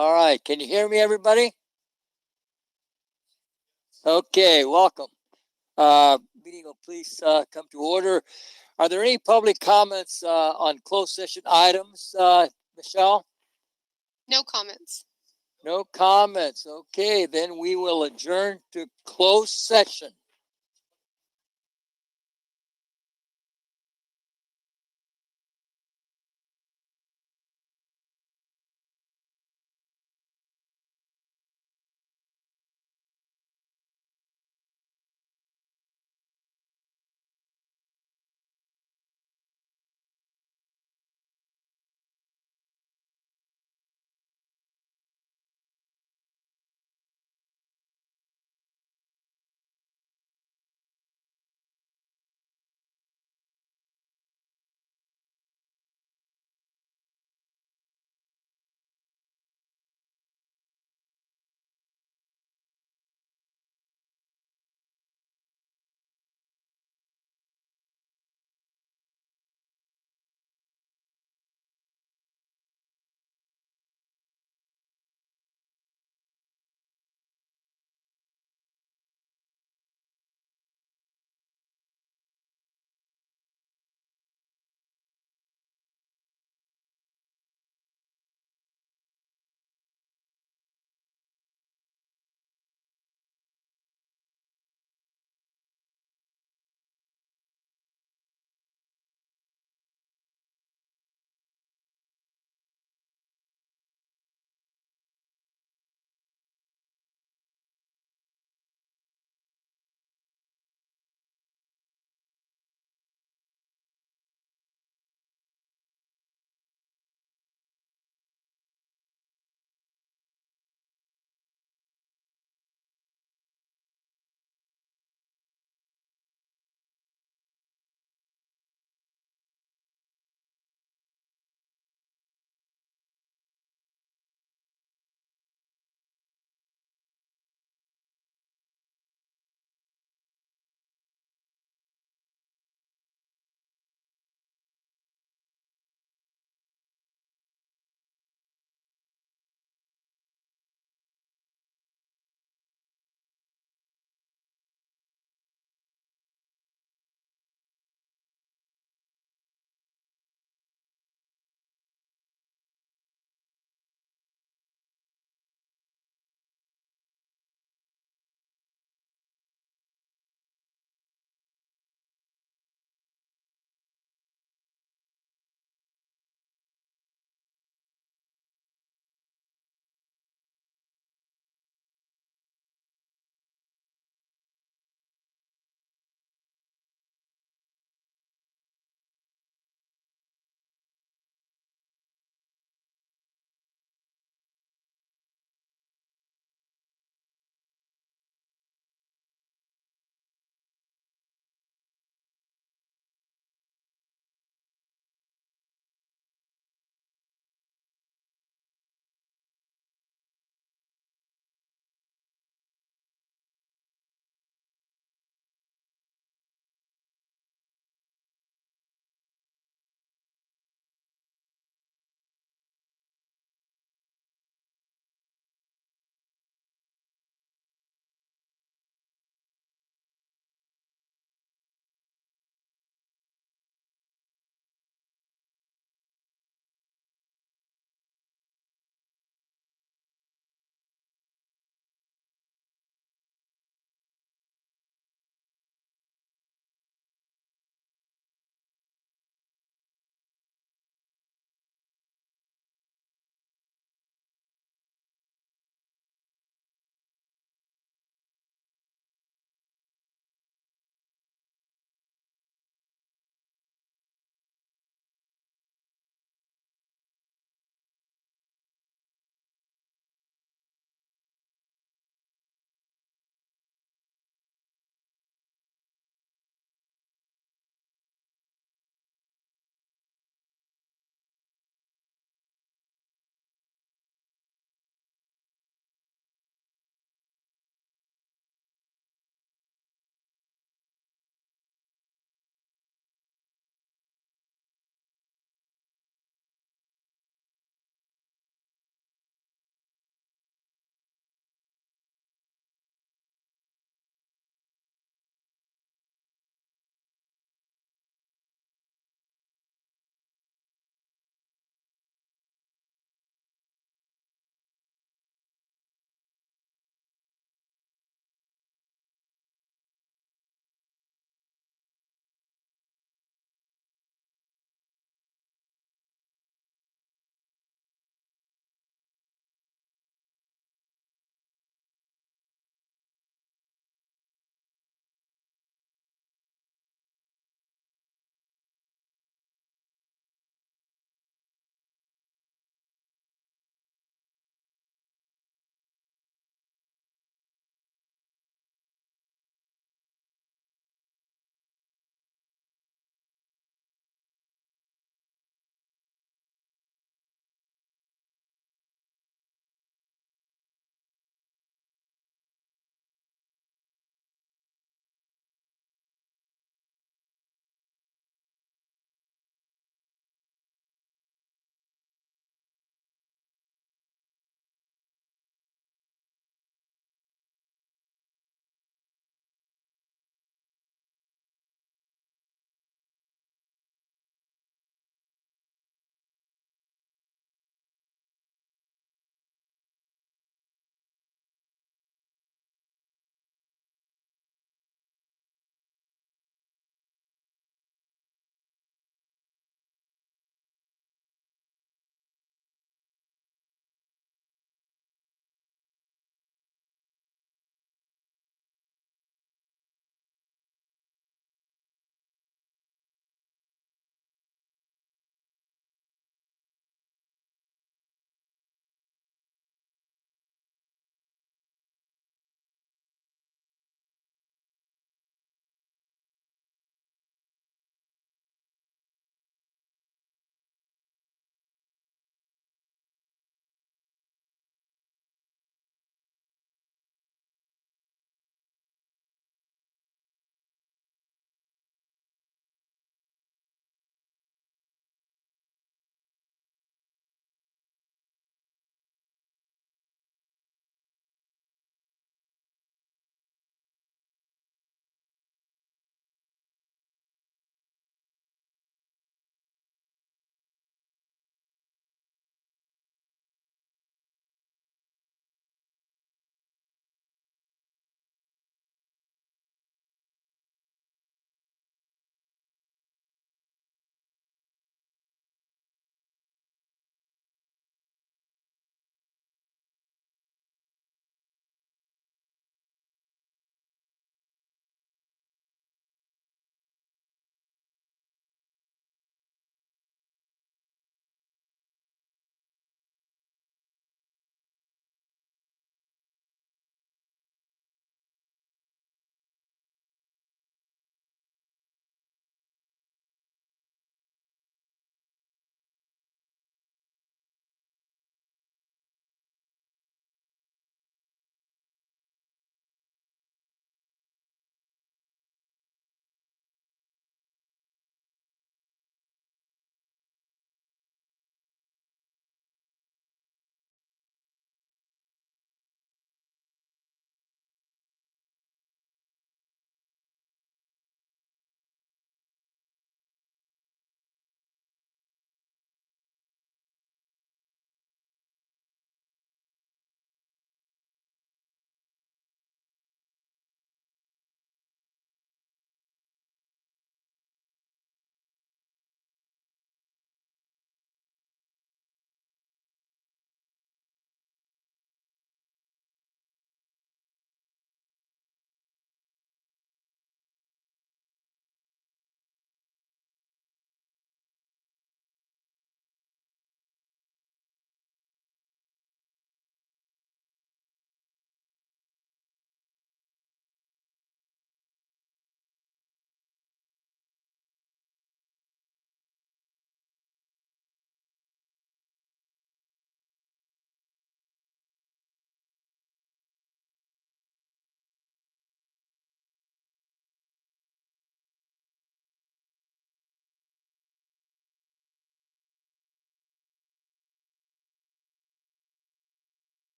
All right. Can you hear me, everybody? Okay, welcome. Meeting will please come to order. Are there any public comments on closed session items, Michelle? No comments. No comments. Okay, then we will adjourn to closed session.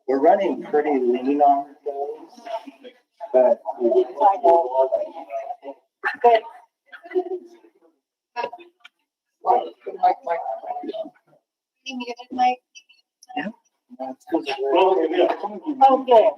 We're running pretty lean on those, but You muted, Mike. okay.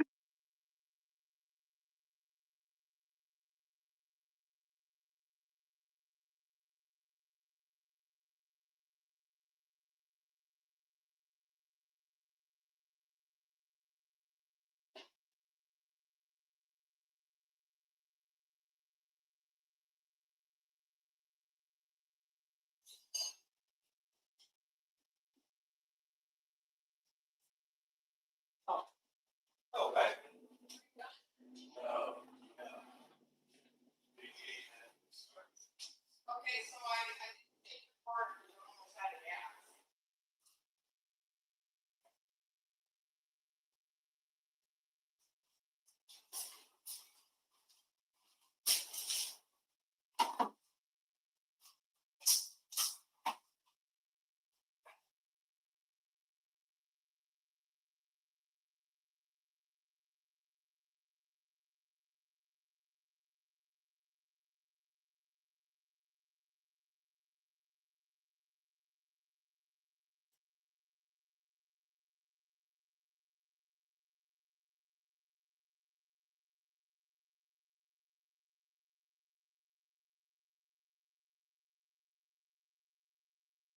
Okay, so I take your part and almost had it out.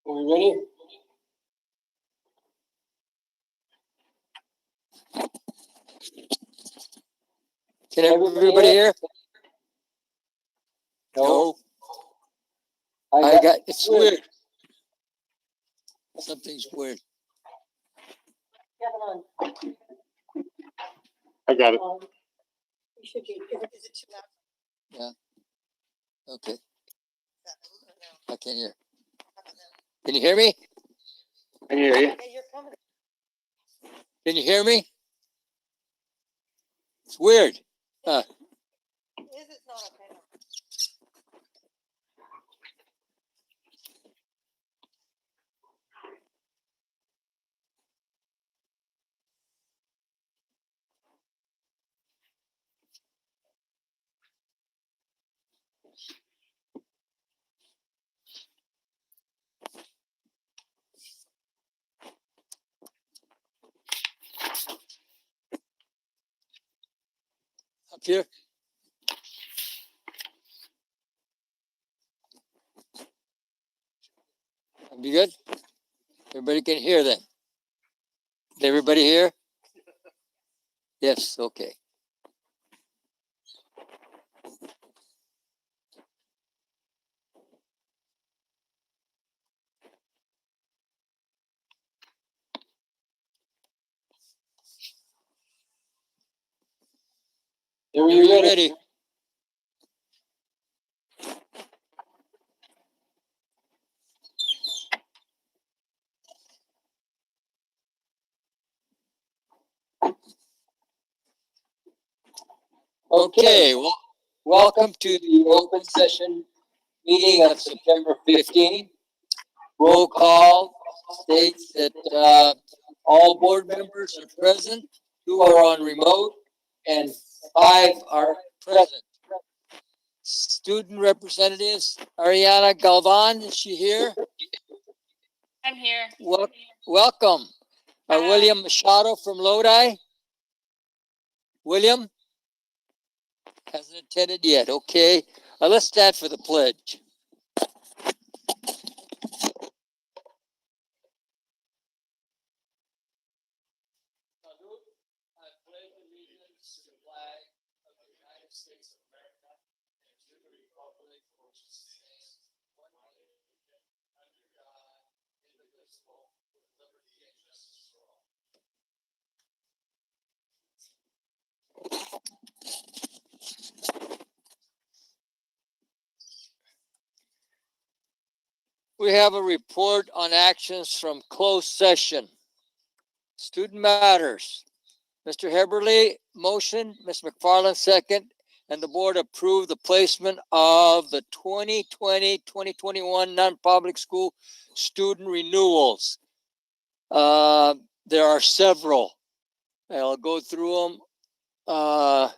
Are we ready? Can everybody hear? No. I got, it's weird. Something's weird. I got it. You should be, is it too loud? Okay, I can't hear. Can you hear me? I hear you. Yeah, you're coming. Can you hear me? It's weird. Is it not okay? Up here? Be good? Everybody can hear then? Can everybody hear? Yes, okay. Are you ready? Okay, well, welcome to the open session meeting of September 15th. Roll call states that all board members are present, 2 are on remote, and 5 are present. Student representatives, Ariana Galvan, is she here? I'm here. Welcome. Hi. William Machado from Lodi. William? Hasn't attended yet. Okay. Let's stand for the pledge. I pledge allegiance to the flag of the United States of America and to the republic for which it stands, one nation, under God, indivisible, with liberty and justice for all. We have a report on actions from closed session. Student matters. Mr. Heberly, motion, Ms. McFarland, second, and the board approved the placement of the 2020-2021 non-public school student renewals. There are several. I'll go through them.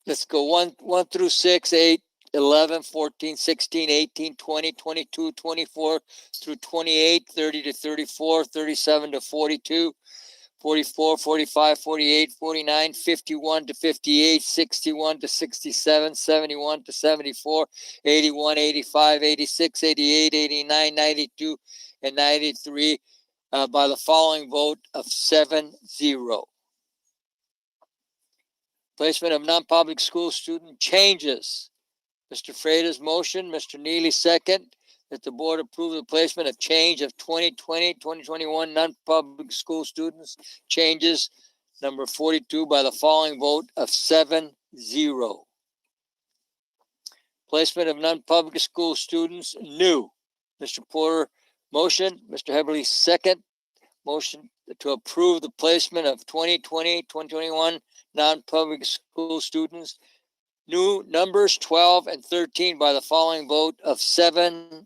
Let's go 1 through 6, 8, 11, 14, 16, 18, 20, 22, 24 through 28, 30 to 34, 37 to 42, 44, 45, 48, 49, 51 to 58, 61 to 67, 71 to 74, 81, 85, 86, 88, 89, 92, and 93 by the following vote of 7-0. Placement of non-public school student changes. Mr. Freitas motion, Mr. Neely second, that the board approve the placement of change of 2020-2021 non-public school students changes number 42 by the following vote of 7-0. Placement of non-public school students new. Mr. Porter motion, Mr. Heberly second, motion to approve the placement of 2020-2021 non-public school students new numbers 12 and 13 by the following vote of 7-0.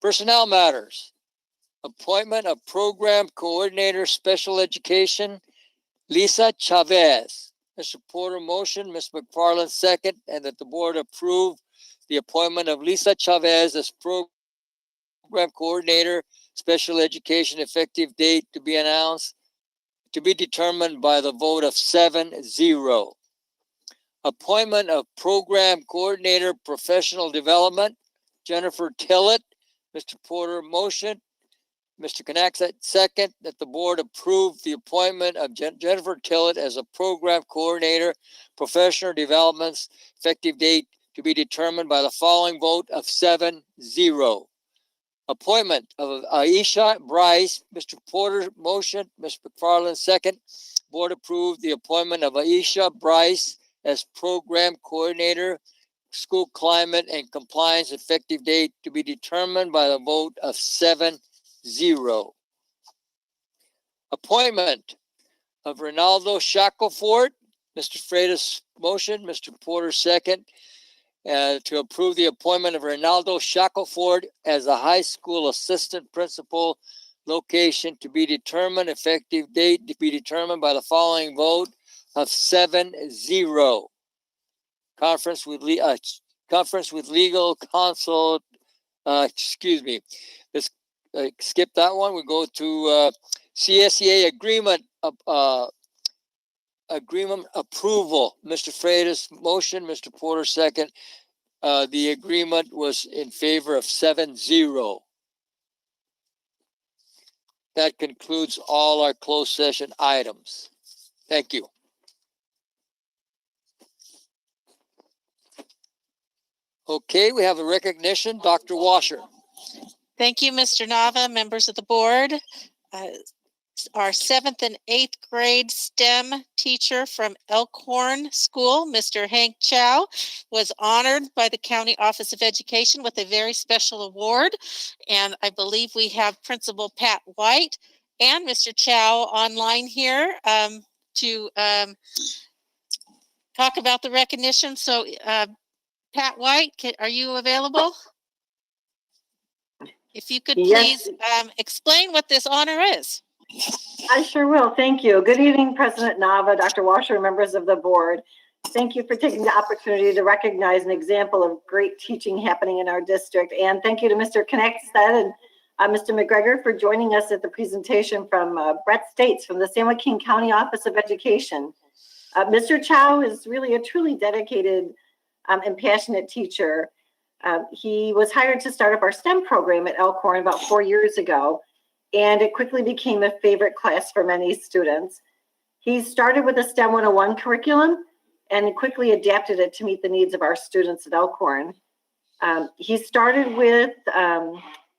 Personnel matters. Appointment of program coordinator special education, Lisa Chavez. Mr. Porter motion, Ms. McFarland second, and that the board approve the appointment of Lisa Chavez as program coordinator special education, effective date to be announced, to be determined by the vote of 7-0. Appointment of program coordinator professional development, Jennifer Tillett. Mr. Porter motion, Mr. Knaxat second, that the board approve the appointment of Jennifer Tillett as a program coordinator professional developments, effective date to be determined by the following vote of 7-0. Appointment of Aisha Bryce, Mr. Porter motion, Ms. McFarland second. Board approved the appointment of Aisha Bryce as program coordinator, school climate and compliance, effective date to be determined by the vote of 7-0. Appointment of Ronaldo Shackelford, Mr. Freitas motion, Mr. Porter second. To approve the appointment of Ronaldo Shackelford as a high school assistant principal, location to be determined, effective date to be determined by the following vote of 7-0. Conference with legal counsel. Excuse me. Let's skip that one. We go to CSEA agreement. Agreement approval. Mr. Freitas motion, Mr. Porter second. The agreement was in favor of 7-0. That concludes all our closed session items. Thank you. Okay, we have a recognition. Dr. Washer. Thank you, Mr. Nava, members of the board. Our 7th and 8th grade STEM teacher from Elkhorn School, Mr. Hank Chow, was honored by the County Office of Education with a very special award. And I believe we have Principal Pat White and Mr. Chow online here to talk about the recognition. So Pat White, are you available? If you could please explain what this honor is. I sure will. Thank you. Good evening, President Nava, Dr. Washer, members of the board. Thank you for taking the opportunity to recognize an example of great teaching happening in our district. And thank you to Mr. Knaxat and Mr. McGregor for joining us at the presentation from Brett States from the San Joaquin County Office of Education. Mr. Chow is really a truly dedicated and passionate teacher. He was hired to start up our STEM program at Elkhorn about 4 years ago, and it quickly became a favorite class for many students. He started with a STEM 101 curriculum and quickly adapted it to meet the needs of our students at Elkhorn. He started with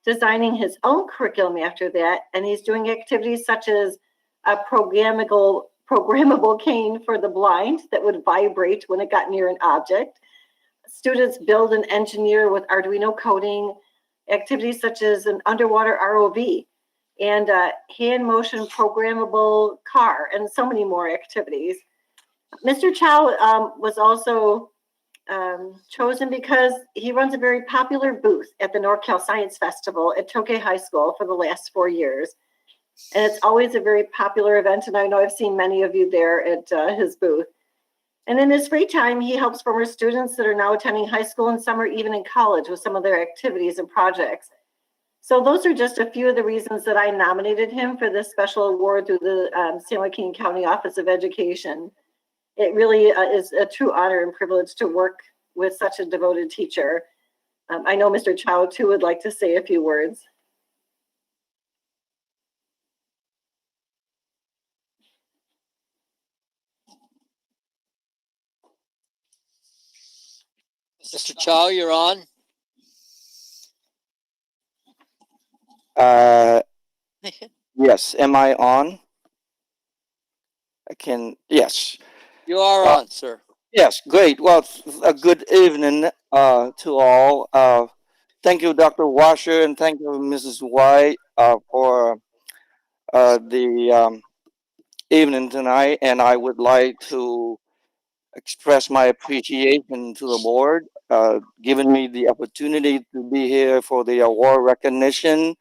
designing his own curriculum after that, and he's doing activities such as a programmable cane for the blind that would vibrate when it got near an object, students build and engineer with Arduino coding, activities such as an underwater ROV, and a hand motion programmable car, and so many more activities. Mr. Chow was also chosen because he runs a very popular booth at the NorCal Science Festival at Tokay High School for the last 4 years. And it's always a very popular event, and I know I've seen many of you there at his booth. And in his free time, he helps former students that are now attending high school and some are even in college with some of their activities and projects. So those are just a few of the reasons that I nominated him for this special award through the San Joaquin County Office of Education. It really is a true honor and privilege to work with such a devoted teacher. I know Mr. Chow too would like to say a few words. Mr. Chow, you're on. Yes, am I on? Yes. You are on, sir. Yes, great. Well, a good evening to all. Thank you, Dr. Washer, and thank you, Mrs. White, for the evening tonight. And I would like to express my appreciation to the board, giving me the opportunity to be here for the award recognition.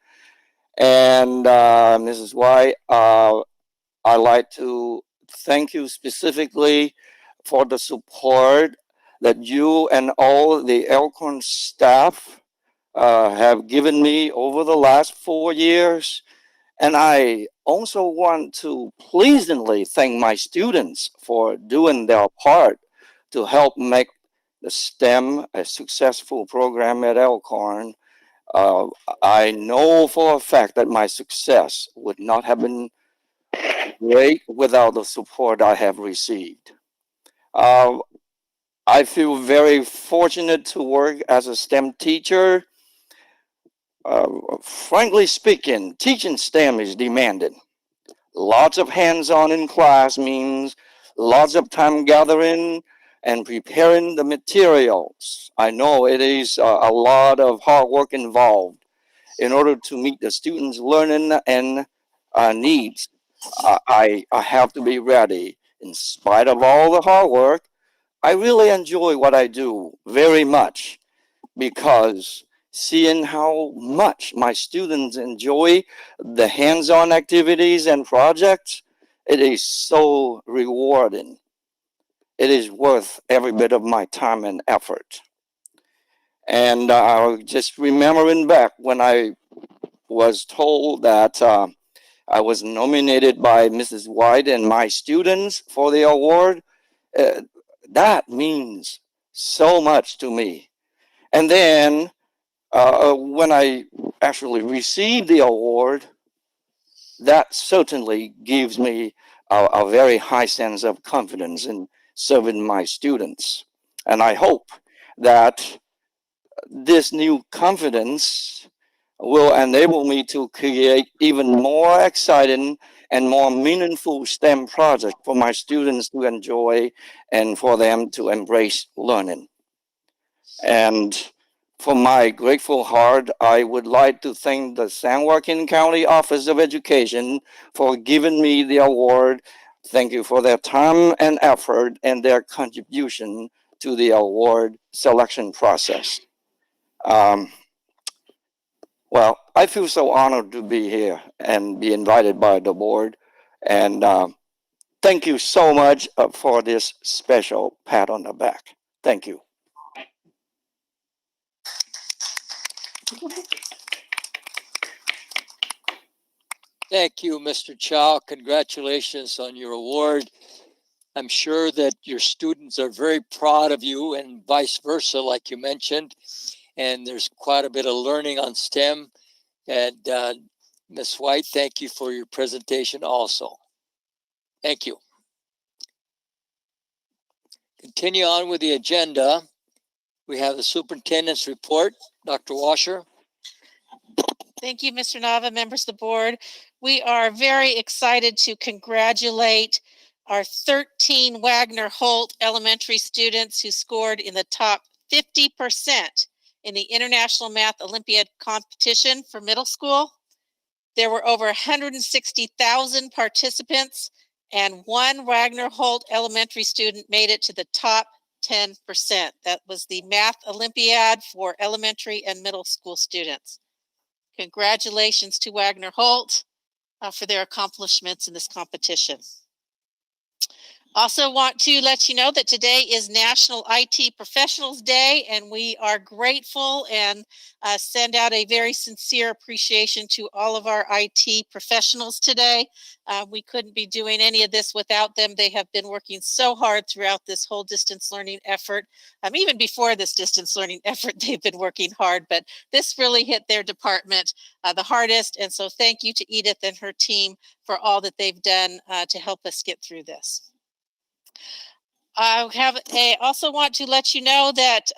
And Mrs. White, I'd like to thank you specifically for the support that you and all the Elkhorn staff have given me over the last 4 years. And I also want to pleasantly thank my students for doing their part to help make the STEM a successful program at Elkhorn. I know for a fact that my success would not have been great without the support I have received. Uh, I feel very fortunate to work as a STEM teacher. Frankly speaking, teaching STEM is demanding. Lots of hands-on in class means lots of time gathering and preparing the materials. I know it is a lot of hard work involved in order to meet the students' learning and needs. I have to be ready. In spite of all the hard work, I really enjoy what I do very much because seeing how much my students enjoy the hands-on activities and projects, it is so rewarding. It is worth every bit of my time and effort. And just remembering back when I was told that I was nominated by Mrs. White and my students for the award, uh, that means so much to me. And then when I actually received the award, that certainly gives me a very high sense of confidence in serving my students. And I hope that this new confidence will enable me to create even more exciting and more meaningful STEM projects for my students to enjoy and for them to embrace learning. And from my grateful heart, I would like to thank the San Joaquin County Office of Education for giving me the award. Thank you for their time and effort and their contribution to the award selection process. Um, well, I feel so honored to be here and be invited by the board. And thank you so much for this special pat on the back. Thank you. Thank you, Mr. Chow. Congratulations on your award. I'm sure that your students are very proud of you and vice versa, like you mentioned. And there's quite a bit of learning on STEM. And Ms. White, thank you for your presentation also. Thank you. Continue on with the agenda. We have the superintendent's report. Dr. Washer. Thank you, Mr. Nava, members of the board. We are very excited to congratulate our 13 Wagner Holt elementary students who scored in the top 50% in the International Math Olympiad competition for middle school. There were over 160,000 participants, and one Wagner Holt elementary student made it to the top 10%. That was the Math Olympiad for elementary and middle school students. Congratulations to Wagner Holt for their accomplishments in this competition. Also want to let you know that today is National IT Professionals Day, and we are grateful and send out a very sincere appreciation to all of our IT professionals today. We couldn't be doing any of this without them. They have been working so hard throughout this whole distance learning effort. Even before this distance learning effort, they've been working hard, but this really hit their department the hardest. And so thank you to Edith and her team for all that they've done to help us get through this. I also want to let you know that,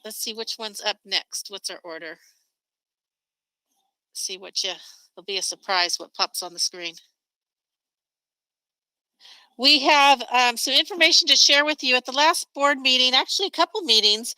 let's see which one's up next. What's our order? See what it'll be a surprise what pops on the screen. We have some information to share with you. At the last board meeting, actually a couple meetings,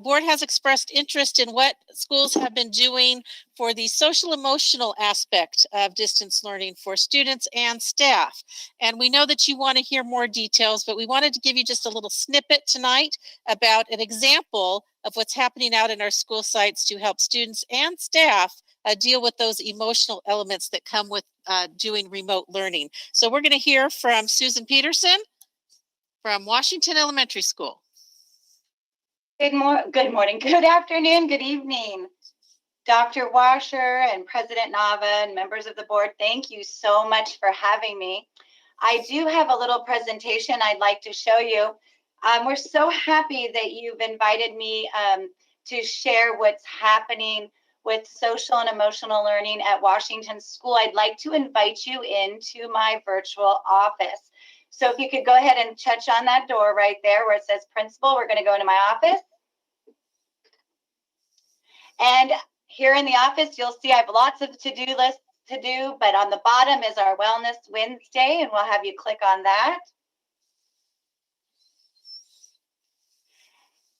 board has expressed interest in what schools have been doing for the social emotional aspect of distance learning for students and staff. And we know that you want to hear more details, but we wanted to give you just a little snippet tonight about an example of what's happening out in our school sites to help students and staff deal with those emotional elements that come with doing remote learning. So we're going to hear from Susan Peterson from Washington Elementary School. Good morning, good afternoon, good evening. Dr. Washer and President Nava and members of the board, thank you so much for having me. I do have a little presentation I'd like to show you. We're so happy that you've invited me to share what's happening with social and emotional learning at Washington School. I'd like to invite you into my virtual office. So if you could go ahead and touch on that door right there where it says principal, we're going to go into my office. And here in the office, you'll see I have lots of to-do lists to do, but on the bottom is our Wellness Wednesday, and we'll have you click on that.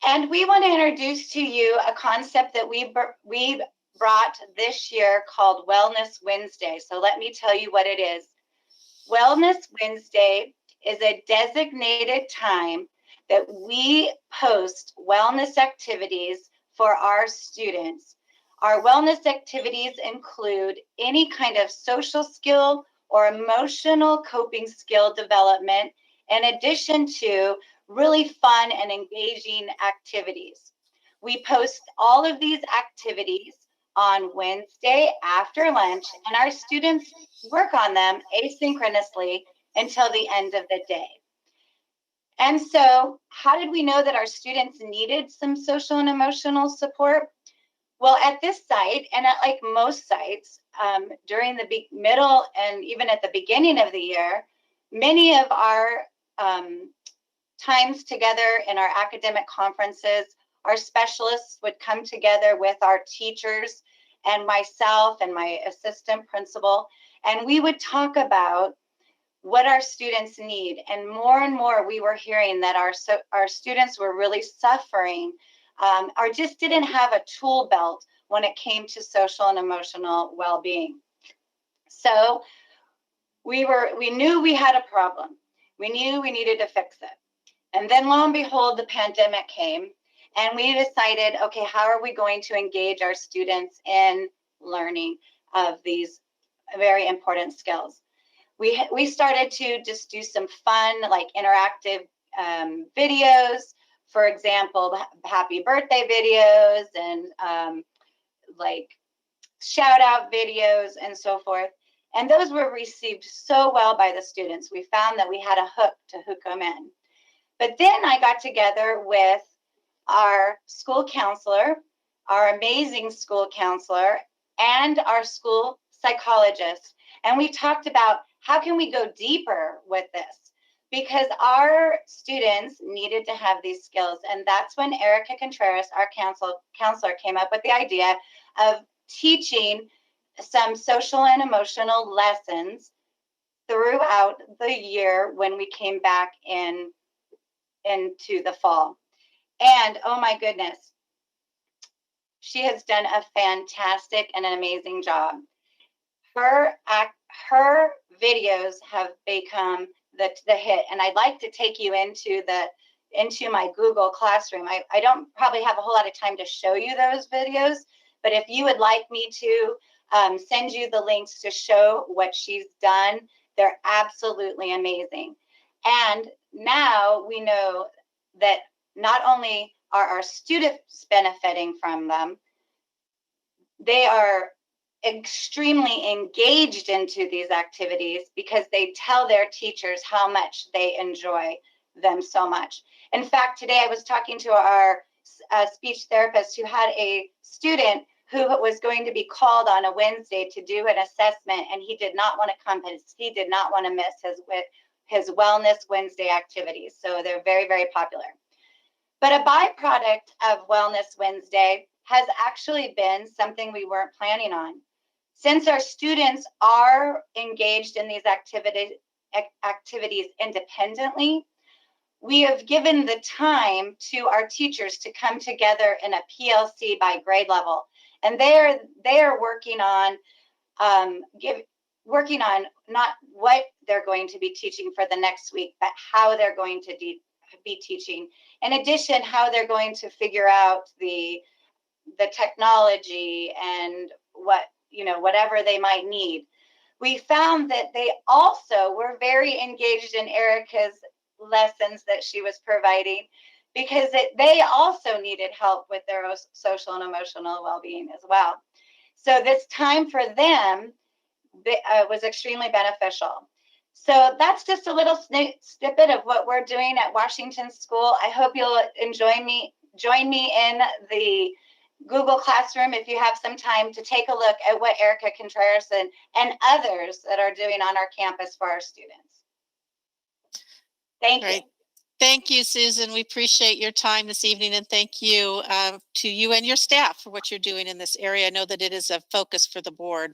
And we want to introduce to you a concept that we brought this year called Wellness Wednesday. So let me tell you what it is. Wellness Wednesday is a designated time that we post wellness activities for our students. Our wellness activities include any kind of social skill or emotional coping skill development, in addition to really fun and engaging activities. We post all of these activities on Wednesday after lunch, and our students work on them asynchronously until the end of the day. And so, how did we know that our students needed some social and emotional support? Well, at this site, and at like most sites, during the middle and even at the beginning of the year, many of our times together in our academic conferences, our specialists would come together with our teachers and myself and my assistant principal, and we would talk about what our students need. And more we were hearing that our students were really suffering or just didn't have a tool belt when it came to social and emotional well-being. So we knew we had a problem. We knew we needed to fix it. And then lo and behold, the pandemic came, and we decided, okay, how are we going to engage our students in learning of these very important skills? We started to just do some fun, like interactive videos, for example, happy birthday videos and like shout out videos and so forth. And those were received so well by the students. We found that we had a hook to hook them in. But then I got together with our school counselor, our amazing school counselor, and our school psychologist. And we talked about how can we go deeper with this? Because our students needed to have these skills. And that's when Erica Contreras, our counselor, came up with the idea of teaching some social and emotional lessons throughout the year when we came back into the fall. And oh my goodness, she has done a fantastic and an amazing job. Her videos have become the hit, and I'd like to take you into my Google Classroom. I don't probably have a whole lot of time to show you those videos, but if you would like me to send you the links to show what she's done, they're absolutely amazing. And now we know that not only are our students benefiting from them, they are extremely engaged into these activities because they tell their teachers how much they enjoy them so much. In fact, today I was talking to our speech therapist who had a student who was going to be called on a Wednesday to do an assessment, and he did not want to come because he did not want to miss his Wellness Wednesday activities. So they're very, very popular. But a byproduct of Wellness Wednesday has actually been something we weren't planning on. Since our students are engaged in these activities independently, we have given the time to our teachers to come together in a PLC by grade level. And they are working on not what they're going to be teaching for the next week, but how they're going to be teaching. In addition, how they're going to figure out the technology and whatever they might need. We found that they also were very engaged in Erica's lessons that she was providing, because they also needed help with their social and emotional well-being as well. So this time for them was extremely beneficial. So that's just a little snippet of what we're doing at Washington School. I hope you'll join me in the Google Classroom if you have some time to take a look at what Erica Contreras and others that are doing on our campus for our students. Thank you. Thank you, Susan. We appreciate your time this evening, and thank you to you and your staff for what you're doing in this area. I know that it is a focus for the board.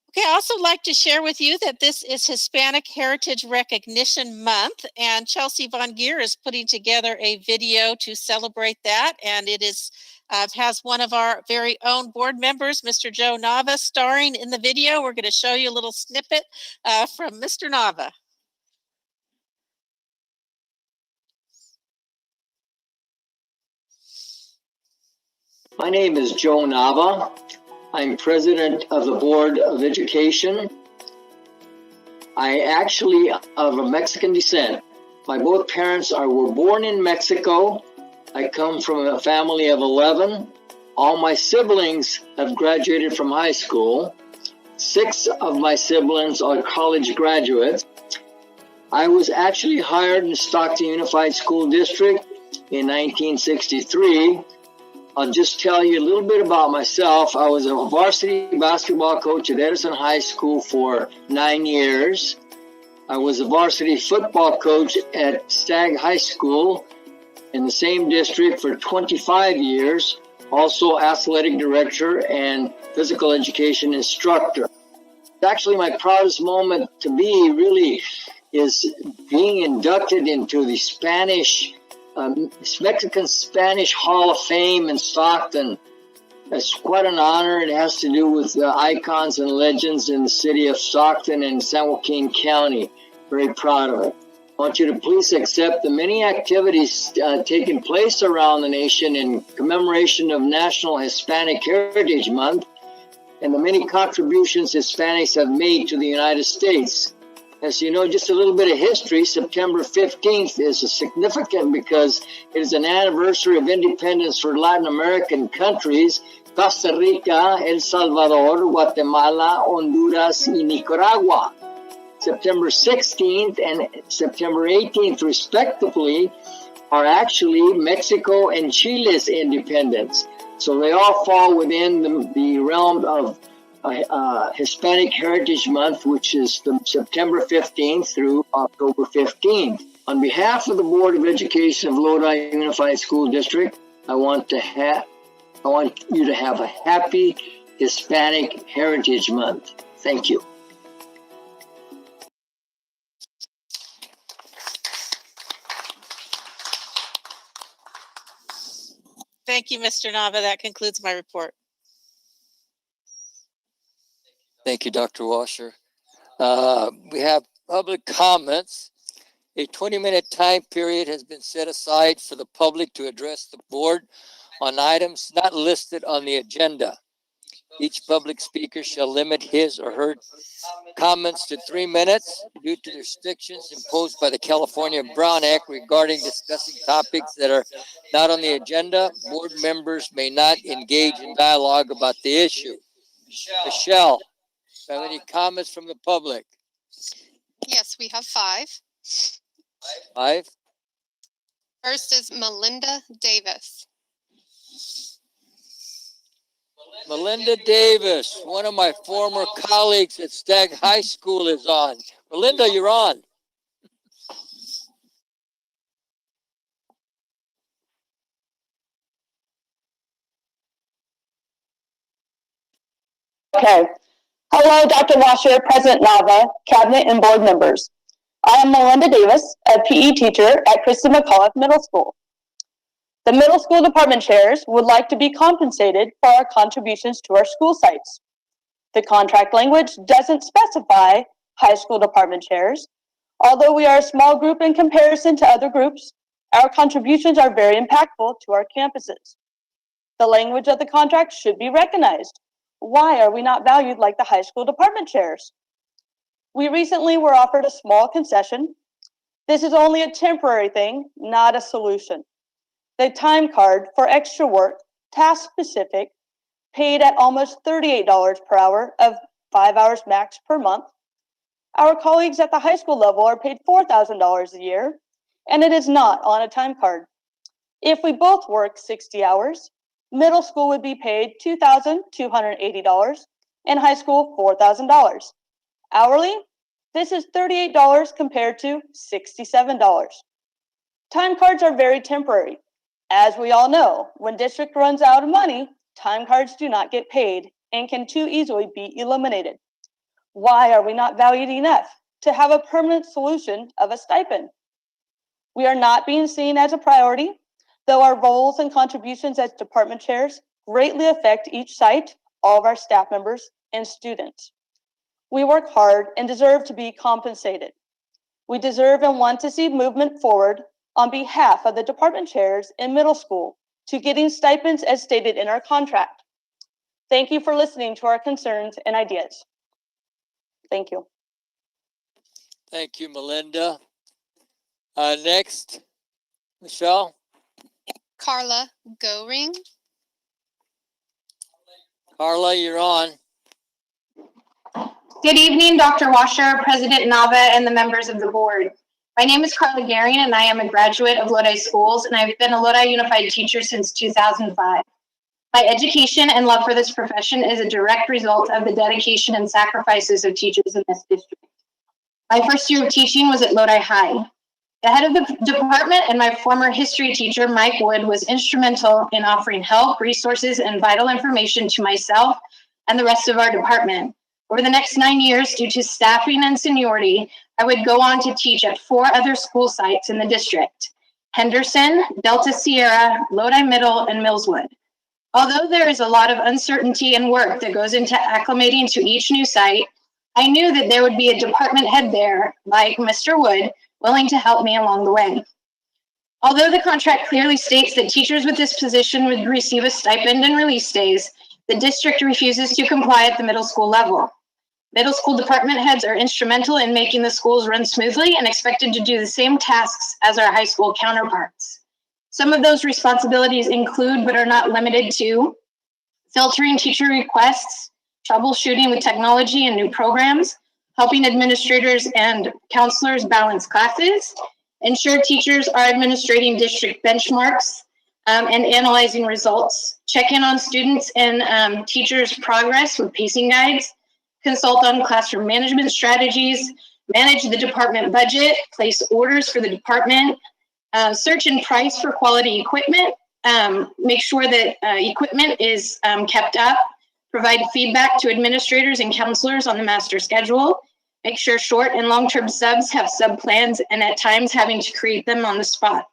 Okay, I also like to share with you that this is Hispanic Heritage Recognition Month, and Chelsea Von Geer is putting together a video to celebrate that, and it is has one of our very own board members, Mr. Joe Nava, starring in the video. We're going to show you a little snippet from Mr. Nava. My name is Joe Nava. I'm president of the Board of Education. I actually of a Mexican descent. My both parents were born in Mexico. I come from a family of 11. All my siblings have graduated from high school. 6 of my siblings are college graduates. I was actually hired in Stockton Unified School District in 1963. I'll just tell you a little bit about myself. I was a varsity basketball coach at Edison High School for 9 years. I was a varsity football coach at Stagg High School in the same district for 25 years, also athletic director and physical education instructor. Actually, my proudest moment to be really is being inducted into the Mexican Spanish Hall of Fame in Stockton. It's quite an honor. It has to do with the icons and legends in the city of Stockton and San Joaquin County. Very proud of it. I want you to please accept the many activities taking place around the nation in commemoration of National Hispanic Heritage Month and the many contributions Hispanics have made to the United States. As you know, just a little bit of history, September 15th is significant because it is an anniversary of independence for Latin American countries, Costa Rica, El Salvador, Guatemala, Honduras, and Nicaragua. September 16th and September 18th, respectively, are actually Mexico and Chile's independence. So they all fall within the realm of Hispanic Heritage Month, which is September 15th through October 15th. On behalf of the Board of Education of Lodi Unified School District, I want you to have a happy Hispanic Heritage Month. Thank you. Thank you, Mr. Nava. That concludes my report. Thank you, Dr. Washer. We have public comments. A 20-minute time period has been set aside for the public to address the board on items not listed on the agenda. Each public speaker shall limit his or her comments to 3 minutes due to the restrictions imposed by the California Brown Act regarding discussing topics that are not on the agenda. Board members may not engage in dialogue about the issue. Michelle, do you have any comments from the public? Yes, we have 5. 5? First is Melinda Davis. Melinda Davis, one of my former colleagues at Stagg High School, is on. Melinda, you're on. Okay. Hello, Dr. Washer, President Nava, Cabinet, and board members. I am Melinda Davis, a PE teacher at Kristen McAuliffe Middle School. The middle school department chairs would like to be compensated for our contributions to our school sites. The contract language doesn't specify high school department chairs. Although we are a small group in comparison to other groups, our contributions are very impactful to our campuses. The language of the contract should be recognized. Why are we not valued like the high school department chairs? We recently were offered a small concession. This is only a temporary thing, not a solution. The time card for extra work, task specific, paid at almost $38 per hour of 5 hours max per month. Our colleagues at the high school level are paid $4,000 a year, and it is not on a time card. If we both work 60 hours, middle school would be paid $2,280 and high school $4,000. Hourly, this is $38 compared to $67. Time cards are very temporary. As we all know, when district runs out of money, time cards do not get paid and can too easily be eliminated. Why are we not valued enough to have a permanent solution of a stipend? We are not being seen as a priority, though our roles and contributions as department chairs greatly affect each site, all of our staff members, and students. We work hard and deserve to be compensated. We deserve and want to see movement forward on behalf of the department chairs in middle school to getting stipends as stated in our contract. Thank you for listening to our concerns and ideas. Thank you. Thank you, Melinda. Next, Michelle. Carla Goring. Carla, you're on. Good evening, Dr. Washer, President Nava, and the members of the board. My name is Carla Garian, and I am a graduate of Lodi Schools, and I've been a Lodi Unified teacher since 2005. My education and love for this profession is a direct result of the dedication and sacrifices of teachers in this district. My first year of teaching was at Lodi High. The head of the department and my former history teacher, Mike Wood, was instrumental in offering help, resources, and vital information to myself and the rest of our department. Over the next 9 years, due to staffing and seniority, I would go on to teach at 4 other school sites in the district: Henderson, Delta Sierra, Lodi Middle, and Millswood. Although there is a lot of uncertainty and work that goes into acclimating to each new site, I knew that there would be a department head there, like Mr. Wood, willing to help me along the way. Although the contract clearly states that teachers with this position would receive a stipend and release days, the district refuses to comply at the middle school level. Middle school department heads are instrumental in making the schools run smoothly and expected to do the same tasks as our high school counterparts. Some of those responsibilities include, but are not limited to, filtering teacher requests, troubleshooting with technology and new programs, helping administrators and counselors balance classes, ensure teachers are administrating district benchmarks and analyzing results, check in on students and teachers' progress with pacing guides, consult on classroom management strategies, manage the department budget, place orders for the department, search and price for quality equipment, make sure that equipment is kept up, provide feedback to administrators and counselors on the master schedule, make sure short and long-term subs have sub plans, and at times having to create them on the spot.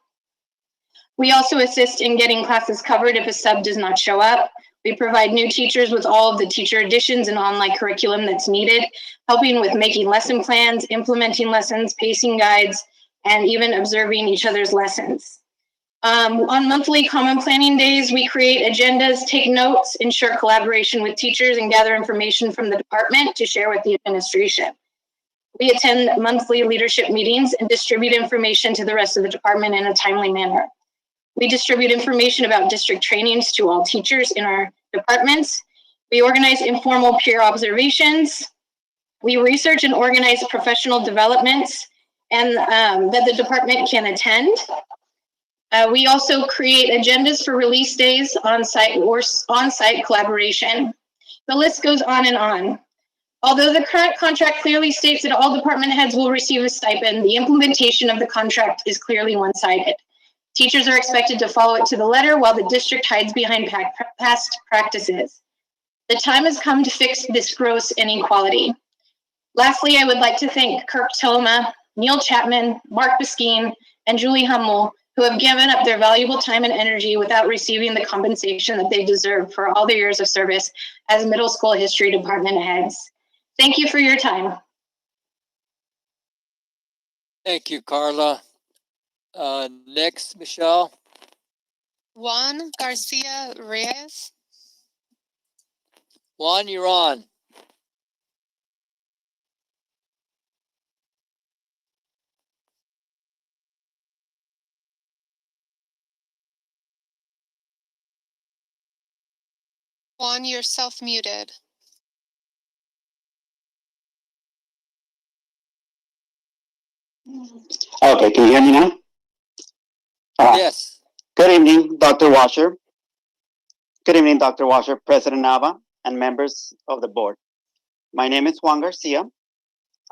We also assist in getting classes covered if a sub does not show up. We provide new teachers with all of the teacher additions and online curriculum that's needed, helping with making lesson plans, implementing lessons, pacing guides, and even observing each other's lessons. On monthly common planning days, we create agendas, take notes, ensure collaboration with teachers, and gather information from the department to share with the administration. We attend monthly leadership meetings and distribute information to the rest of the department in a timely manner. We distribute information about district trainings to all teachers in our departments. We organize informal peer observations. We research and organize professional developments and that the department can attend. We also create agendas for release days, on-site or on-site collaboration. The list goes on and on. Although the current contract clearly states that all department heads will receive a stipend, the implementation of the contract is clearly one-sided. Teachers are expected to follow it to the letter while the district hides behind past practices. The time has come to fix this gross inequality. Lastly, I would like to thank Kirk Tolma, Neil Chapman, Mark Biskeen, and Julie Hummel, who have given up their valuable time and energy without receiving the compensation that they deserve for all their years of service as middle school history department heads. Thank you for your time. Thank you, Carla. Next, Michelle. Juan Garcia Reyes. Juan, you're on. Juan, you're self-muted. Okay, can you hear me now? Yes. Good evening, Dr. Washer. Good evening, Dr. Washer, President Nava, and members of the board. My name is Juan Garcia.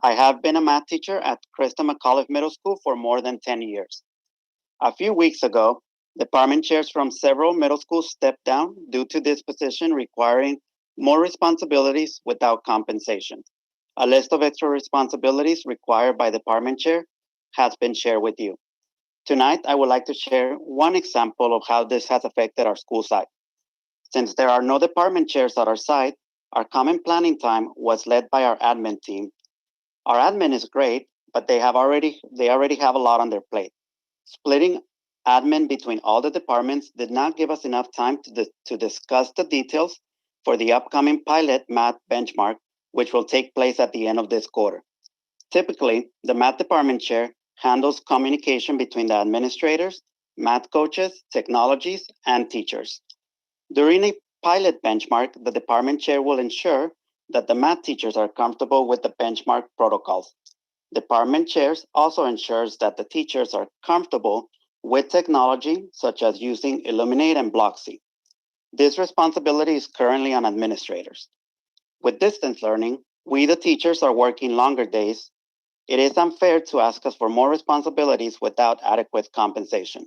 I have been a math teacher at Krista McAuliffe Middle School for more than 10 years. A few weeks ago, department chairs from several middle schools stepped down due to this position requiring more responsibilities without compensation. A list of extra responsibilities required by department chair has been shared with you. Tonight, I would like to share one example of how this has affected our school site. Since there are no department chairs at our site, our common planning time was led by our admin team. Our admin is great, but they already have a lot on their plate. Splitting admin between all the departments did not give us enough time to discuss the details for the upcoming pilot math benchmark, which will take place at the end of this quarter. Typically, the math department chair handles communication between the administrators, math coaches, technologies, and teachers. During a pilot benchmark, the department chair will ensure that the math teachers are comfortable with the benchmark protocols. Department chairs also ensures that the teachers are comfortable with technology, such as using Illuminate and Blocksy. This responsibility is currently on administrators. With distance learning, we, the teachers, are working longer days. It is unfair to ask us for more responsibilities without adequate compensation.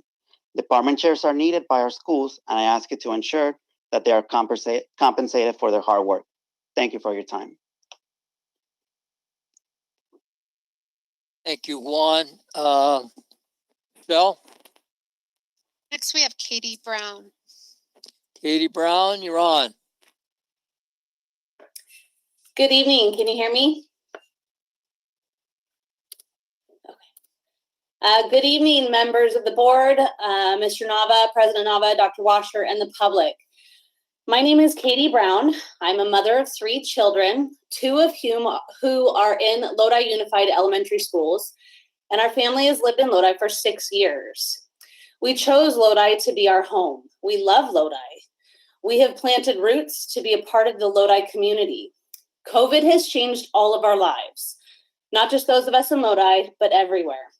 Department chairs are needed by our schools, and I ask you to ensure that they are compensated for their hard work. Thank you for your time. Thank you, Juan. Michelle? Next, we have Katie Brown. Katie Brown, you're on. Good evening. Can you hear me? Okay. Good evening, members of the board, Mr. Nava, President Nava, Dr. Washer, and the public. My name is Katie Brown. I'm a mother of 3 children, 2 of who are in Lodi Unified Elementary Schools, and our family has lived in Lodi for 6 years. We chose Lodi to be our home. We love Lodi. We have planted roots to be a part of the Lodi community. COVID has changed all of our lives, not just those of us in Lodi, but everywhere.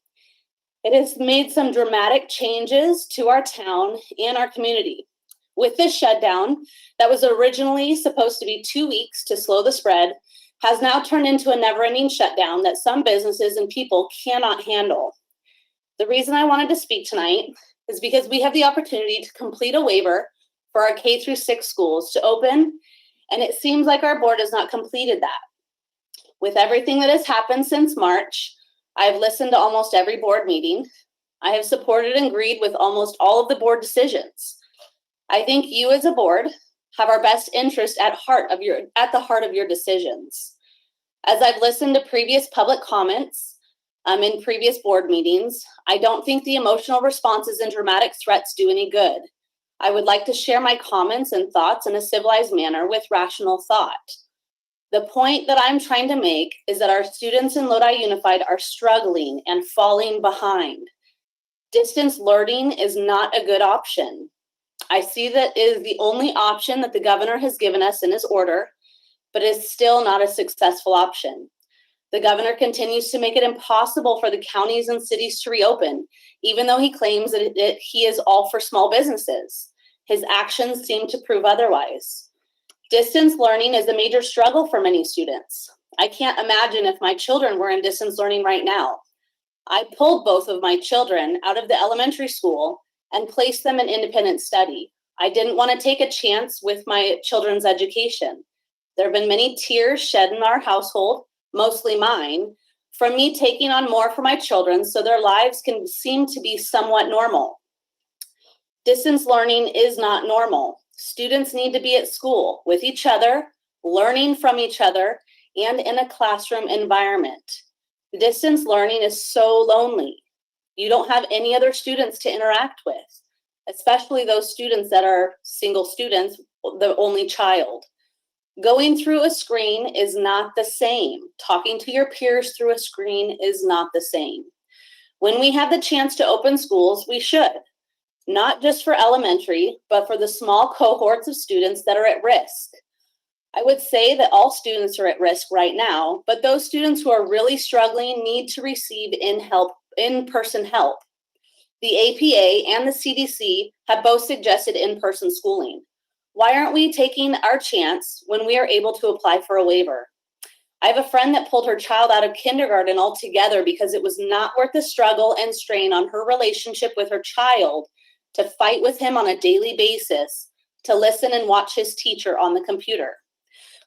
It has made some dramatic changes to our town and our community. With this shutdown that was originally supposed to be 2 weeks to slow the spread, has now turned into a never-ending shutdown that some businesses and people cannot handle. The reason I wanted to speak tonight is because we have the opportunity to complete a waiver for our K-6 schools to open, and it seems like our board has not completed that. With everything that has happened since March, I've listened to almost every board meeting. I have supported and agreed with almost all of the board decisions. I think you as a board have our best interest at the heart of your decisions. As I've listened to previous public comments in previous board meetings, I don't think the emotional responses and dramatic threats do any good. I would like to share my comments and thoughts in a civilized manner with rational thought. The point that I'm trying to make is that our students in Lodi Unified are struggling and falling behind. Distance learning is not a good option. I see that is the only option that the governor has given us in his order, but is still not a successful option. The governor continues to make it impossible for the counties and cities to reopen, even though he claims that he is all for small businesses. His actions seem to prove otherwise. Distance learning is a major struggle for many students. I can't imagine if my children were in distance learning right now. I pulled both of my children out of the elementary school and placed them in independent study. I didn't want to take a chance with my children's education. There have been many tears shed in our household, mostly mine, from me taking on more for my children so their lives can seem to be somewhat normal. Distance learning is not normal. Students need to be at school with each other, learning from each other, and in a classroom environment. Distance learning is so lonely. You don't have any other students to interact with, especially those students that are single students, the only child. Going through a screen is not the same. Talking to your peers through a screen is not the same. When we have the chance to open schools, we should. Not just for elementary, but for the small cohorts of students that are at risk. I would say that all students are at risk right now, but those students who are really struggling need to receive in-person help. The APA and the CDC have both suggested in-person schooling. Why aren't we taking our chance when we are able to apply for a waiver? I have a friend that pulled her child out of kindergarten altogether because it was not worth the struggle and strain on her relationship with her child to fight with him on a daily basis, to listen and watch his teacher on the computer.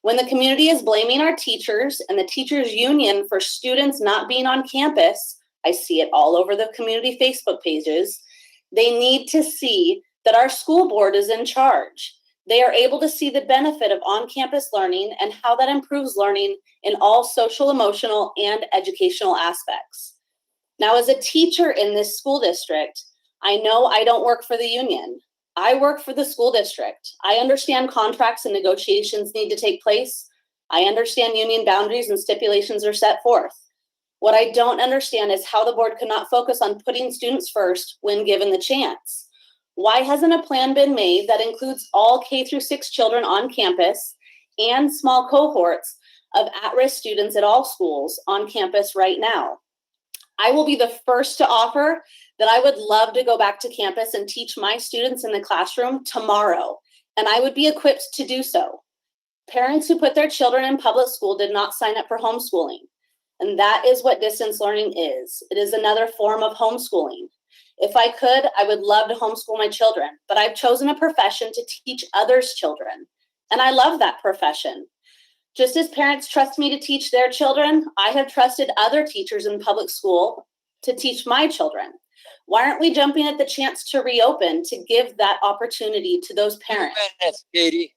When the community is blaming our teachers and the teachers union for students not being on campus, I see it all over the community Facebook pages, they need to see that our school board is in charge. They are able to see the benefit of on-campus learning and how that improves learning in all social, emotional, and educational aspects. Now, as a teacher in this school district, I know I don't work for the union. I work for the school district. I understand contracts and negotiations need to take place. I understand union boundaries and stipulations are set forth. What I don't understand is how the board could not focus on putting students first when given the chance. Why hasn't a plan been made that includes all K-6 children on campus and small cohorts of at-risk students at all schools on campus right now? I will be the first to offer that I would love to go back to campus and teach my students in the classroom tomorrow, and I would be equipped to do so. Parents who put their children in public school did not sign up for homeschooling, and that is what distance learning is. It is another form of homeschooling. If I could, I would love to homeschool my children, but I've chosen a profession to teach others' children, and I love that profession. Just as parents trust me to teach their children, I have trusted other teachers in public school to teach my children. Why aren't we jumping at the chance to reopen to give that opportunity to those parents? 2 minutes, Katie.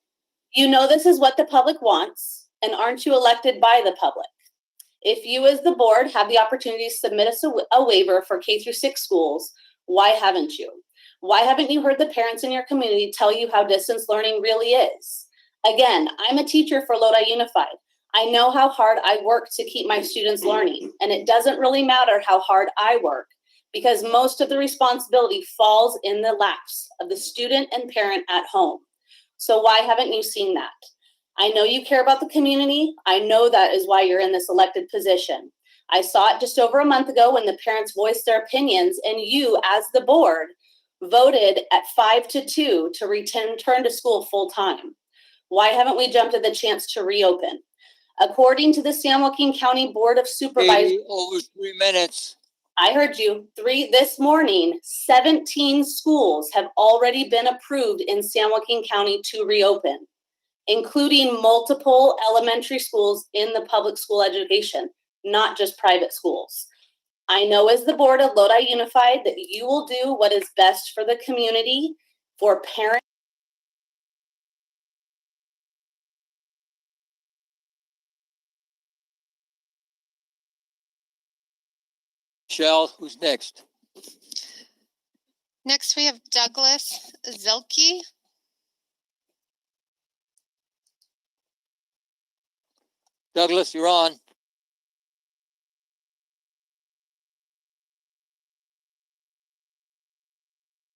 You know this is what the public wants, and aren't you elected by the public? If you as the board have the opportunity to submit us a waiver for K-6 schools, why haven't you? Why haven't you heard the parents in your community tell you how distance learning really is? Again, I'm a teacher for Lodi Unified. I know how hard I work to keep my students learning, and it doesn't really matter how hard I work because most of the responsibility falls in the laps of the student and parent at home. So why haven't you seen that? I know you care about the community. I know that is why you're in this elected position. I saw it just over a month ago when the parents voiced their opinions and you as the board voted at 5-2 to return to school full time. Why haven't we jumped at the chance to reopen? According to the San Joaquin County Board of Supervisors, Katie, over 3 minutes. I heard you. This morning, 17 schools have already been approved in San Joaquin County to reopen, including multiple elementary schools in the public school education, not just private schools. I know as the board of Lodi Unified that you will do what is best for the community, for parents. Michelle, who's next? Next, we have Douglas Zelke. Douglas, you're on.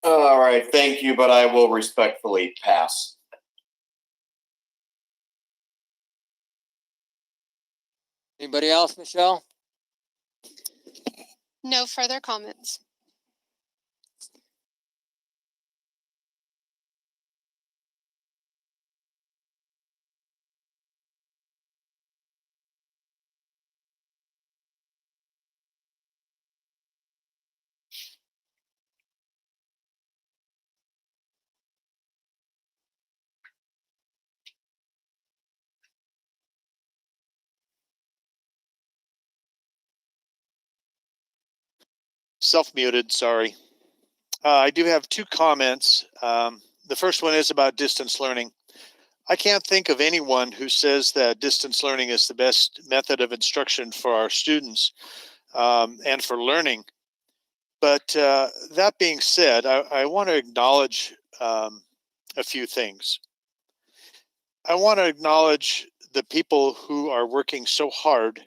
All right, thank you, but I will respectfully pass. Anybody else, Michelle? No further comments. Self-muted, sorry. I do have two comments. The first one is about distance learning. I can't think of anyone who says that distance learning is the best method of instruction for our students and for learning. But that being said, I want to acknowledge a few things. I want to acknowledge the people who are working so hard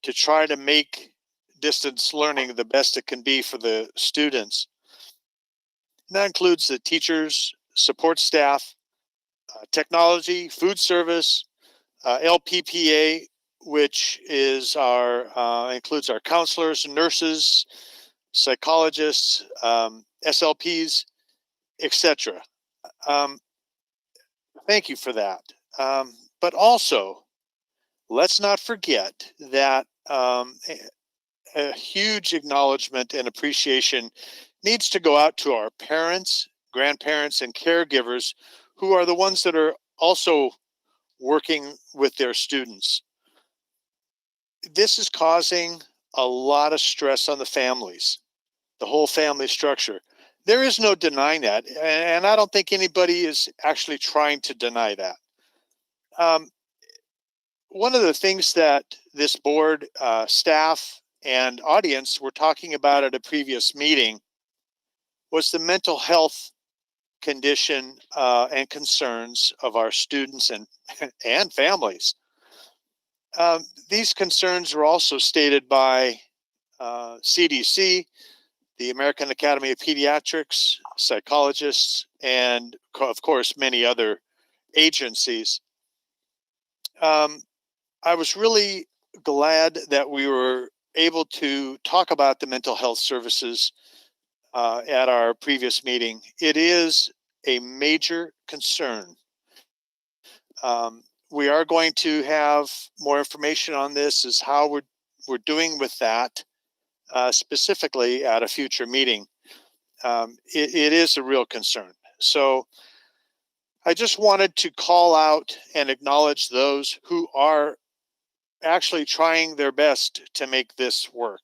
to try to make distance learning the best it can be for the students. And that includes the teachers, support staff, technology, food service, LPPA, which is our includes our counselors, nurses, psychologists, SLPs, etc. Thank you for that. But also, let's not forget that a huge acknowledgement and appreciation needs to go out to our parents, grandparents, and caregivers who are the ones that are also working with their students. This is causing a lot of stress on the families, the whole family structure. There is no denying that, and I don't think anybody is actually trying to deny that. One of the things that this board, staff, and audience were talking about at a previous meeting was the mental health condition and concerns of our students and families. These concerns were also stated by CDC, the American Academy of Pediatrics, psychologists, and of course, many other agencies. I was really glad that we were able to talk about the mental health services at our previous meeting. It is a major concern. We are going to have more information on this as how we're doing with that specifically at a future meeting. It is a real concern. So I just wanted to call out and acknowledge those who are actually trying their best to make this work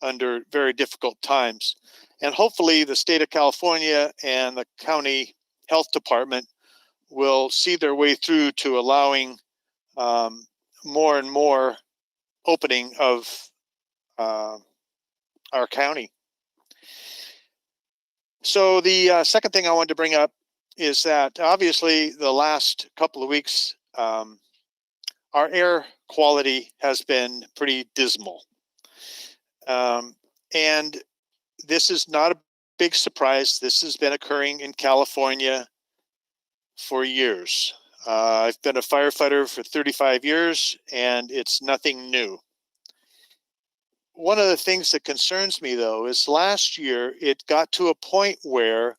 under very difficult times. And hopefully the state of California and the county health department will see their way through to allowing more and more opening of our county. So the second thing I wanted to bring up is that obviously the last couple of weeks, our air quality has been pretty dismal. And this is not a big surprise. This has been occurring in California for years. I've been a firefighter for 35 years and it's nothing new. One of the things that concerns me though is last year it got to a point where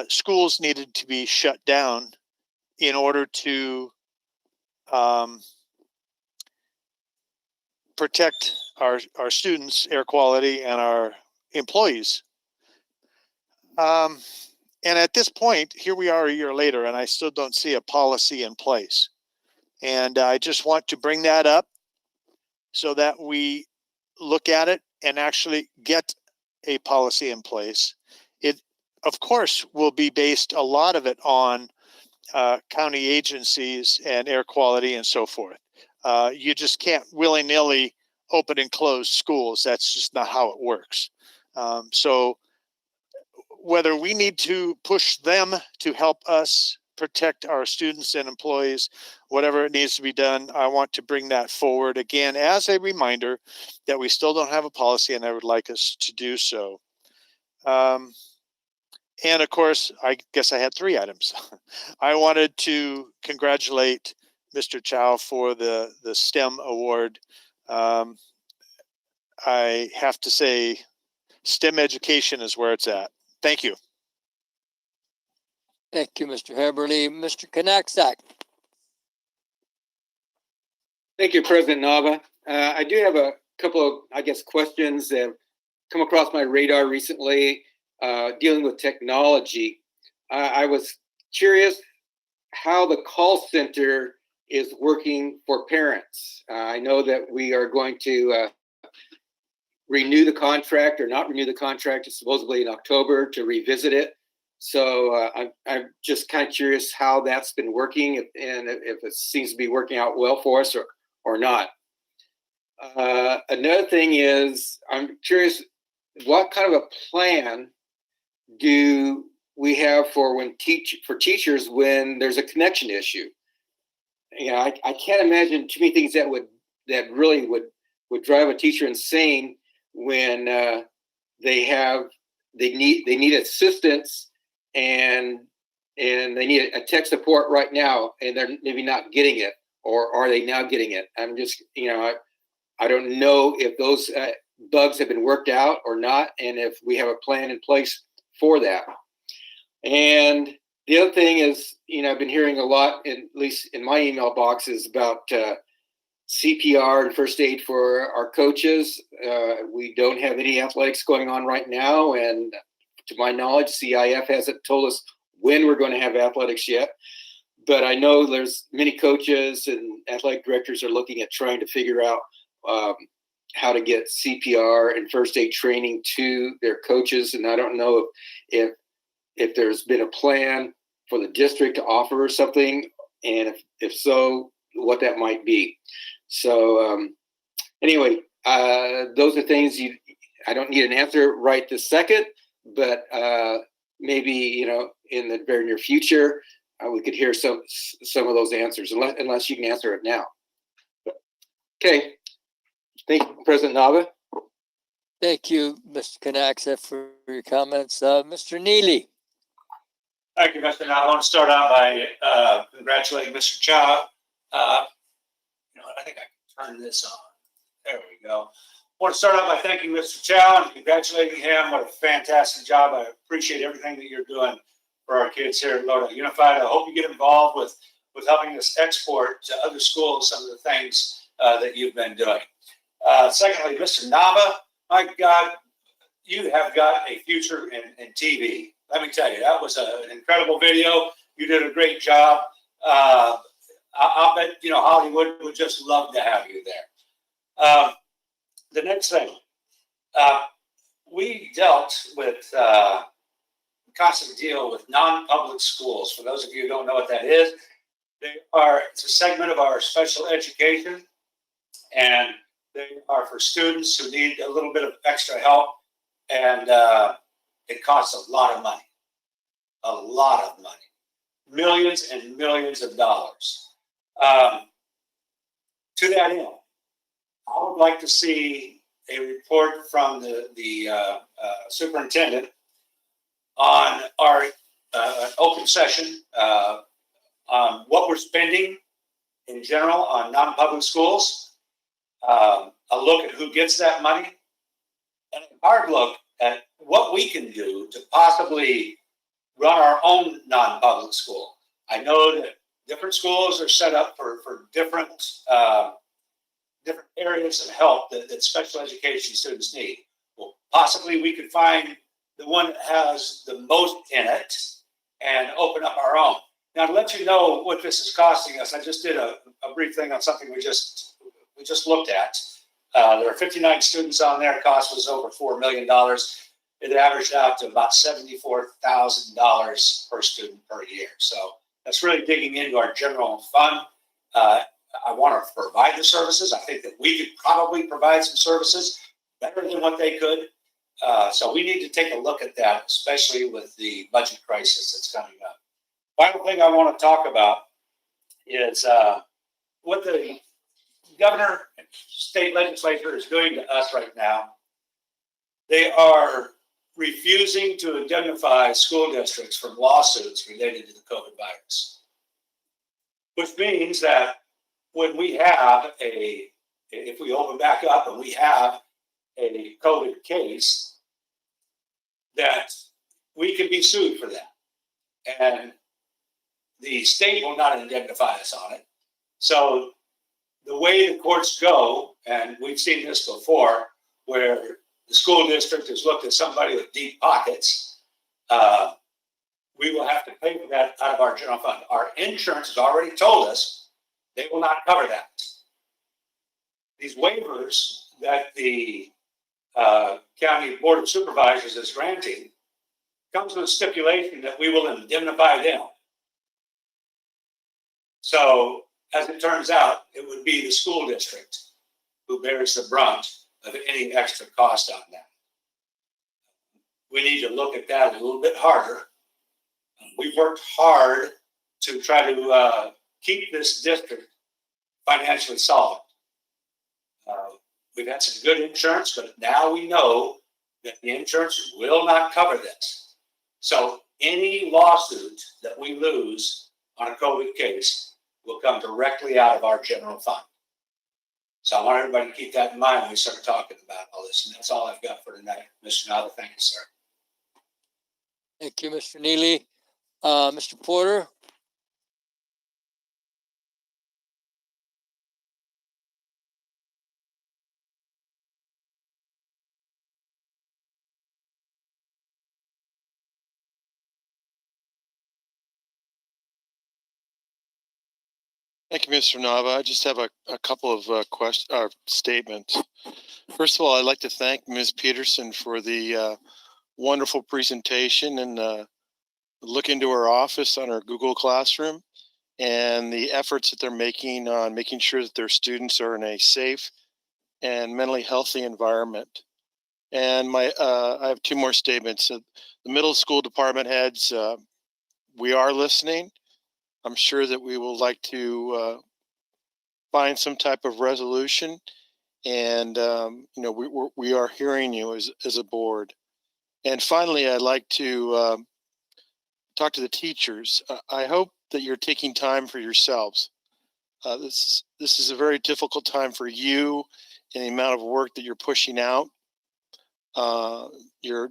schools needed to be shut down in order to protect our students' air quality and our employees. And at this point, here we are a year later, and I still don't see a policy in place. And I just want to bring that up so that we look at it and actually get a policy in place. It, of course, will be based, a lot of it, on county agencies and air quality and so forth. You just can't willy-nilly open and close schools. That's just not how it works. So whether we need to push them to help us protect our students and employees, whatever it needs to be done, I want to bring that forward again as a reminder that we still don't have a policy, and I would like us to do so. And of course, I guess I had 3 items. I wanted to congratulate Mr. Chow for the STEM award. I have to say, STEM education is where it's at. Thank you. Thank you, Mr. Heberly. Mr. Knapsack. Thank you, President Nava. I do have a couple of, I guess, questions that have come across my radar recently dealing with technology. I was curious how the call center is working for parents. I know that we are going to renew the contract, or not renew the contract, supposedly in October, to revisit it. So I'm just kind of curious how that's been working, and if it seems to be working out well for us or not. Another thing is, I'm curious, what kind of a plan do we have for teachers when there's a connection issue? You know, I can't imagine too many things that really would drive a teacher insane when they need assistance and they need a tech support right now, and they're maybe not getting it, or are they now getting it? I'm just, I don't know if those bugs have been worked out or not, and if we have a plan in place for that. And the other thing is, I've been hearing a lot, at least in my email boxes, about CPR and first aid for our coaches. We don't have any athletics going on right now, and to my knowledge, CIF hasn't told us when we're going to have athletics yet. But I know there's many coaches and athletic directors are looking at trying to figure out how to get CPR and first aid training to their coaches. And I don't know if there's been a plan for the district to offer something, and if so, what that might be. So anyway, those are things I don't need an answer right this second, but maybe in the very near future we could hear some of those answers, unless you can answer it now. Okay, thank you, President Nava. Thank you, Mr. Knapsack, for your comments. Mr. Neely. Thank you, Mr. Nava. I want to start out by congratulating Mr. Chow. I think I can turn this on. There we go. I want to start out by thanking Mr. Chow and congratulating him. What a fantastic job. I appreciate everything that you're doing for our kids here at Lodi Unified. I hope you get involved with helping us export to other schools some of the things that you've been doing. Secondly, Mr. Nava, my God, you have got a future in TV. Let me tell you, that was an incredible video. You did a great job. I'll bet, Hollywood would just love to have you there. The next thing, we dealt with constant deal with non-public schools. For those of you who don't know what that is, it's a segment of our special education, and they are for students who need a little bit of extra help, and it costs a lot of money, millions and millions of dollars. To that end, I would like to see a report from the superintendent on our open session on what we're spending in general on non-public schools, a look at who gets that money, and a hard look at what we can do to possibly run our own non-public school. I know that different schools are set up for different areas of help that special education students need. Well, possibly we could find the one that has the most in it and open up our own. Now, to let you know what this is costing us, I just did a brief thing on something we just looked at. There are 59 students on there. Cost was over $4 million. It averaged out to about $74,000 per student per year. So that's really digging into our general fund. I want to provide the services. I think that we could probably provide some services better than what they could. So we need to take a look at that, especially with the budget crisis that's coming up. Final thing I want to talk about is what the governor and state legislature is doing to us right now. They are refusing to indemnify school districts from lawsuits related to the COVID virus, which means that when we have if we open back up and we have a COVID case, that we can be sued for that. And the state will not indemnify us on it. So the way the courts go, and we've seen this before, where the school district has looked at somebody with deep pockets, we will have to pay for that out of our general fund. Our insurance has already told us they will not cover that. These waivers that the County Board of Supervisors is granting comes with a stipulation that we will indemnify them. So, as it turns out, it would be the school district who bears the brunt of any extra cost on that. We need to look at that a little bit harder. We've worked hard to try to keep this district financially solvent. We've had some good insurance, but now we know that the insurance will not cover this. So any lawsuit that we lose on a COVID case will come directly out of our general fund. So I want everybody to keep that in mind when we start talking about all this. And that's all I've got for tonight. Mr. Nava, thank you, sir. Thank you, Mr. Neely. Mr. Porter? Thank you, Mr. Nava. I just have a couple of statements. First of all, I'd like to thank Ms. Peterson for the wonderful presentation and look into her office on her Google Classroom and the efforts that they're making on making sure that their students are in a safe and mentally healthy environment. And I have two more statements. The middle school department heads, we are listening. I'm sure that we will like to find some type of resolution, and we are hearing you as a board. And finally, I'd like to talk to the teachers. I hope that you're taking time for yourselves. This is a very difficult time for you and the amount of work that you're pushing out. The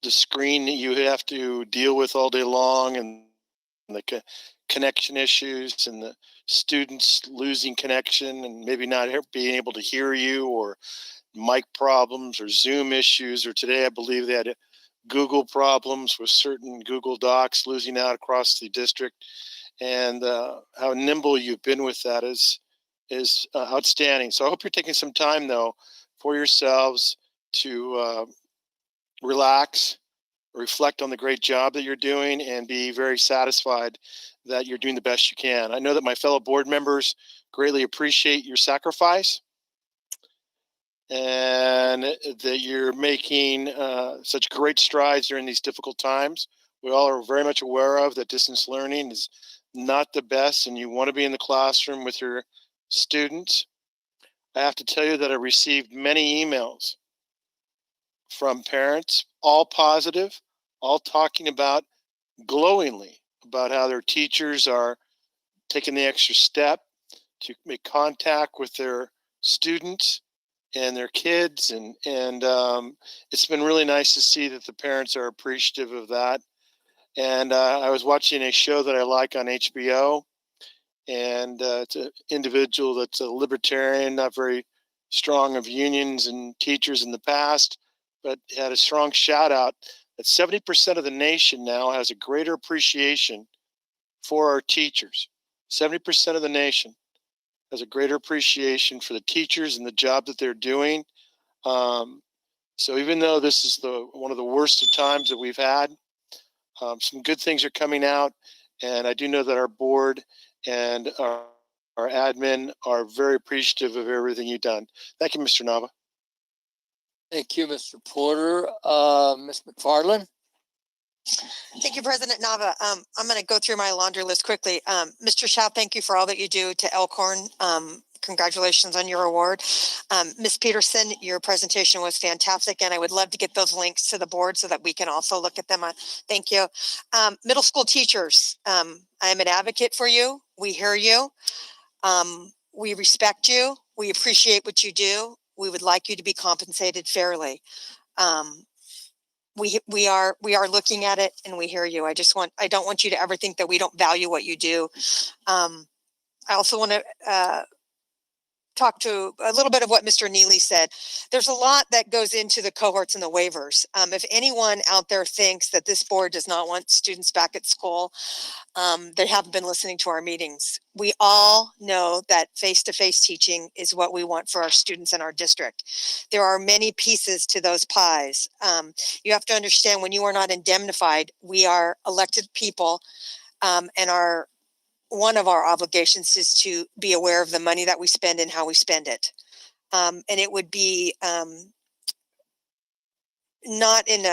screen that you have to deal with all day long, and the connection issues, and the students losing connection and maybe not being able to hear you, or mic problems or Zoom issues, or today I believe they had Google problems with certain Google Docs losing out across the district. And how nimble you've been with that is outstanding. So I hope you're taking some time though for yourselves to relax, reflect on the great job that you're doing, and be very satisfied that you're doing the best you can. I know that my fellow board members greatly appreciate your sacrifice, and that you're making such great strides during these difficult times. We all are very much aware of that distance learning is not the best, and you want to be in the classroom with your students. I have to tell you that I received many emails from parents, all positive, all talking about glowingly about how their teachers are taking the extra step to make contact with their students and their kids, and it's been really nice to see that the parents are appreciative of that. And I was watching a show that I like on HBO, and it's an individual that's a libertarian, not very strong of unions and teachers in the past, but had a strong shout out that 70% of the nation now has a greater appreciation for our teachers. 70% of the nation has a greater appreciation for the teachers and the job that they're doing. So even though this is one of the worst of times that we've had, some good things are coming out, and I do know that our board and our admin are very appreciative of everything you've done. Thank you, Mr. Nava. Thank you, Mr. Porter. Ms. McFarland? Thank you, President Nava. I'm going to go through my laundry list quickly. Mr. Chow, thank you for all that you do to Elkhorn. Congratulations on your award. Ms. Peterson, your presentation was fantastic, and I would love to get those links to the board so that we can also look at them. Thank you. Middle school teachers, I am an advocate for you. We hear you. We respect you. We appreciate what you do. We would like you to be compensated fairly. We are looking at it, and we hear you. I don't want you to ever think that we don't value what you do. I also want to talk to a little bit of what Mr. Neely said. There's a lot that goes into the cohorts and the waivers. If anyone out there thinks that this board does not want students back at school, they haven't been listening to our meetings. We all know that face-to-face teaching is what we want for our students in our district. There are many pieces to those pies. You have to understand, when you are not indemnified, we are elected people, and one of our obligations is to be aware of the money that we spend and how we spend it. And it would be not in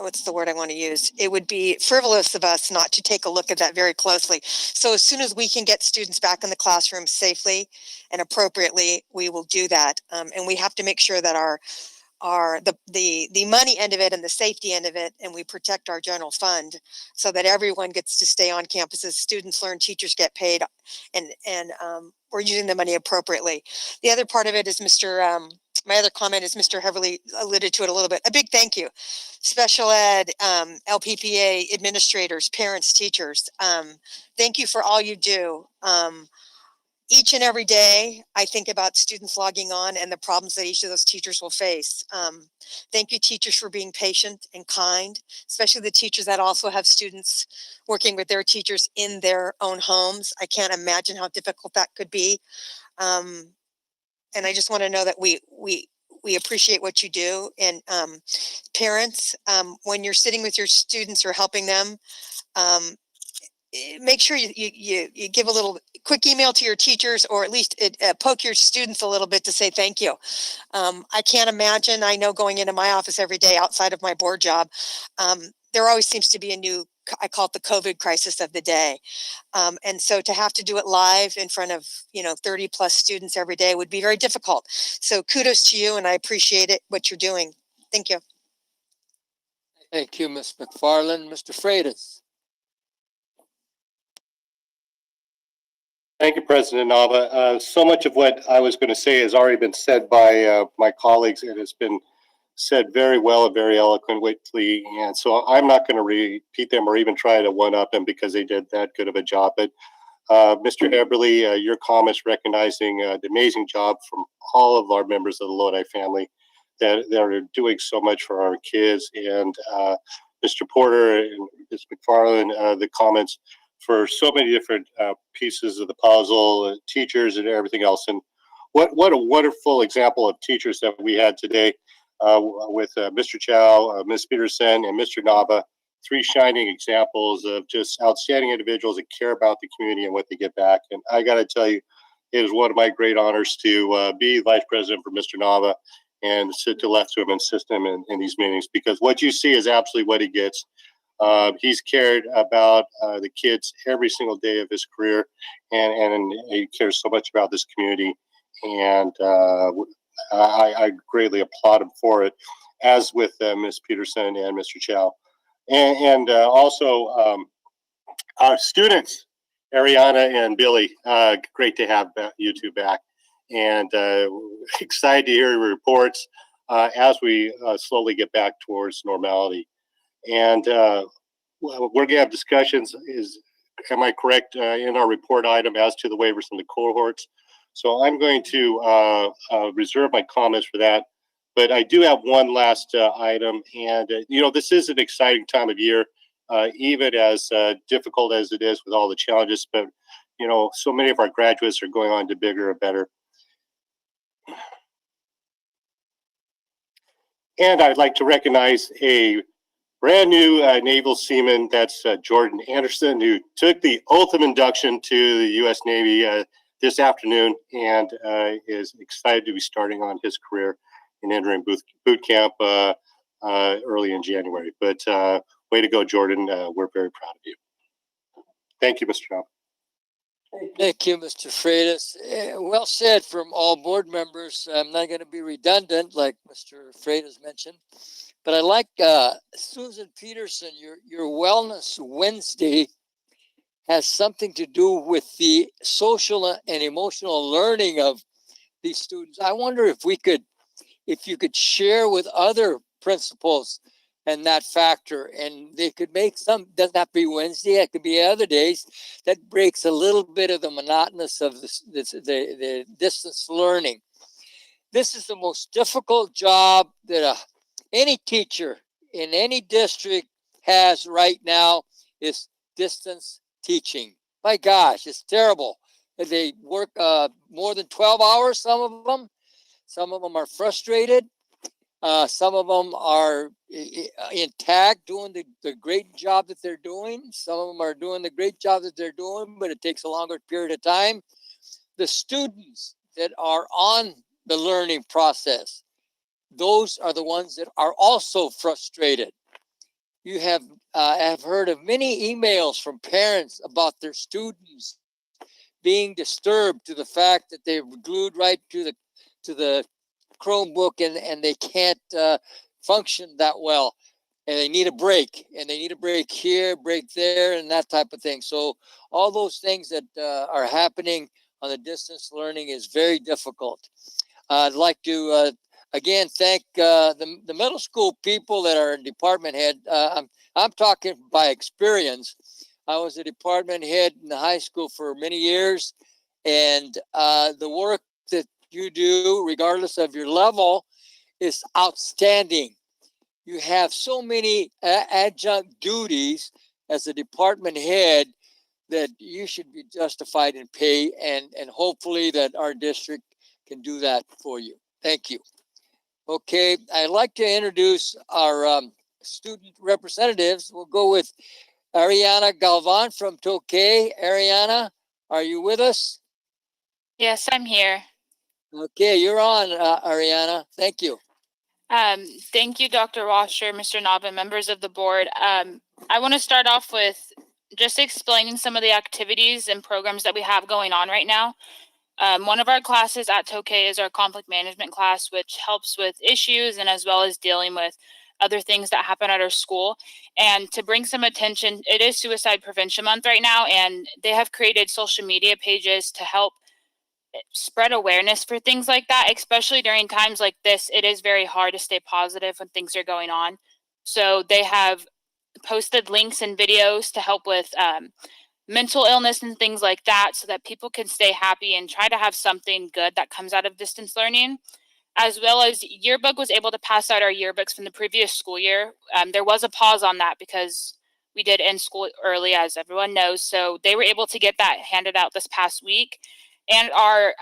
what's the word I want to use? It would be frivolous of us not to take a look at that very closely. So as soon as we can get students back in the classroom safely and appropriately, we will do that. And we have to make sure that the money end of it and the safety end of it, and we protect our general fund so that everyone gets to stay on campuses, students learn, teachers get paid, and we're using the money appropriately. The other part of it is my other comment is Mr. Heverly alluded to it a little bit. A big thank you. Special ed, LPPA, administrators, parents, teachers. Thank you for all you do. Each and every day, I think about students logging on and the problems that each of those teachers will face. Thank you, teachers, for being patient and kind, especially the teachers that also have students working with their teachers in their own homes. I can't imagine how difficult that could be. And I just want to know that we appreciate what you do. And parents, when you're sitting with your students or helping them, make sure you give a little quick email to your teachers, or at least poke your students a little bit to say thank you. I can't imagine, I know going into my office every day outside of my board job, there always seems to be a new, I call it the COVID crisis of the day. And so to have to do it live in front of, 30 plus students every day would be very difficult. So kudos to you, and I appreciate it, what you're doing. Thank you. Thank you, Ms. McFarland. Mr. Freitas? Thank you, President Nava. So much of what I was going to say has already been said by my colleagues. It has been said very well and very eloquently, and so I'm not going to repeat them or even try to one-up them because they did that good of a job. But Mr. Eberly, your comments recognizing the amazing job from all of our members of the Lodi family that are doing so much for our kids, and Mr. Porter and Ms. McFarland, the comments for so many different pieces of the puzzle, teachers and everything else. And what a wonderful example of teachers that we had today with Mr. Chow, Ms. Peterson, and Mr. Nava, three shining examples of just outstanding individuals that care about the community and what they get back. And I got to tell you, it is one of my great honors to be vice president for Mr. Nava and sit to left to him and assist him in these meetings, because what you see is absolutely what he gets. He's cared about the kids every single day of his career, and he cares so much about this community. And I greatly applaud him for it, as with Ms. Peterson and Mr. Chow. And also our students, Ariana and Billy, great to have you two back. And excited to hear your reports as we slowly get back towards normality. And we're going to have discussions, am I correct, in our report item as to the waivers from the cohorts. So I'm going to reserve my comments for that. But I do have one last item. And, this is an exciting time of year, even as difficult as it is with all the challenges. But so many of our graduates are going on to bigger and better. And I'd like to recognize a brand new naval seaman, that's Jordan Anderson, who took the oath of induction to the U.S. Navy this afternoon and is excited to be starting on his career in entering boot camp early in January. But way to go, Jordan. We're very proud of you. Thank you, Mr. Knopf. Thank you, Mr. Freitas. Well said from all board members. I'm not going to be redundant like Mr. Freitas mentioned, but I like Susan Peterson, your Wellness Wednesday has something to do with the social and emotional learning of these students. I wonder if you could share with other principals and that factor, and they could make some, doesn't have to be Wednesday, it could be other days, that breaks a little bit of the monotonous of the distance learning. This is the most difficult job that any teacher in any district has right now, is distance teaching. My gosh, it's terrible. They work more than 12 hours, some of them. Some of them are frustrated. Some of them are intact, doing the great job that they're doing. Some of them are doing the great job that they're doing, but it takes a longer period of time. The students that are on the learning process, those are the ones that are also frustrated. You have heard of many emails from parents about their students being disturbed to the fact that they're glued right to the Chromebook and they can't function that well, and they need a break, and they need a break here, break there, and that type of thing. So all those things that are happening on the distance learning is very difficult. I'd like to again thank the middle school people that are department head. I'm talking by experience. I was a department head in the high school for many years, and the work that you do, regardless of your level, is outstanding. You have so many adjunct duties as a department head that you should be justified in pay, and hopefully that our district can do that for you. Thank you. Okay, I'd like to introduce our student representatives. We'll go with Ariana Galvan from Tokay. Ariana, are you with us? Yes, I'm here. Okay, you're on, Ariana. Thank you. Thank you, Dr. Washer, Mr. Nava, members of the board. I want to start off with just explaining some of the activities and programs that we have going on right now. One of our classes at Tokay is our conflict management class, which helps with issues and as well as dealing with other things that happen at our school. And to bring some attention, it is Suicide Prevention Month right now, and they have created social media pages to help spread awareness for things like that, especially during times like this. It is very hard to stay positive when things are going on. So they have posted links and videos to help with mental illness and things like that, so that people can stay happy and try to have something good that comes out of distance learning. As well as Yearbook was able to pass out our yearbooks from the previous school year. There was a pause on that because we did end school early, as everyone knows. So they were able to get that handed out this past week. And our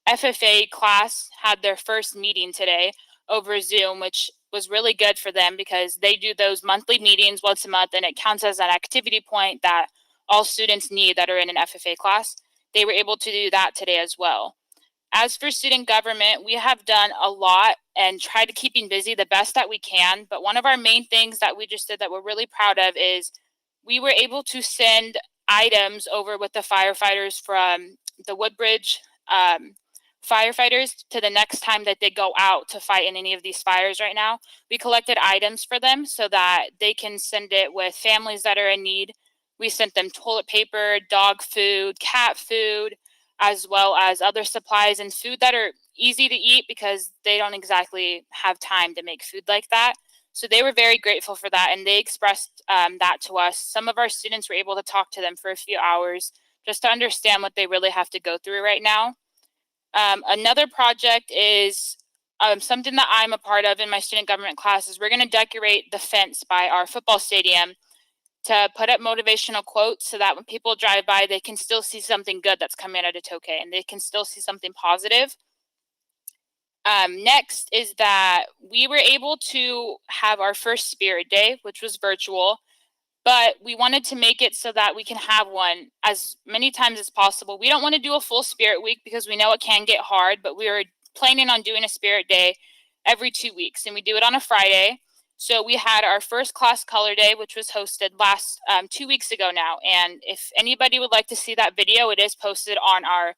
FFA class had their first meeting today over Zoom, which was really good for them because they do those monthly meetings once a month, and it counts as an activity point that all students need that are in an FFA class. They were able to do that today as well. As for student government, we have done a lot and tried to keeping busy the best that we can. But one of our main things that we just did that we're really proud of is we were able to send items over with the firefighters from the Woodbridge firefighters to the next time that they go out to fight in any of these fires right now. We collected items for them so that they can send it with families that are in need. We sent them toilet paper, dog food, cat food, as well as other supplies and food that are easy to eat because they don't exactly have time to make food like that. So they were very grateful for that, and they expressed that to us. Some of our students were able to talk to them for a few hours just to understand what they really have to go through right now. Another project is something that I'm a part of in my student government classes. We're going to decorate the fence by our football stadium. to put up motivational quotes so that when people drive by, they can still see something good that's coming out of Tokay and they can still see something positive. Next is that we were able to have our first Spirit Day, which was virtual, but we wanted to make it so that we can have one as many times as possible. We don't want to do a full Spirit Week because we know it can get hard, but we are planning on doing a Spirit Day every 2 weeks, and we do it on a Friday. So we had our first class color day, which was hosted last 2 weeks ago now. And if anybody would like to see that video, it is posted on our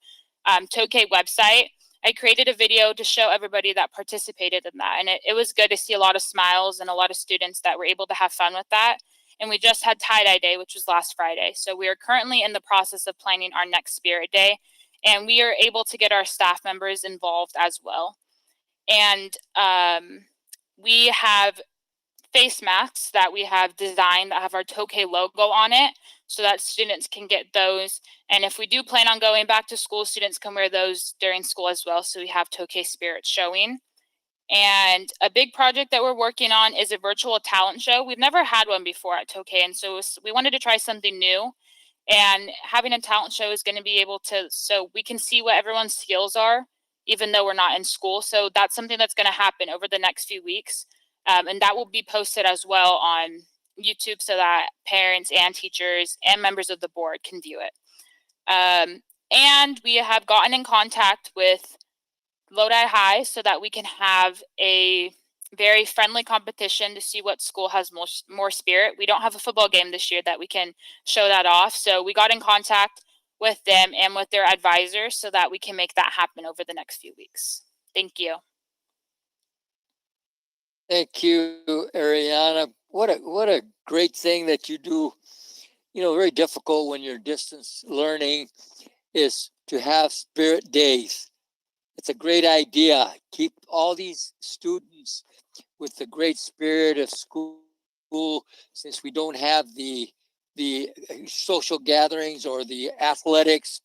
Tokay website. I created a video to show everybody that participated in that. And it was good to see a lot of smiles and a lot of students that were able to have fun with that. And we just had tie-dye day, which was last Friday. So we are currently in the process of planning our next Spirit Day. And we are able to get our staff members involved as well. And we have face masks that we have designed that have our Tokay logo on it so that students can get those. And if we do plan on going back to school, students can wear those during school as well. So we have Tokay Spirit showing. And a big project that we're working on is a virtual talent show. We've never had one before at Tokay, and so we wanted to try something new. And having a talent show is going to be able to, so we can see what everyone's skills are, even though we're not in school. So that's something that's going to happen over the next few weeks. And that will be posted as well on YouTube so that parents and teachers and members of the board can view it. And we have gotten in contact with Lodi High so that we can have a very friendly competition to see what school has more spirit. We don't have a football game this year that we can show that off. So we got in contact with them and with their advisors so that we can make that happen over the next few weeks. Thank you. Thank you, Ariana. What a great thing that you do. You know, very difficult when you're distance learning is to have Spirit Days. It's a great idea. Keep all these students with the great spirit of school, since we don't have the social gatherings or the athletics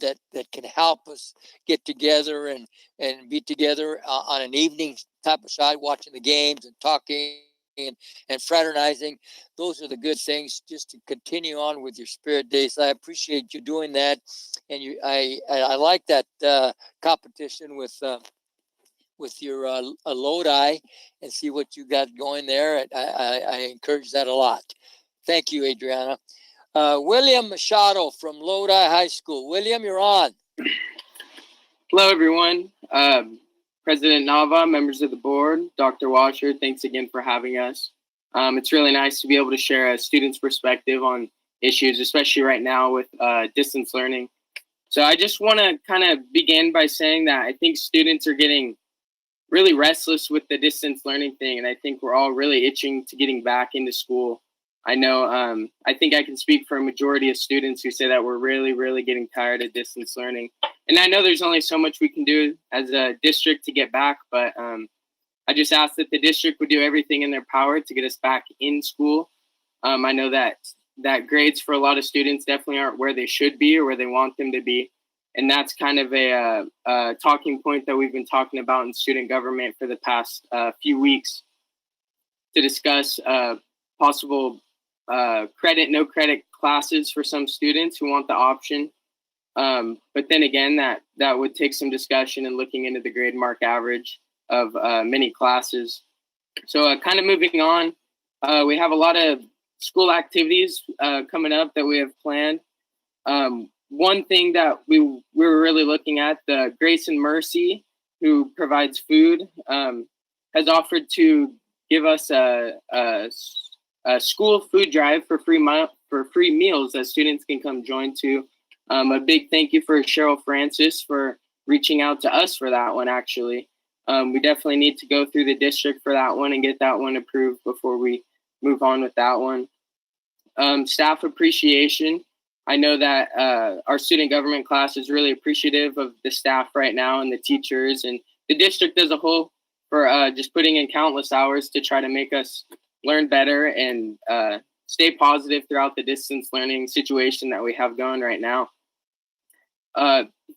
that can help us get together and be together on an evening type of side, watching the games and talking and fraternizing. Those are the good things, just to continue on with your Spirit Days. I appreciate you doing that. And I like that competition with your Lodi, and see what you got going there. I encourage that a lot. Thank you, Adriana. William Machado from Lodi High School. William, you're on. Hello, everyone. President Nava, members of the board, Dr. Washer, thanks again for having us. It's really nice to be able to share a student's perspective on issues, especially right now with distance learning. So I just want to kind of begin by saying that I think students are getting really restless with the distance learning thing, and I think we're all really itching to getting back into school. I know, I think I can speak for a majority of students who say that we're really, really getting tired of distance learning. And I know there's only so much we can do as a district to get back, but I just ask that the district would do everything in their power to get us back in school. I know that grades for a lot of students definitely aren't where they should be or where they want them to be. And that's kind of a talking point that we've been talking about in student government for the past few weeks to discuss possible credit, no credit classes for some students who want the option. But then again, that would take some discussion and looking into the grade mark average of many classes. So kind of moving on, we have a lot of school activities coming up that we have planned. One thing that we were really looking at, the Grace and Mercy, who provides food, has offered to give us a school food drive for free meals that students can come join to. A big thank you for Cheryl Francis for reaching out to us for that one, actually. We definitely need to go through the district for that one and get that one approved before we move on with that one. Staff appreciation. I know that our student government class is really appreciative of the staff right now and the teachers and the district as a whole for just putting in countless hours to try to make us learn better and stay positive throughout the distance learning situation that we have going right now.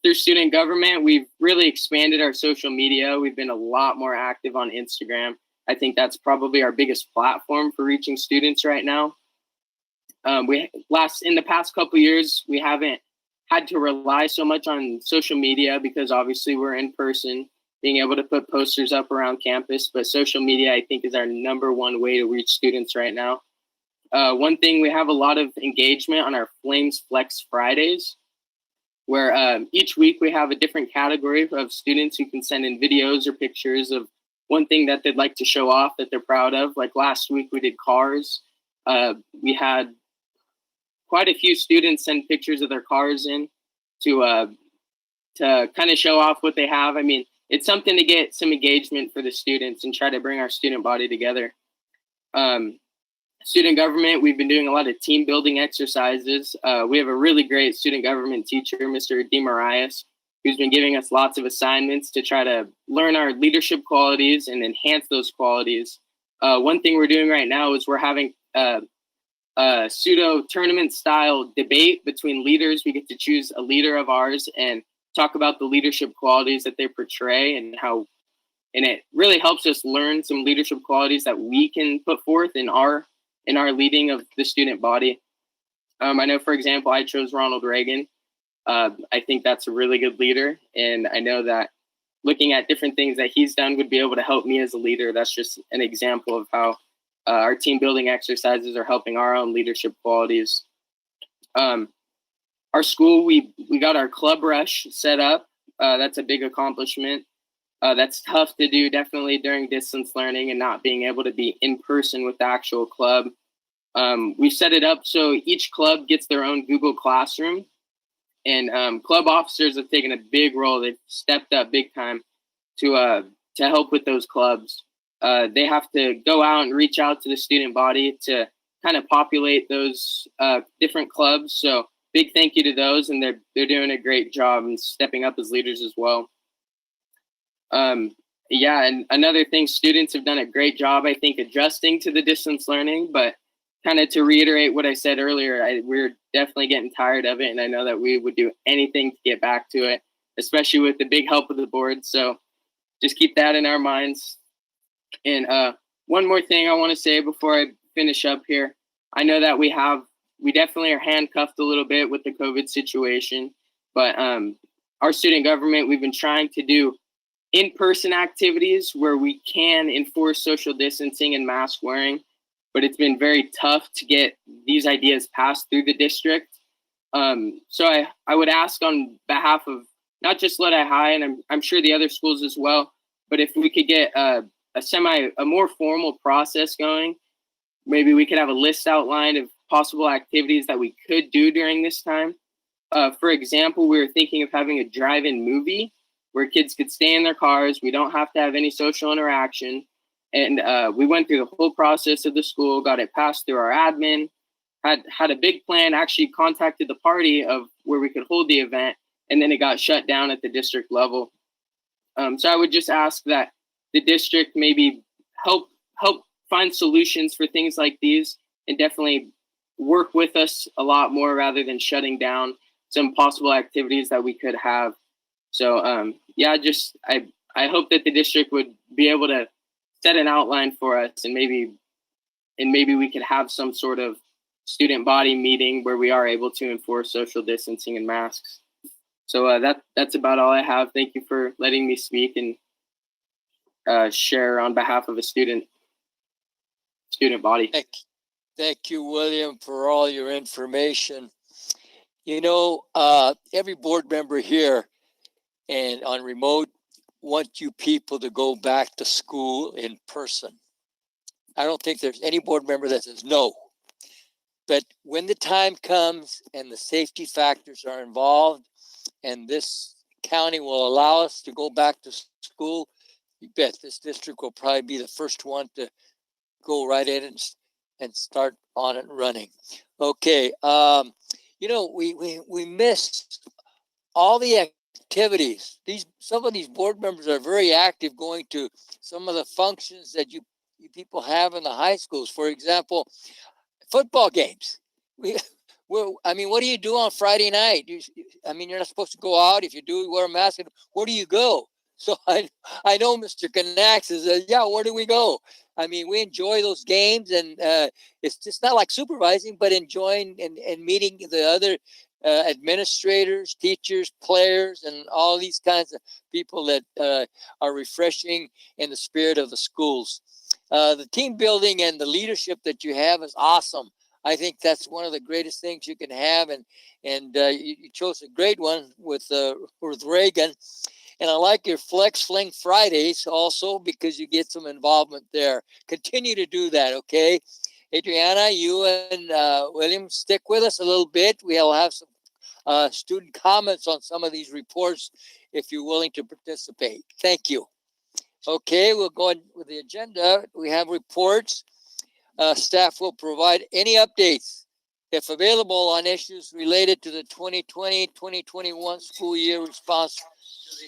Through student government, we've really expanded our social media. We've been a lot more active on Instagram. I think that's probably our biggest platform for reaching students right now. in the past couple years, we haven't had to rely so much on social media because obviously we're in person, being able to put posters up around campus. But social media, I think, is our number one way to reach students right now. One thing, we have a lot of engagement on our Flames Flex Fridays, where each week we have a different category of students who can send in videos or pictures of one thing that they'd like to show off that they're proud of. Like last week we did cars. We had quite a few students send pictures of their cars in to kind of show off what they have. I mean, it's something to get some engagement for the students and try to bring our student body together. Student government, we've been doing a lot of team building exercises. We have a really great student government teacher, Mr. DeMarias, who's been giving us lots of assignments to try to learn our leadership qualities and enhance those qualities. One thing we're doing right now is we're having a pseudo tournament style debate between leaders. We get to choose a leader of ours and talk about the leadership qualities that they portray and it really helps us learn some leadership qualities that we can put forth in our leading of the student body. I know, for example, I chose Ronald Reagan. I think that's a really good leader. And I know that looking at different things that he's done would be able to help me as a leader. That's just an example of how our team building exercises are helping our own leadership qualities. Our school, we got our club rush set up. That's a big accomplishment. That's tough to do definitely during distance learning and not being able to be in person with the actual club. We've set it up so each club gets their own Google Classroom, and club officers have taken a big role. They've stepped up big time to help with those clubs. They have to go out and reach out to the student body to kind of populate those different clubs. So big thank you to those, and they're doing a great job and stepping up as leaders as well. Yeah, and another thing, students have done a great job, I think, adjusting to the distance learning, but kind of to reiterate what I said earlier, we're definitely getting tired of it, and I know that we would do anything to get back to it, especially with the big help of the board. So just keep that in our minds. And one more thing I want to say before I finish up here. I know that we definitely are handcuffed a little bit with the COVID situation, but our student government, we've been trying to do in-person activities where we can enforce social distancing and mask wearing, but it's been very tough to get these ideas passed through the district. So I would ask on behalf of not just Lodi High, and I'm sure the other schools as well, but if we could get a more formal process going, maybe we could have a list outlined of possible activities that we could do during this time. For example, we were thinking of having a drive-in movie where kids could stay in their cars. We don't have to have any social interaction. And we went through the whole process of the school, got it passed through our admin, had a big plan, actually contacted the party of where we could hold the event, and then it got shut down at the district level. So I would just ask that the district maybe help find solutions for things like these, and definitely work with us a lot more rather than shutting down some possible activities that we could have. So yeah, I hope that the district would be able to set an outline for us, and maybe we could have some sort of student body meeting where we are able to enforce social distancing and masks. So that's about all I have. Thank you for letting me speak and share on behalf of a student body. Thank you, William, for all your information. You know, every board member here and on remote want you people to go back to school in person. I don't think there's any board member that says no. But when the time comes and the safety factors are involved and this county will allow us to go back to school, you bet this district will probably be the first one to go right in and start on it running. Okay, you know, we missed all the activities. Some of these board members are very active going to some of the functions that you people have in the high schools. For example, football games. I mean, what do you do on Friday night? I mean, you're not supposed to go out. If you do, wear a mask. Where do you go? So I know Mr. Canax says, yeah, where do we go? I mean, we enjoy those games, and it's just not like supervising, but enjoying and meeting the other administrators, teachers, players, and all these kinds of people that are refreshing in the spirit of the schools. The team building and the leadership that you have is awesome. I think that's one of the greatest things you can have, and you chose a great one with Reagan. And I like your Flex Fling Fridays also because you get some involvement there. Continue to do that, okay? Adriana, you and William, stick with us a little bit. We'll have some student comments on some of these reports if you're willing to participate. Thank you. Okay, we'll go on with the agenda. We have reports. Staff will provide any updates, if available, on issues related to the 2020-2021 school year response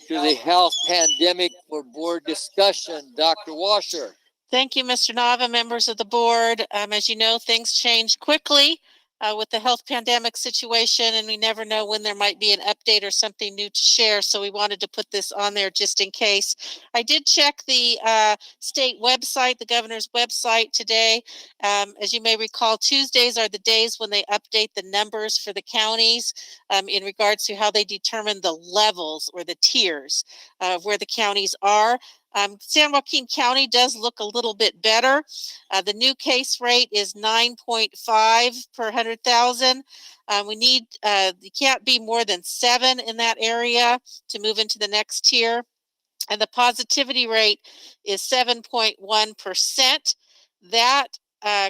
to the health pandemic for board discussion. Dr. Washer. Thank you, Mr. Nava, members of the board. As you know, things change quickly with the health pandemic situation, and we never know when there might be an update or something new to share. So we wanted to put this on there just in case. I did check the state website, the governor's website today. As you may recall, Tuesdays are the days when they update the numbers for the counties in regards to how they determine the levels or the tiers of where the counties are. San Joaquin County does look a little bit better. The new case rate is 9.5 per 100,000. We need, you can't be more than 7 in that area to move into the next tier. And the positivity rate is 7.1%. That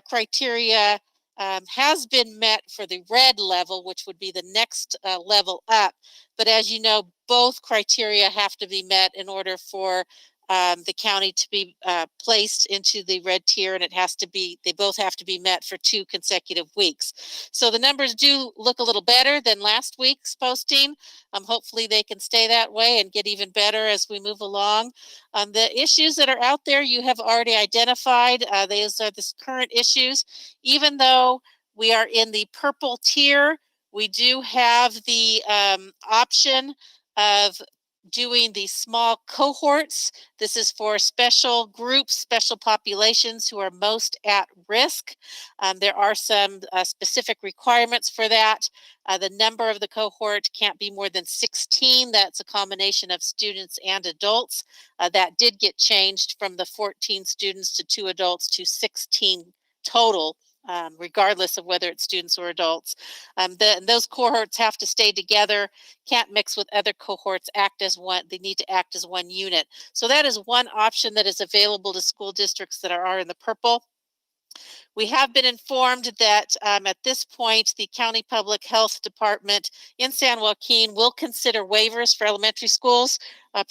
criteria has been met for the red level, which would be the next level up. But as you know, both criteria have to be met in order for the county to be placed into the red tier, and they both have to be met for 2 consecutive weeks. So the numbers do look a little better than last week's posting. Hopefully they can stay that way and get even better as we move along. The issues that are out there, you have already identified. Those are the current issues. Even though we are in the purple tier, we do have the option of doing the small cohorts. This is for special groups, special populations who are most at risk. There are some specific requirements for that. The number of the cohort can't be more than 16. That's a combination of students and adults. That did get changed from the 14 students to 2 adults to 16 total. Regardless of whether it's students or adults. Those cohorts have to stay together, can't mix with other cohorts, act as one, they need to act as one unit. So that is one option that is available to school districts that are in the purple. We have been informed that at this point, the County Public Health Department in San Joaquin will consider waivers for elementary schools.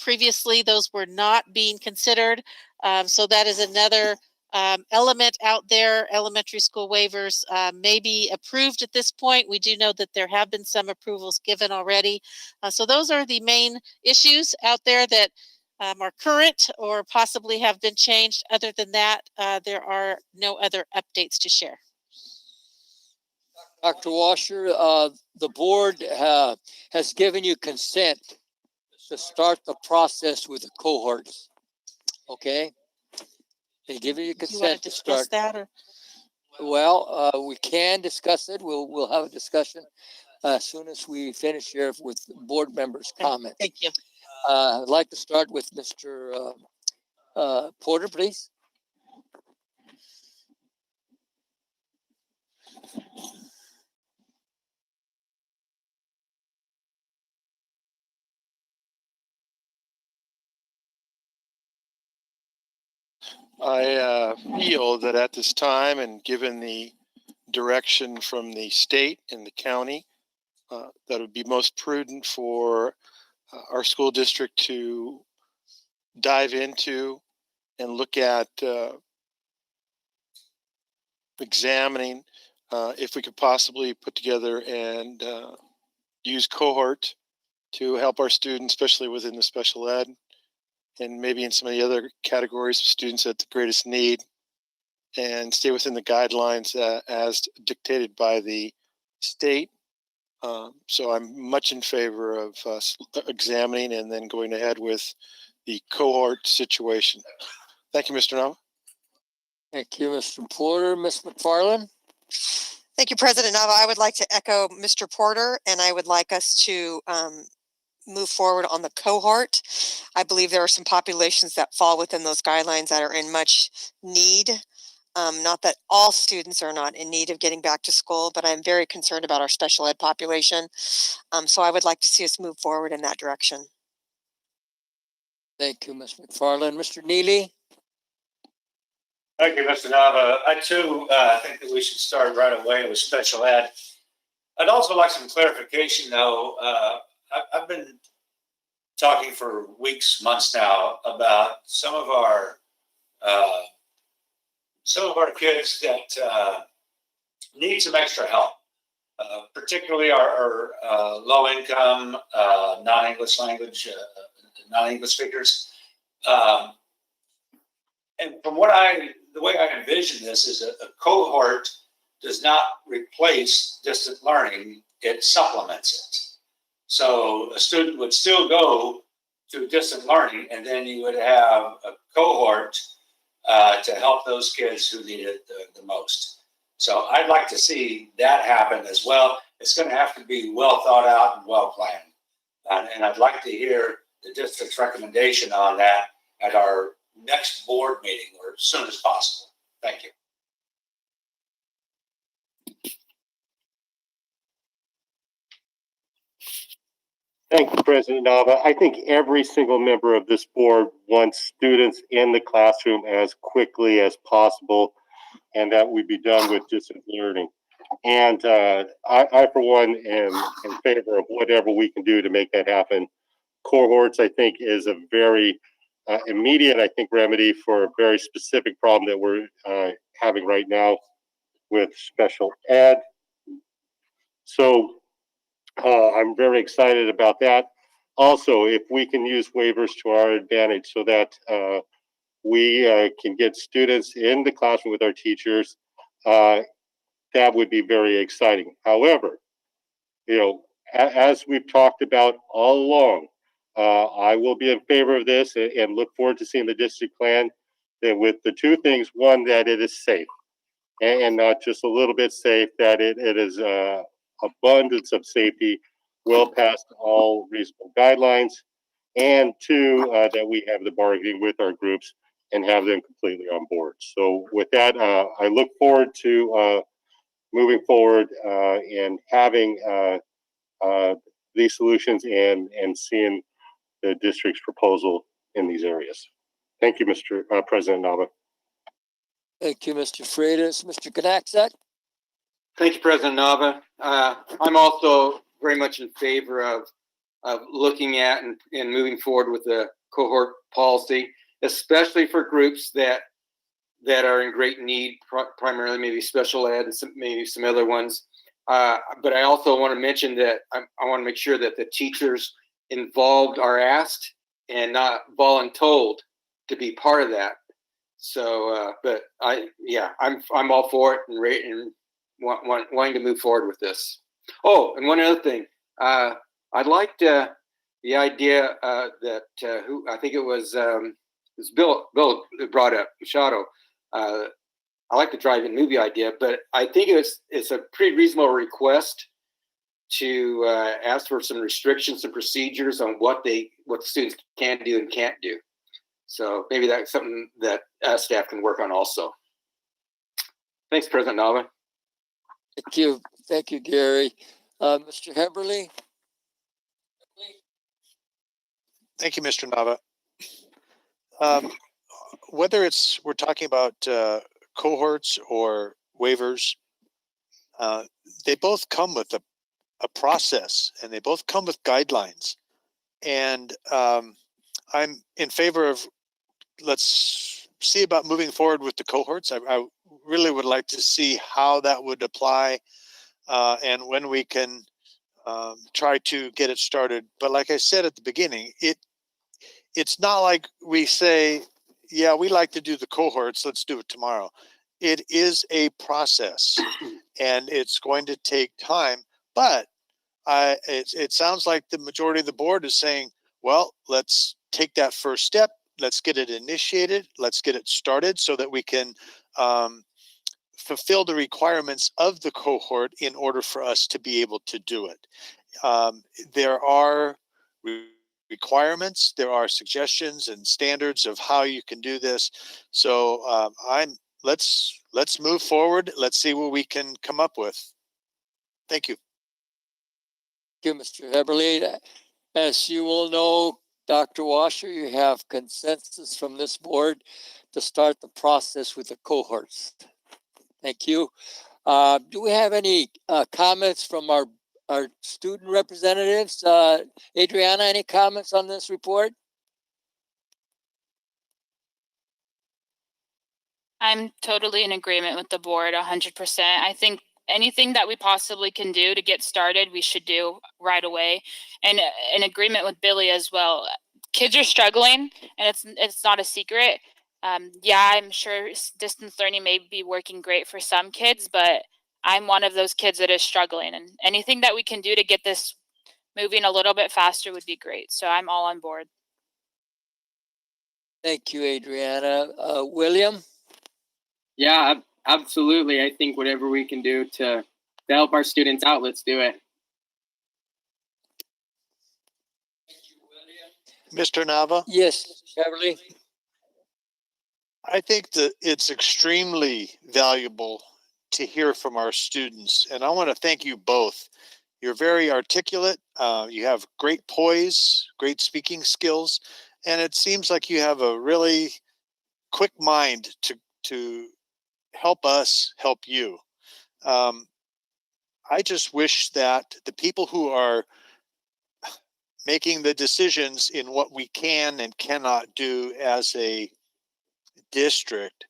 Previously, those were not being considered. So that is another element out there. Elementary school waivers may be approved at this point. We do know that there have been some approvals given already. So those are the main issues out there that are current or possibly have been changed. Other than that, there are no other updates to share. Dr. Washer, the board has given you consent to start the process with the cohorts. Okay? They give you consent to start that, or? Well, we can discuss it. We'll have a discussion as soon as we finish here with board members' comments. Thank you. I'd like to start with Mr. Porter, please. I feel that at this time, and given the direction from the state and the county, that it would be most prudent for our school district to dive into and look at examining if we could possibly put together and use cohort to help our students, especially within the special ed and maybe in some of the other categories of students at the greatest need, and stay within the guidelines as dictated by the state So I'm much in favor of examining and then going ahead with the cohort situation. Thank you, Mr. Nava. Thank you, Mr. Porter. Ms. McFarland? Thank you, President Nava. I would like to echo Mr. Porter, and I would like us to move forward on the cohort. I believe there are some populations that fall within those guidelines that are in much need. Not that all students are not in need of getting back to school, but I'm very concerned about our special ed population. So I would like to see us move forward in that direction. Thank you, Ms. McFarland. Mr. Neely? Thank you, Mr. Nava. I too think that we should start right away with special ed. I'd also like some clarification, though. I've been talking for weeks, months now about some of our kids that need some extra help, particularly our low-income, non-English language, non-English speakers. And from the way I envision this is a cohort does not replace distant learning, it supplements it. So a student would still go to distant learning, and then you would have a cohort to help those kids who need it the most. So I'd like to see that happen as well. It's going to have to be well thought out and well planned. And I'd like to hear the district's recommendation on that at our next board meeting or as soon as possible. Thank you. Thank you, President Nava. I think every single member of this board wants students in the classroom as quickly as possible, and that we be done with distant learning. And I, for one, am in favor of whatever we can do to make that happen. Cohorts, I think, is a very immediate, I think, remedy for a very specific problem that we're having right now with special ed. So I'm very excited about that. Also, if we can use waivers to our advantage so that we can get students in the classroom with our teachers, that would be very exciting. However, as we've talked about all along, I will be in favor of this and look forward to seeing the district plan that with the two things: one, that it is safe, and not just a little bit safe, that it is abundance of safety, well past all reasonable guidelines, and two, that we have the bargaining with our groups and have them completely on board. So with that, I look forward to moving forward and having these solutions and seeing the district's proposal in these areas. Thank you, Mr. President Nava. Thank you, Mr. Freitas. Mr. Knaxat? Thank you, President Nava. I'm also very much in favor of looking at and moving forward with the cohort policy, especially for groups that are in great need, primarily maybe special ed and maybe some other ones. But I also want to mention that I want to make sure that the teachers involved are asked and not voluntold to be part of that. So, but I'm all for it and wanting to move forward with this. Oh, and one other thing, I liked the idea that who I think it was Bill brought up, Machado. I like the drive-in movie idea, but I think it's a pretty reasonable request to ask for some restrictions and procedures on what the students can do and can't do. So maybe that's something that staff can work on also. Thanks, President Nava. Thank you, Gary. Mr. Heberly? Thank you, Mr. Nava. Whether we're talking about cohorts or waivers, they both come with a process, and they both come with guidelines. And I'm in favor of, let's see about moving forward with the cohorts. I really would like to see how that would apply and when we can try to get it started. But like I said at the beginning, it's not like we say, yeah, we like to do the cohorts, let's do it tomorrow. It is a process and it's going to take time, but it sounds like the majority of the board is saying, well, let's take that first step. Let's get it initiated. Let's get it started so that we can fulfill the requirements of the cohort in order for us to be able to do it. There are requirements, there are suggestions and standards of how you can do this. So let's move forward. Let's see what we can come up with. Thank you. Thank you, Mr. Heberly. As you will know, Dr. Washer, you have consensus from this board to start the process with the cohorts. Thank you. Do we have any comments from our student representatives? Adriana, any comments on this report? I'm totally in agreement with the board, 100%. I think anything that we possibly can do to get started, we should do right away. And in agreement with Billy as well. Kids are struggling, and it's not a secret. Yeah, I'm sure distance learning may be working great for some kids, but I'm one of those kids that is struggling. And anything that we can do to get this moving a little bit faster would be great. So I'm all on board. Thank you, Adriana. William? Yeah, absolutely. I think whatever we can do to help our students out, let's do it. Mr. Nava? Yes, Beverly. I think that it's extremely valuable to hear from our students, and I want to thank you both. You're very articulate. You have great poise, great speaking skills, and it seems like you have a really quick mind to help us help you. I just wish that the people who are making the decisions in what we can and cannot do as a district,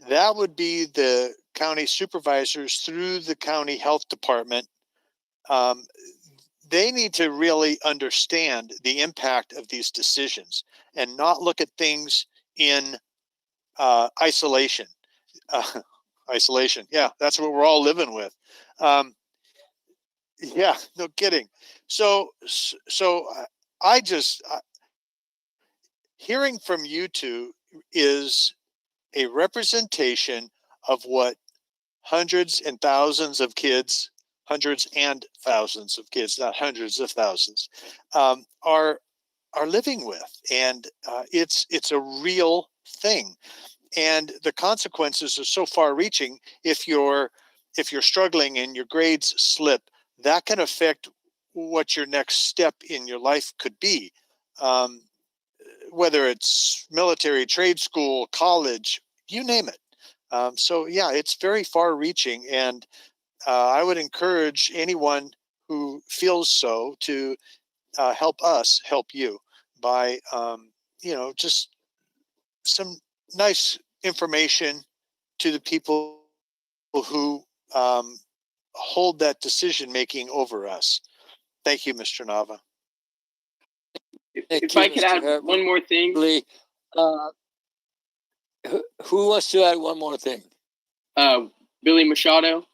that would be the county supervisors through the county health department. They need to really understand the impact of these decisions and not look at things in isolation. Isolation, yeah, that's what we're all living with. Yeah, no kidding. So I just hearing from you two is a representation of what hundreds and thousands of kids, hundreds and thousands of kids, not hundreds of thousands, are living with, and it's a real thing. And the consequences are so far-reaching. If you're struggling and your grades slip, that can affect what your next step in your life could be, whether it's military, trade school, college, you name it. So yeah, it's very far-reaching, and I would encourage anyone who feels so to help us help you by just some nice information to the people who hold that decision making over us. Thank you, Mr. Nava. If I could add one more thing. Who wants to add one more thing? Billy Machado.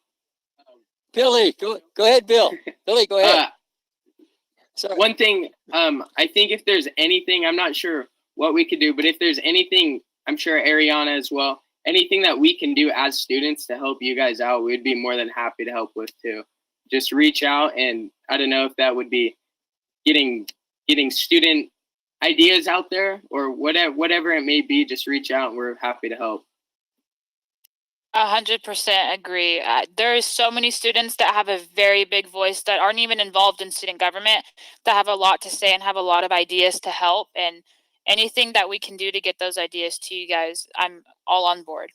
Billy, go ahead, Bill. Billy, go ahead. One thing, I think if there's anything, I'm not sure what we could do, but if there's anything, I'm sure Ariana as well, anything that we can do as students to help you guys out, we'd be more than happy to help with too. Just reach out, and I don't know if that would be getting student ideas out there or whatever it may be, just reach out and we're happy to help. 100% agree. There is so many students that have a very big voice that aren't even involved in student government, that have a lot to say and have a lot of ideas to help. And anything that we can do to get those ideas to you guys, I'm all on board.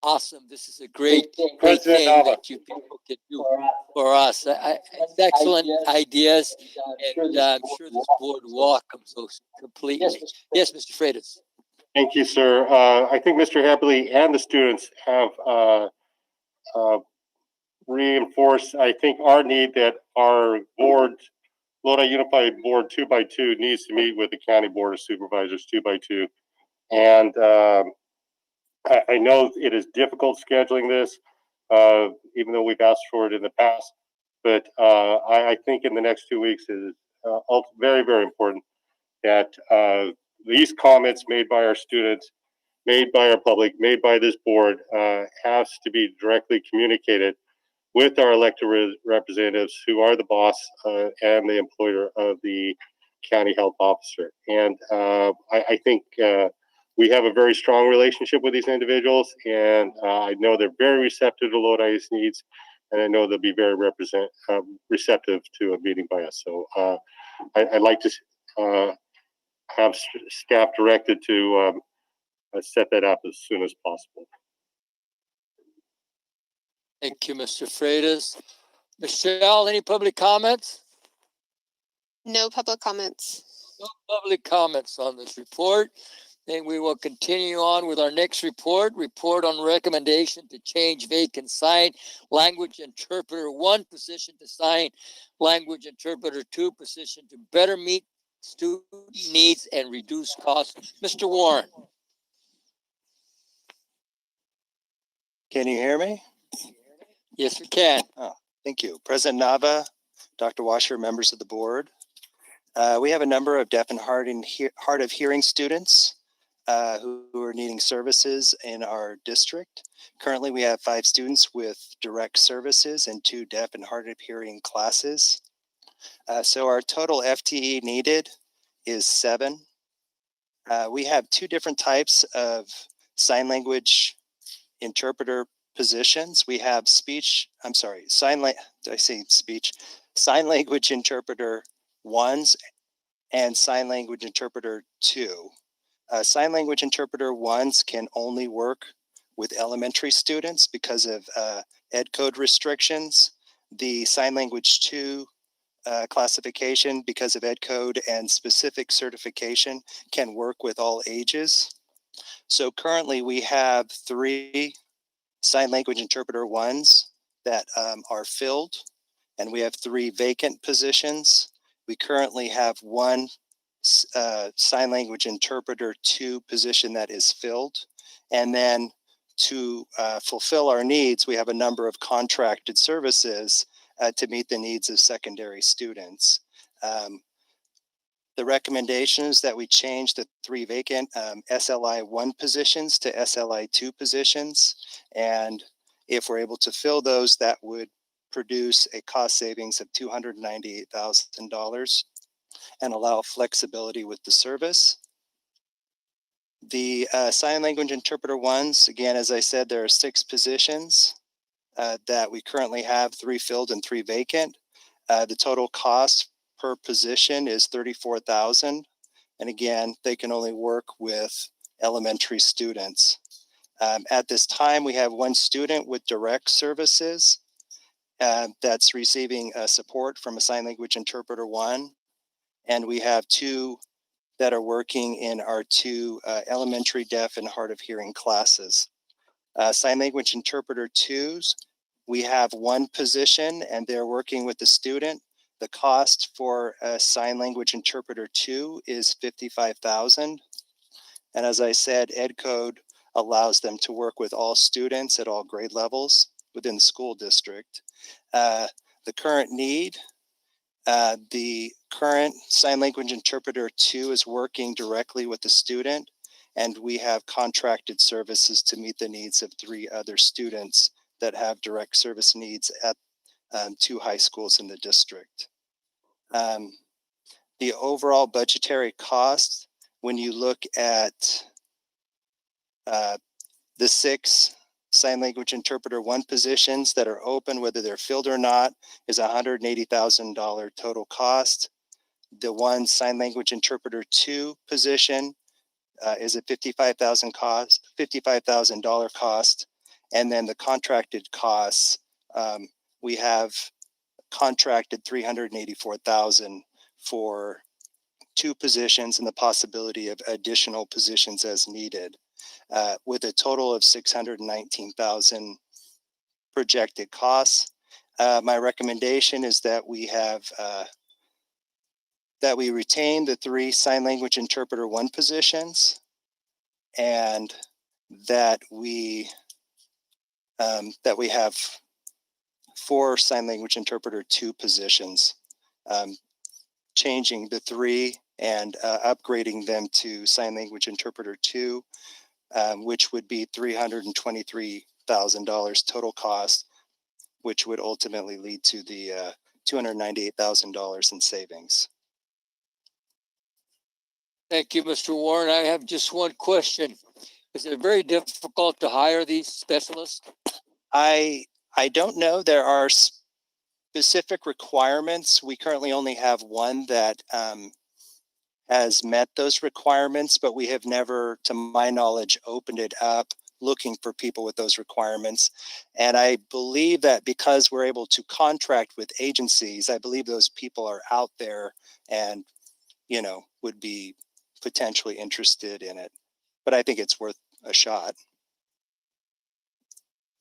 Awesome. This is a great thing that you people can do for us. It's excellent ideas, and I'm sure this board welcomes those completely. Yes, Mr. Freitas. Thank you, sir. I think Mr. Heberly and the students have reinforced, I think, our need that our board, Lodi Unified Board 2x2, needs to meet with the County Board of Supervisors 2x2. And I know it is difficult scheduling this, even though we've asked for it in the past. But I think in the next 2 weeks is very, very important that these comments made by our students, made by our public, made by this board has to be directly communicated with our elected representatives who are the boss and the employer of the county health officer. And I think we have a very strong relationship with these individuals, and I know they're very receptive to Lodi's needs, and I know they'll be very receptive to a meeting by us. So I'd like to have staff directed to set that up as soon as possible. Thank you, Mr. Freitas. Michelle, any public comments? No public comments. No public comments on this report. Then we will continue on with our next report. Report on recommendation to change vacant sign language interpreter 1 position to sign language interpreter 2 position to better meet student needs and reduce costs. Mr. Warren. Can you hear me? Yes, we can. Oh, thank you. President Nava, Dr. Washer, members of the board. We have a number of deaf and hard of hearing students who are needing services in our district. Currently, we have 5 students with direct services and 2 deaf and hard of hearing classes. So our total FTE needed is 7. We have 2 different types of sign language interpreter positions. We have sign language interpreter 1s and sign language interpreter 2. Sign language interpreter 1s can only work with elementary students because of ed code restrictions. The sign language 2 classification, because of ed code and specific certification, can work with all ages. So currently we have 3 sign language interpreter 1s that are filled, and we have 3 vacant positions. We currently have 1 sign language interpreter 2 position that is filled. And then to fulfill our needs, we have a number of contracted services to meet the needs of secondary students. The recommendation is that we change the 3 vacant SLI 1 positions to SLI 2 positions. And if we're able to fill those, that would produce a cost savings of $298,000 and allow flexibility with the service. The sign language interpreter 1s, again, as I said, there are 6 positions that we currently have, 3 filled and 3 vacant. The total cost per position is $34,000. And again, they can only work with elementary students. At this time, we have 1 student with direct services that's receiving support from a sign language interpreter 1. And we have 2 that are working in our 2 elementary deaf and hard of hearing classes. Sign language interpreter 2s, we have 1 position and they're working with the student. The cost for a sign language interpreter 2 is $55,000. And as I said, ed code allows them to work with all students at all grade levels within the school district. The current need, the current sign language interpreter 2 is working directly with the student, and we have contracted services to meet the needs of 3 other students that have direct service needs at 2 high schools in the district. The overall budgetary cost, when you look at the 6 sign language interpreter 1 positions that are open, whether they're filled or not, is $180,000 total cost. The 1 sign language interpreter 2 position is a $55,000 cost. And then the contracted costs, we have contracted $384,000 for 2 positions and the possibility of additional positions as needed, with a total of $619,000 projected costs. My recommendation is that we have that we retain the 3 sign language interpreter 1 positions, and that we that we have 4 sign language interpreter 2 positions, changing the 3 and upgrading them to sign language interpreter 2, which would be $323,000 total cost, which would ultimately lead to the $298,000 in savings. Thank you, Mr. Warren. I have just one question. Is it very difficult to hire these specialists? I don't know. There are specific requirements. We currently only have one that has met those requirements, but we have never, to my knowledge, opened it up looking for people with those requirements. And I believe that because we're able to contract with agencies, I believe those people are out there and, you know, would be potentially interested in it. But I think it's worth a shot.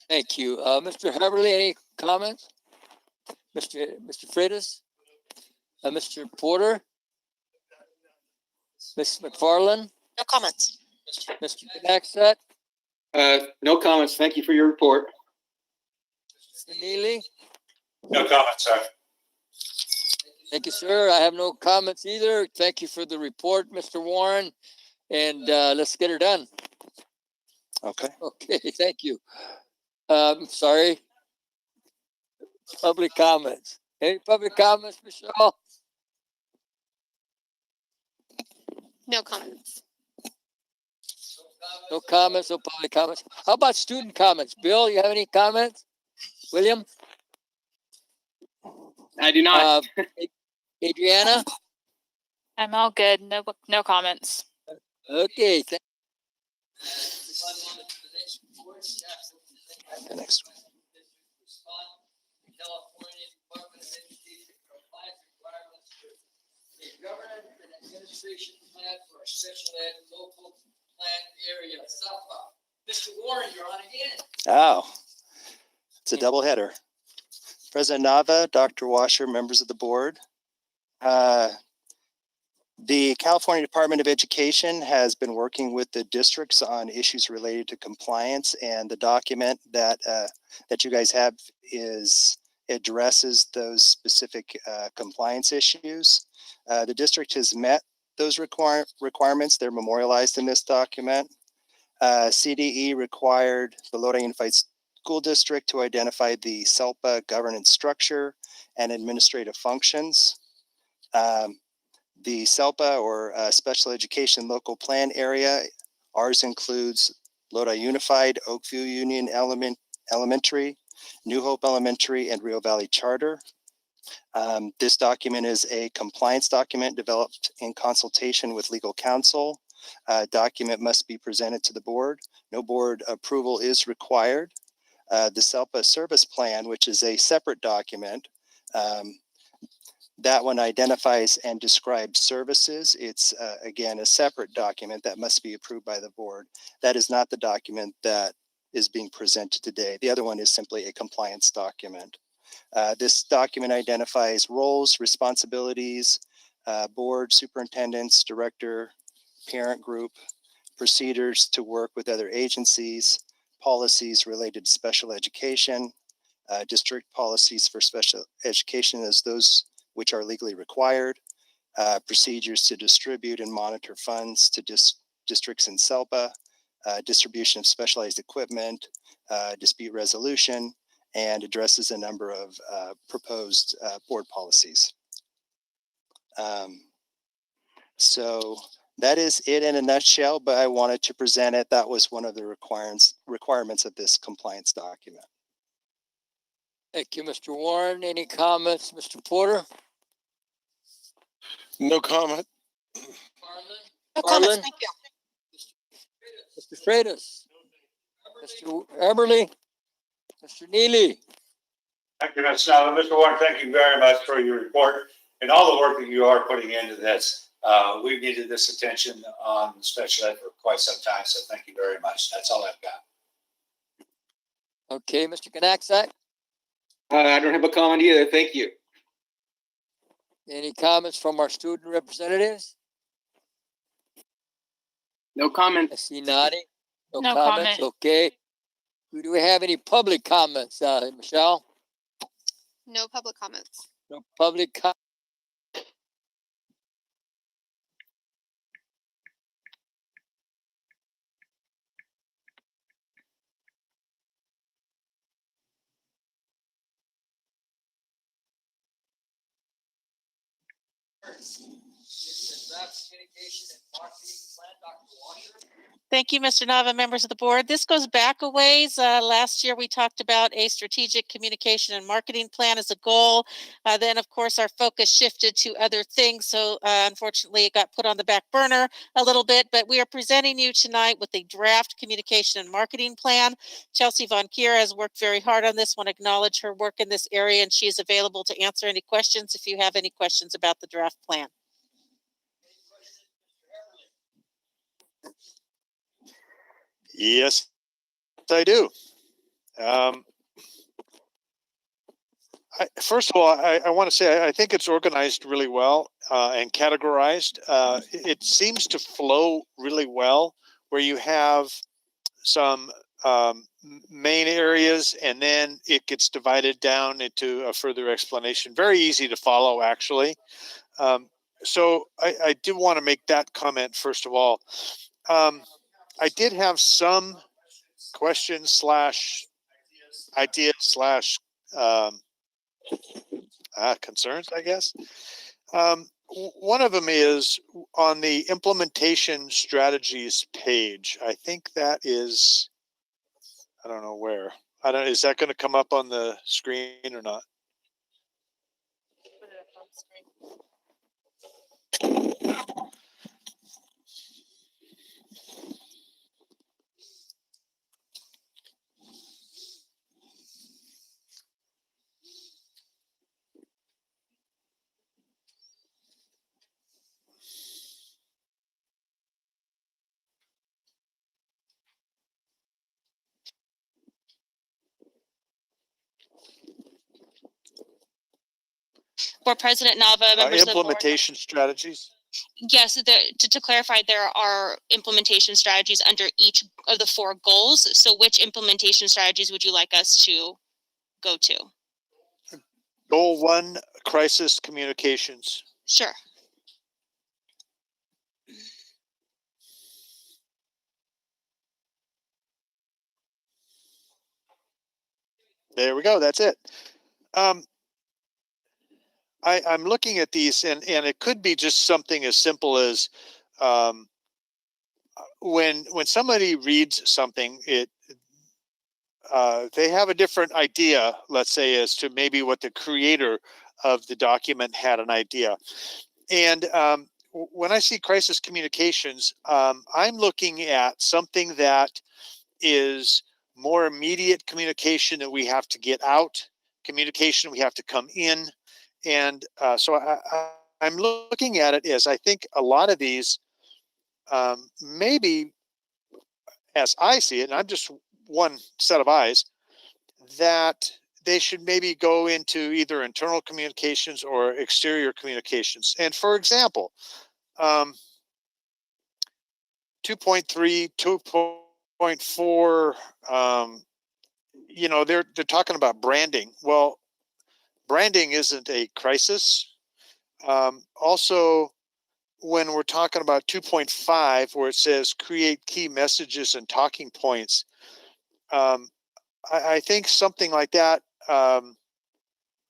Thank you. Mr. Haverly, any comments? Mr. Freitas? Mr. Porter? Ms. McFarland? No comments. Mr. Knaxat? No comments. Thank you for your report. Mr. Neely? No comments, sir. Thank you, sir. I have no comments either. Thank you for the report, Mr. Warren. And let's get her done. Okay. Okay, thank you. Sorry. Public comments. Any public comments, Michelle? No comments. No comments, no public comments. How about student comments? Bill, you have any comments? William? I do not. Adriana? I'm all good. No comments. Okay. The next one. Governance and administration plan for a special ed local plan area, SELPA. Mr. Warren, you're on again. Oh, it's a double header. President Nava, Dr. Washer, members of the board. The California Department of Education has been working with the districts on issues related to compliance, and the document that that you guys have addresses those specific compliance issues. The district has met those requirements. They're memorialized in this document. CDE required the Lodi Unified School District to identify the SELPA governance structure and administrative functions. The SELPA, or Special Education Local Plan Area, ours includes Lodi Unified, Oakview Union Elementary, New Hope Elementary, and Rio Valley Charter. This document is a compliance document developed in consultation with legal counsel. Document must be presented to the board. No board approval is required. The SELPA service plan, which is a separate document, that one identifies and describes services. It's again a separate document that must be approved by the board. That is not the document that is being presented today. The other one is simply a compliance document. This document identifies roles, responsibilities, board, superintendents, director, parent group, procedures to work with other agencies, policies related to special education, district policies for special education as those which are legally required, procedures to distribute and monitor funds to districts in SELPA, distribution of specialized equipment, dispute resolution, and addresses a number of proposed board policies. So that is it in a nutshell, but I wanted to present it. That was one of the requirements of this compliance document. Thank you, Mr. Warren. Any comments, Mr. Porter? No comment. No comments, thank you. Mr. Freitas? Mr. Eberly? Mr. Neely? Thank you, Mr. Nava. Mr. Warren, thank you very much for your report and all the work that you are putting into this. We've needed this attention on special ed for quite some time, so thank you very much. That's all I've got. Okay, Mr. Knaxat? I don't have a comment either. Thank you. Any comments from our student representatives? No comment. I see nodding. No No comments. comment. Okay. Do we have any public comments, Michelle? No public comments. No public Thank you, Mr. Nava, members of the board. This goes back a ways. Last year, we talked about a strategic communication and marketing plan as a goal. Then, of course, our focus shifted to other things. So, unfortunately, it got put on the back burner a little bit. But we are presenting you tonight with a draft communication and marketing plan. Chelsea Von Kier has worked very hard on this. I want to acknowledge her work in this area, and she is available to answer any questions if you have any questions about the draft plan. Yes, I do. First of all, I want to say I think it's organized really well and categorized. It seems to flow really well, where you have some main areas and then it gets divided down into a further explanation. Very easy to follow, actually. So I do want to make that comment first of all. I did have some questions slash ideas slash concerns, I guess. One of them is on the implementation strategies page. I think that is, I don't know where. Is that going to come up on the screen or not? Board President Nava, members of the board. Implementation strategies. Yes, to clarify, there are implementation strategies under each of the 4 goals. So which implementation strategies would you like us to go to? Goal 1, crisis communications. Sure. There we go. That's it. I'm looking at these, and it could be just something as simple as when somebody reads something, they have a different idea, let's say, as to maybe what the creator of the document had an idea. And when I see crisis communications, I'm looking at something that is more immediate communication that we have to get out, communication we have to come in. And so I'm looking at it as I think a lot of these, maybe as I see it, and I'm just one set of eyes, that they should maybe go into either internal communications or exterior communications. And for example, 2.3, 2.4, they're talking about branding. Well, branding isn't a crisis. Also, when we're talking about 2.5, where it says create key messages and talking points, I think something like that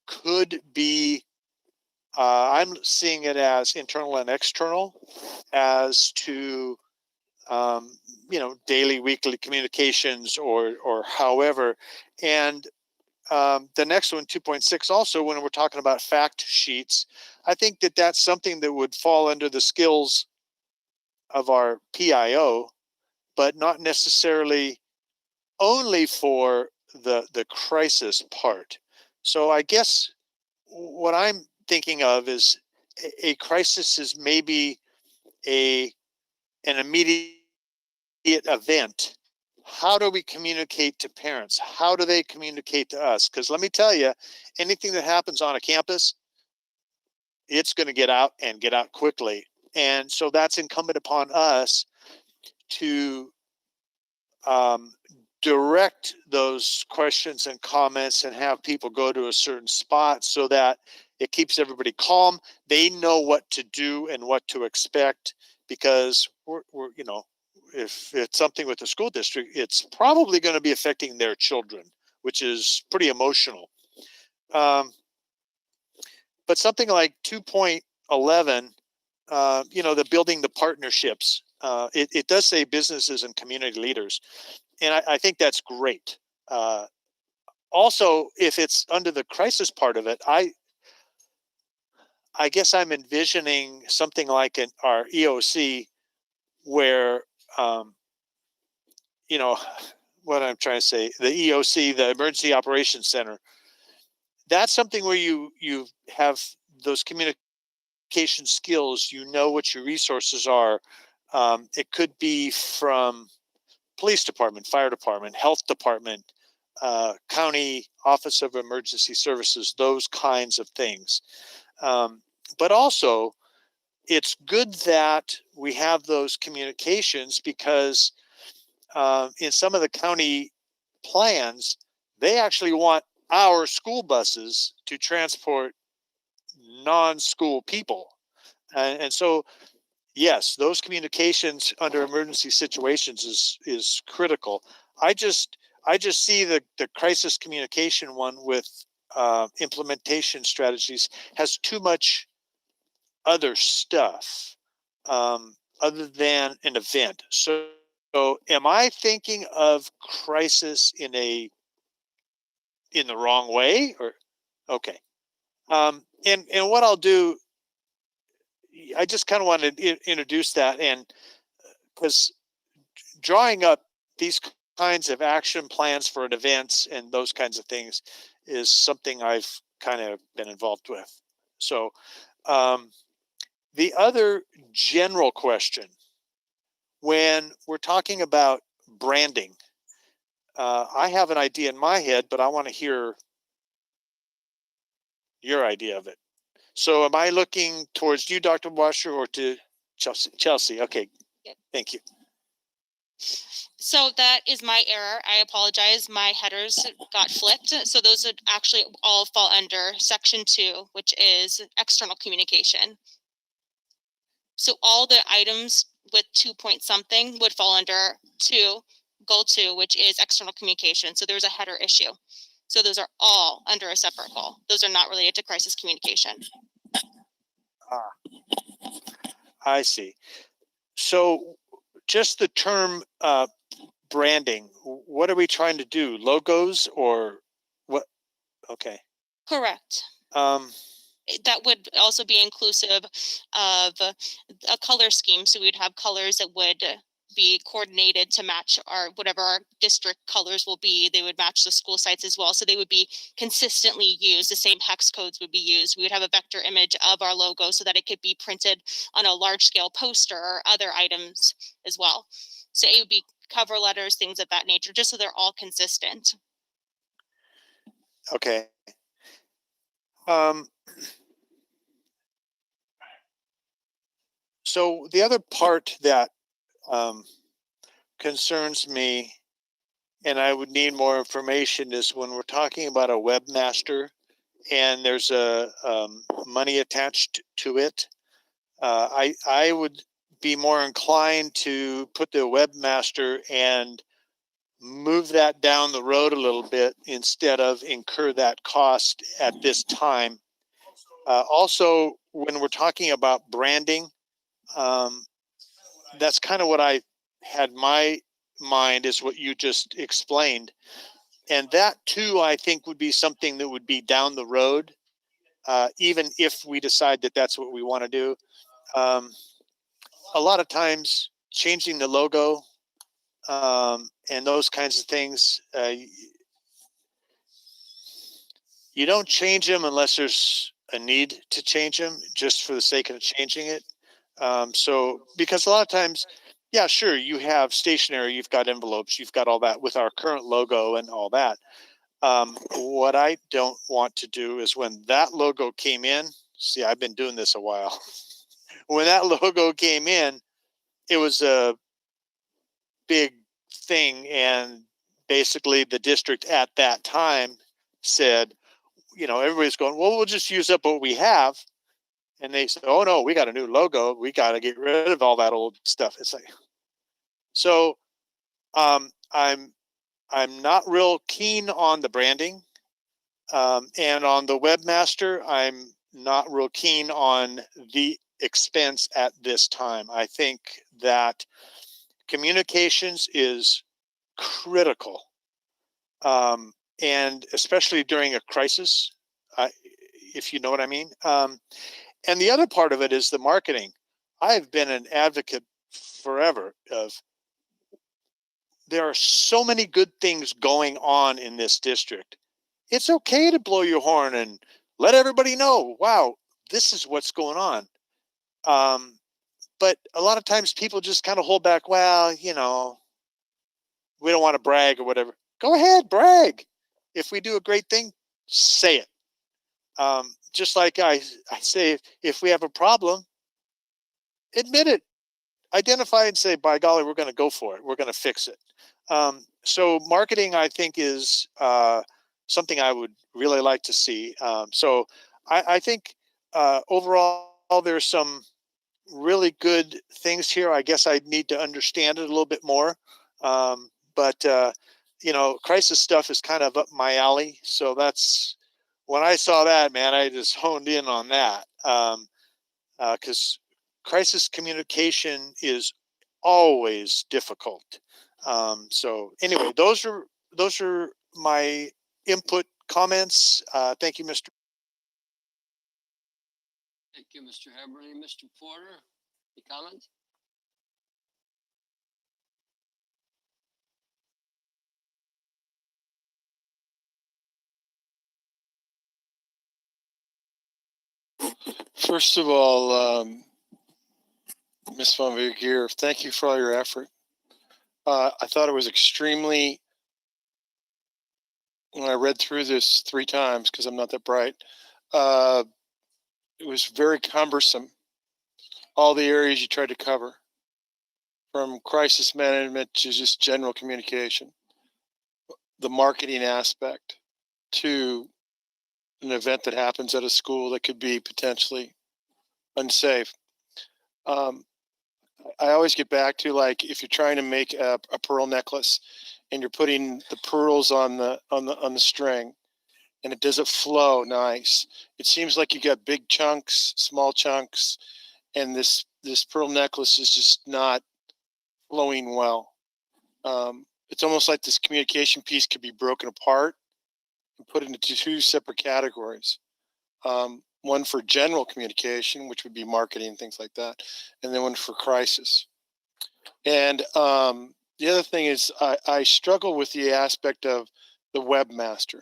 could be, I'm seeing it as internal and external, as to, daily, weekly communications or however. And the next one, 2.6, also, when we're talking about fact sheets, I think that that's something that would fall under the skills of our PIO, but not necessarily only for the crisis part. So I guess what I'm thinking of is a crisis is maybe an immediate event. How do we communicate to parents? How do they communicate to us? Because let me tell you, anything that happens on a campus, it's going to get out and get out quickly. And so that's incumbent upon us to direct those questions and comments and have people go to a certain spot so that it keeps everybody calm. They know what to do and what to expect, because we're you know, if it's something with the school district, it's probably going to be affecting their children, which is pretty emotional. But something like 2.11, you know, the building the partnerships, it does say businesses and community leaders. And I think that's great. Also, if it's under the crisis part of it, I guess I'm envisioning something like our EOC where, you know, what I'm trying to say, the EOC, the Emergency Operations Center, that's something where you have those communication skills, you know what your resources are. It could be from police department, fire department, health department, county office of emergency services, those kinds of things. But also, it's good that we have those communications, because in some of the county plans, they actually want our school buses to transport non-school people. And so, yes, those communications under emergency situations is critical. I just see the crisis communication one with implementation strategies has too much other stuff other than an event. So am I thinking of crisis in the wrong way, or okay? And what I'll do, I just kind of want to introduce that, and because drawing up these kinds of action plans for an events and those kinds of things is something I've kind of been involved with. So the other general question, when we're talking about branding, I have an idea in my head, but I want to hear your idea of it. So am I looking towards you, Dr. Washer, or to Chelsea? Chelsea, okay. Yep. Thank you. So that is my error. I apologize. My headers got flipped. So those would actually all fall under section 2, which is external communication. So all the items with 2 point something would fall under goal 2, which is external communication. So there's a header issue. So those are all under a separate goal. Those are not related to crisis communication. I see. So just the term branding, what are we trying to do? Logos or what? Okay. Correct. That would also be inclusive of a color scheme. So we'd have colors that would be coordinated to match whatever our district colors will be. They would match the school sites as well. So they would be consistently used. The same hex codes would be used. We would have a vector image of our logo so that it could be printed on a large scale poster or other items as well. So it would be cover letters, things of that nature, just so they're all consistent. Okay. So the other part that concerns me, and I would need more information, is when we're talking about a webmaster and there's a money attached to it. I would be more inclined to put the webmaster and move that down the road a little bit instead of incur that cost at this time. Also, when we're talking about branding, that's kind of what I had my mind, is what you just explained. And that too, I think, would be something that would be down the road, even if we decide that that's what we want to do. A lot of times changing the logo and those kinds of things, you don't change them unless there's a need to change them just for the sake of changing it. So, because a lot of times, yeah, sure, you have stationery, you've got envelopes, you've got all that with our current logo and all that. What I don't want to do is when that logo came in, see, I've been doing this a while. When that logo came in, it was a big thing, and basically the district at that time said, everybody's going, well, we'll just use up what we have. And they said, oh no, we got a new logo. We got to get rid of all that old stuff. It's like, so I'm not real keen on the branding. And on the webmaster, I'm not real keen on the expense at this time. I think that communications is critical. And especially during a crisis, if you know what I mean. And the other part of it is the marketing. I've been an advocate forever of, there are so many good things going on in this district. It's okay to blow your horn and let everybody know, wow, this is what's going on. But a lot of times people just kind of hold back, well, we don't want to brag or whatever. Go ahead, brag. If we do a great thing, say it. Just like I say, if we have a problem, admit it, identify and say, by golly, we're going to go for it. We're going to fix it. So marketing, I think, is something I would really like to see. So I think overall, there's some really good things here. I guess I need to understand it a little bit more. But crisis stuff is kind of up my alley. So that's, when I saw that, man, I just honed in on that. Because crisis communication is always difficult. So anyway, those are my input comments. Thank you, Mr. Thank you, Mr. Heberly. Mr. Porter, any comments? First of all, Ms. Von Vier, thank you for all your effort. I thought it was extremely, when I read through this 3 times, because I'm not that bright, it was very cumbersome. All the areas you tried to cover, from crisis management to just general communication, the marketing aspect, to an event that happens at a school that could be potentially unsafe. I always get back to, like, if you're trying to make a pearl necklace and you're putting the pearls on the string, and it doesn't flow nice. It seems like you got big chunks, small chunks, and this pearl necklace is just not flowing well. It's almost like this communication piece could be broken apart and put into 2 separate categories. One for general communication, which would be marketing and things like that, and then one for crisis. And the other thing is, I struggle with the aspect of the webmaster.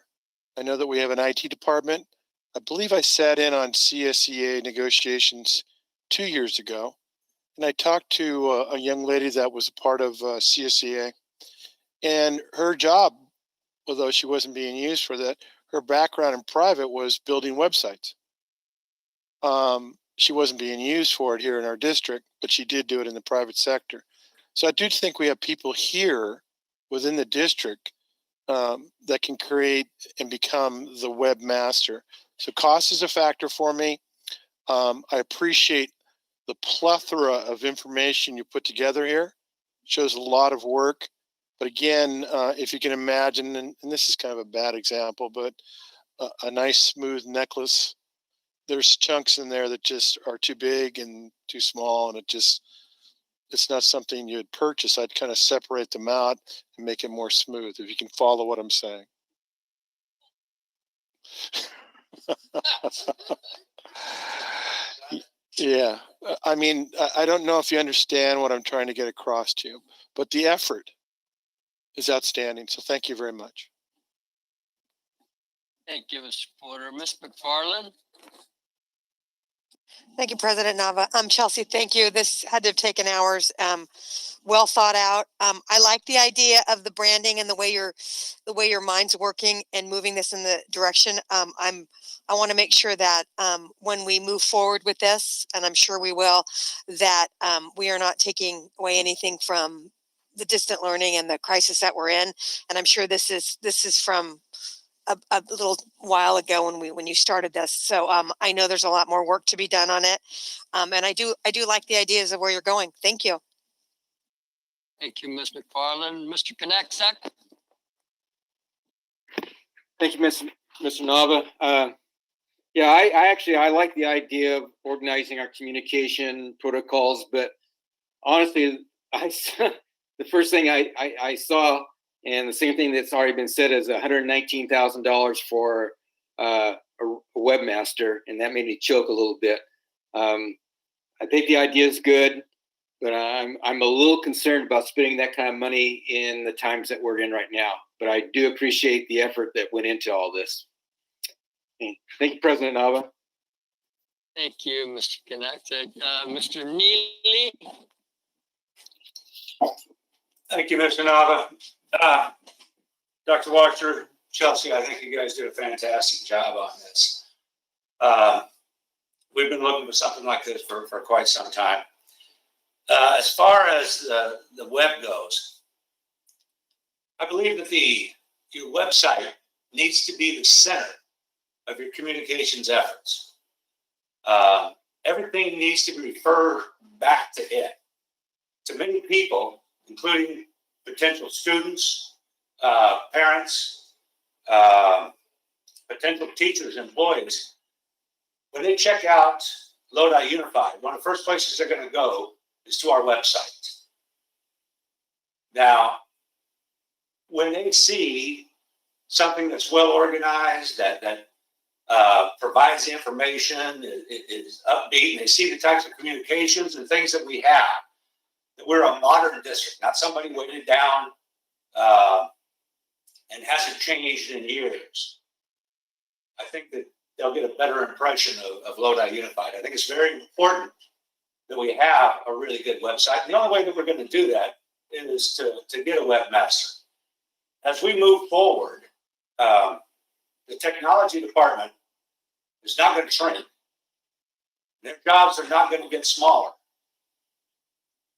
I know that we have an IT department. I believe I sat in on CSEA negotiations 2 years ago, and I talked to a young lady that was a part of CSEA, and her job, although she wasn't being used for that, her background in private was building websites. She wasn't being used for it here in our district, but she did do it in the private sector. So I do think we have people here within the district that can create and become the webmaster. So cost is a factor for me. I appreciate the plethora of information you put together here. It shows a lot of work. But again, if you can imagine, and this is kind of a bad example, but a nice smooth necklace, there's chunks in there that just are too big and too small, and it's not something you'd purchase. I'd kind of separate them out and make it more smooth, if you can follow what I'm saying. Yeah, I mean, I don't know if you understand what I'm trying to get across to you, but the effort is outstanding. So thank you very much. Thank you, Mr. Porter. Ms. McFarland? Thank you, President Nava. Chelsea, thank you. This had to have taken hours. Well thought out. I like the idea of the branding and the way your mind's working and moving this in the direction. I want to make sure that when we move forward with this, and I'm sure we will, that we are not taking away anything from the distant learning and the crisis that we're in. And I'm sure this is from a little while ago when you started this. So I know there's a lot more work to be done on it. And I do like the ideas of where you're going. Thank you. Thank you, Ms. McFarland. Mr. Konaksak? Thank you, Mr. Nava. Yeah, I like the idea of organizing our communication protocols, but honestly, the first thing I saw, and the same thing that's already been said, is $119,000 for a webmaster, and that made me choke a little bit. I think the idea is good, but I'm a little concerned about spending that kind of money in the times that we're in right now. But I do appreciate the effort that went into all this. Thank you, President Nava. Thank you, Mr. Konaksak. Mr. Neely? Thank you, Mr. Nava. Dr. Washer, Chelsea, I think you guys did a fantastic job on this. We've been looking for something like this for quite some time. As far as the web goes, I believe that your website needs to be the center of your communications efforts. Everything needs to refer back to it. To many people, including potential students, parents, potential teachers, employees, when they check out Lodi Unified, one of the first places they're going to go is to our website. Now, when they see something that's well organized, that provides information, is upbeat, and they see the types of communications and things that we have, that we're a modern district, not somebody weighted down and hasn't changed in years. I think that they'll get a better impression of Lodi Unified. I think it's very important that we have a really good website. And the only way that we're going to do that is to get a webmaster. As we move forward, the technology department is not going to shrink. Their jobs are not going to get smaller.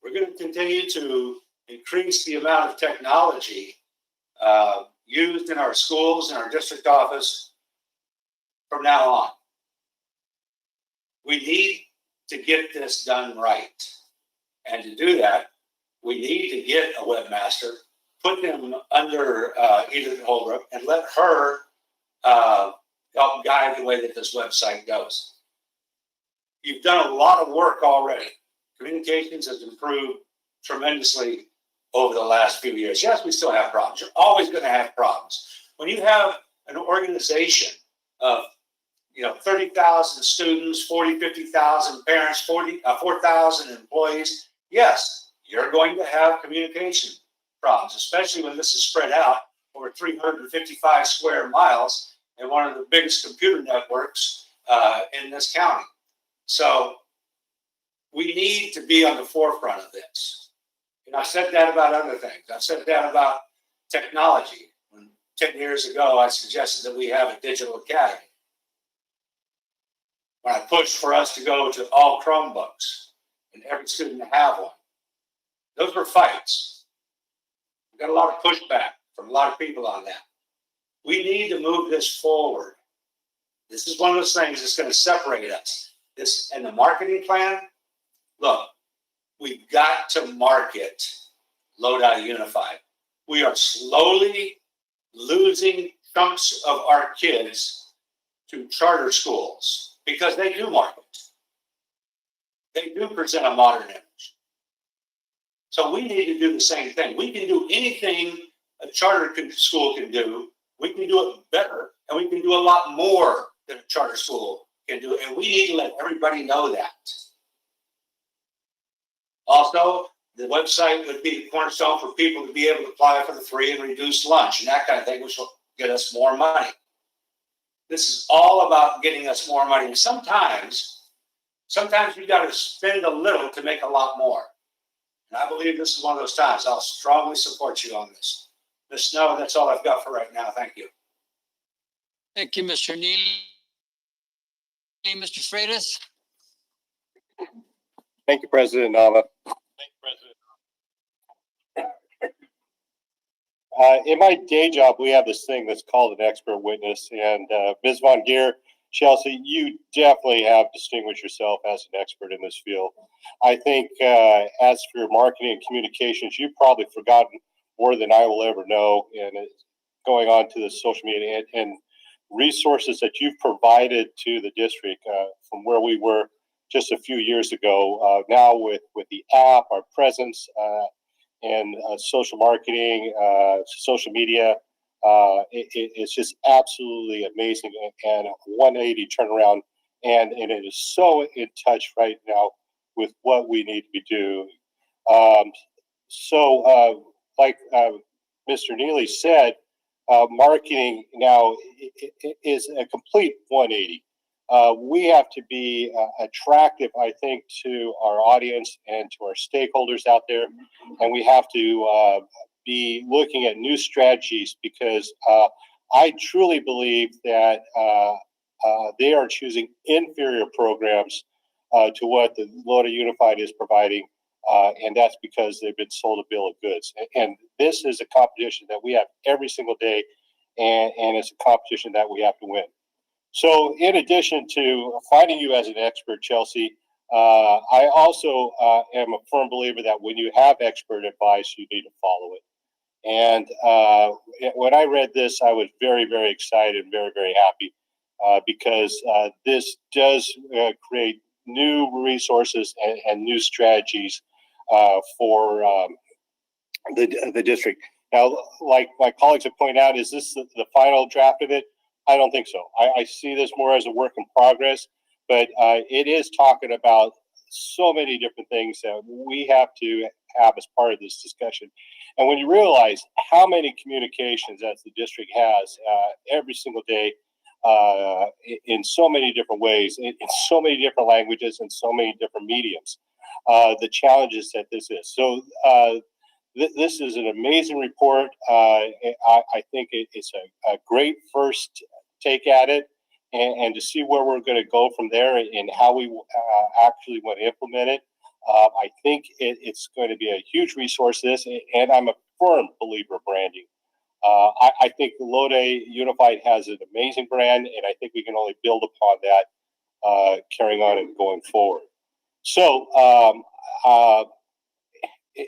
We're going to continue to increase the amount of technology used in our schools and our district office from now on. We need to get this done right. And to do that, we need to get a webmaster, put them under Edith Holbrook, and let her help guide the way that this website goes. You've done a lot of work already. Communications has improved tremendously over the last few years. Yes, we still have problems. You're always going to have problems. When you have an organization of 30,000 students, 50,000 parents, 4,000 employees, yes, you're going to have communication problems, especially when this is spread out over 355 square miles and one of the biggest computer networks in this county. So we need to be on the forefront of this. And I've said that about other things. I've said that about technology. When 10 years ago, I suggested that we have a digital academy. When I pushed for us to go to all Chromebooks and every student to have one, those were fights. We got a lot of pushback from a lot of people on that. We need to move this forward. This is one of those things that's going to separate us. This and the marketing plan. Look, we've got to market Lodi Unified. We are slowly losing chunks of our kids to charter schools because they do market. They do present a modern image. So we need to do the same thing. We can do anything a charter school can do. We can do it better, and we can do a lot more than a charter school can do. And we need to let everybody know that. Also, the website would be the cornerstone for people to be able to apply for the free and reduced lunch and that kind of thing, which will get us more money. This is all about getting us more money. And sometimes you got to spend a little to make a lot more. And I believe this is one of those times. I'll strongly support you on this. Ms. Snow, that's all I've got for right now. Thank you. Thank you, Mr. Neely. Mr. Freitas? Thank you, President Nava. In my day job, we have this thing that's called an expert witness, and Ms. Von Geer, Chelsea, you definitely have distinguished yourself as an expert in this field. I think as for marketing and communications, you've probably forgotten more than I will ever know, and it's going on to the social media and resources that you've provided to the district from where we were just a few years ago. Now with the app, our presence, and social marketing, social media, it's just absolutely amazing and a 180 turnaround. And it is so in touch right now with what we need to be doing. Like Mr. Neely said, marketing now is a complete 180. We have to be attractive, I think, to our audience and to our stakeholders out there. And we have to be looking at new strategies because I truly believe that they are choosing inferior programs to what the Lodi Unified is providing. And that's because they've been sold a bill of goods. And this is a competition that we have every single day. And it's a competition that we have to win. So in addition to finding you as an expert, Chelsea, I also am a firm believer that when you have expert advice, you need to follow it. And when I read this, I was very, very excited and very, very happy because this does create new resources and new strategies for the district. Now, like my colleagues have pointed out, is this the final draft of it? I don't think so. I see this more as a work in progress, but it is talking about so many different things that we have to have as part of this discussion. And when you realize how many communications that the district has every single day in so many different ways, in so many different languages, and so many different mediums, the challenges that this is. So this is an amazing report. I think it's a great first take at it, and to see where we're going to go from there and how we actually want to implement it. I think it's going to be a huge resource, and I'm a firm believer of branding. I think Lodi Unified has an amazing brand, and I think we can only build upon that carrying on and going forward. So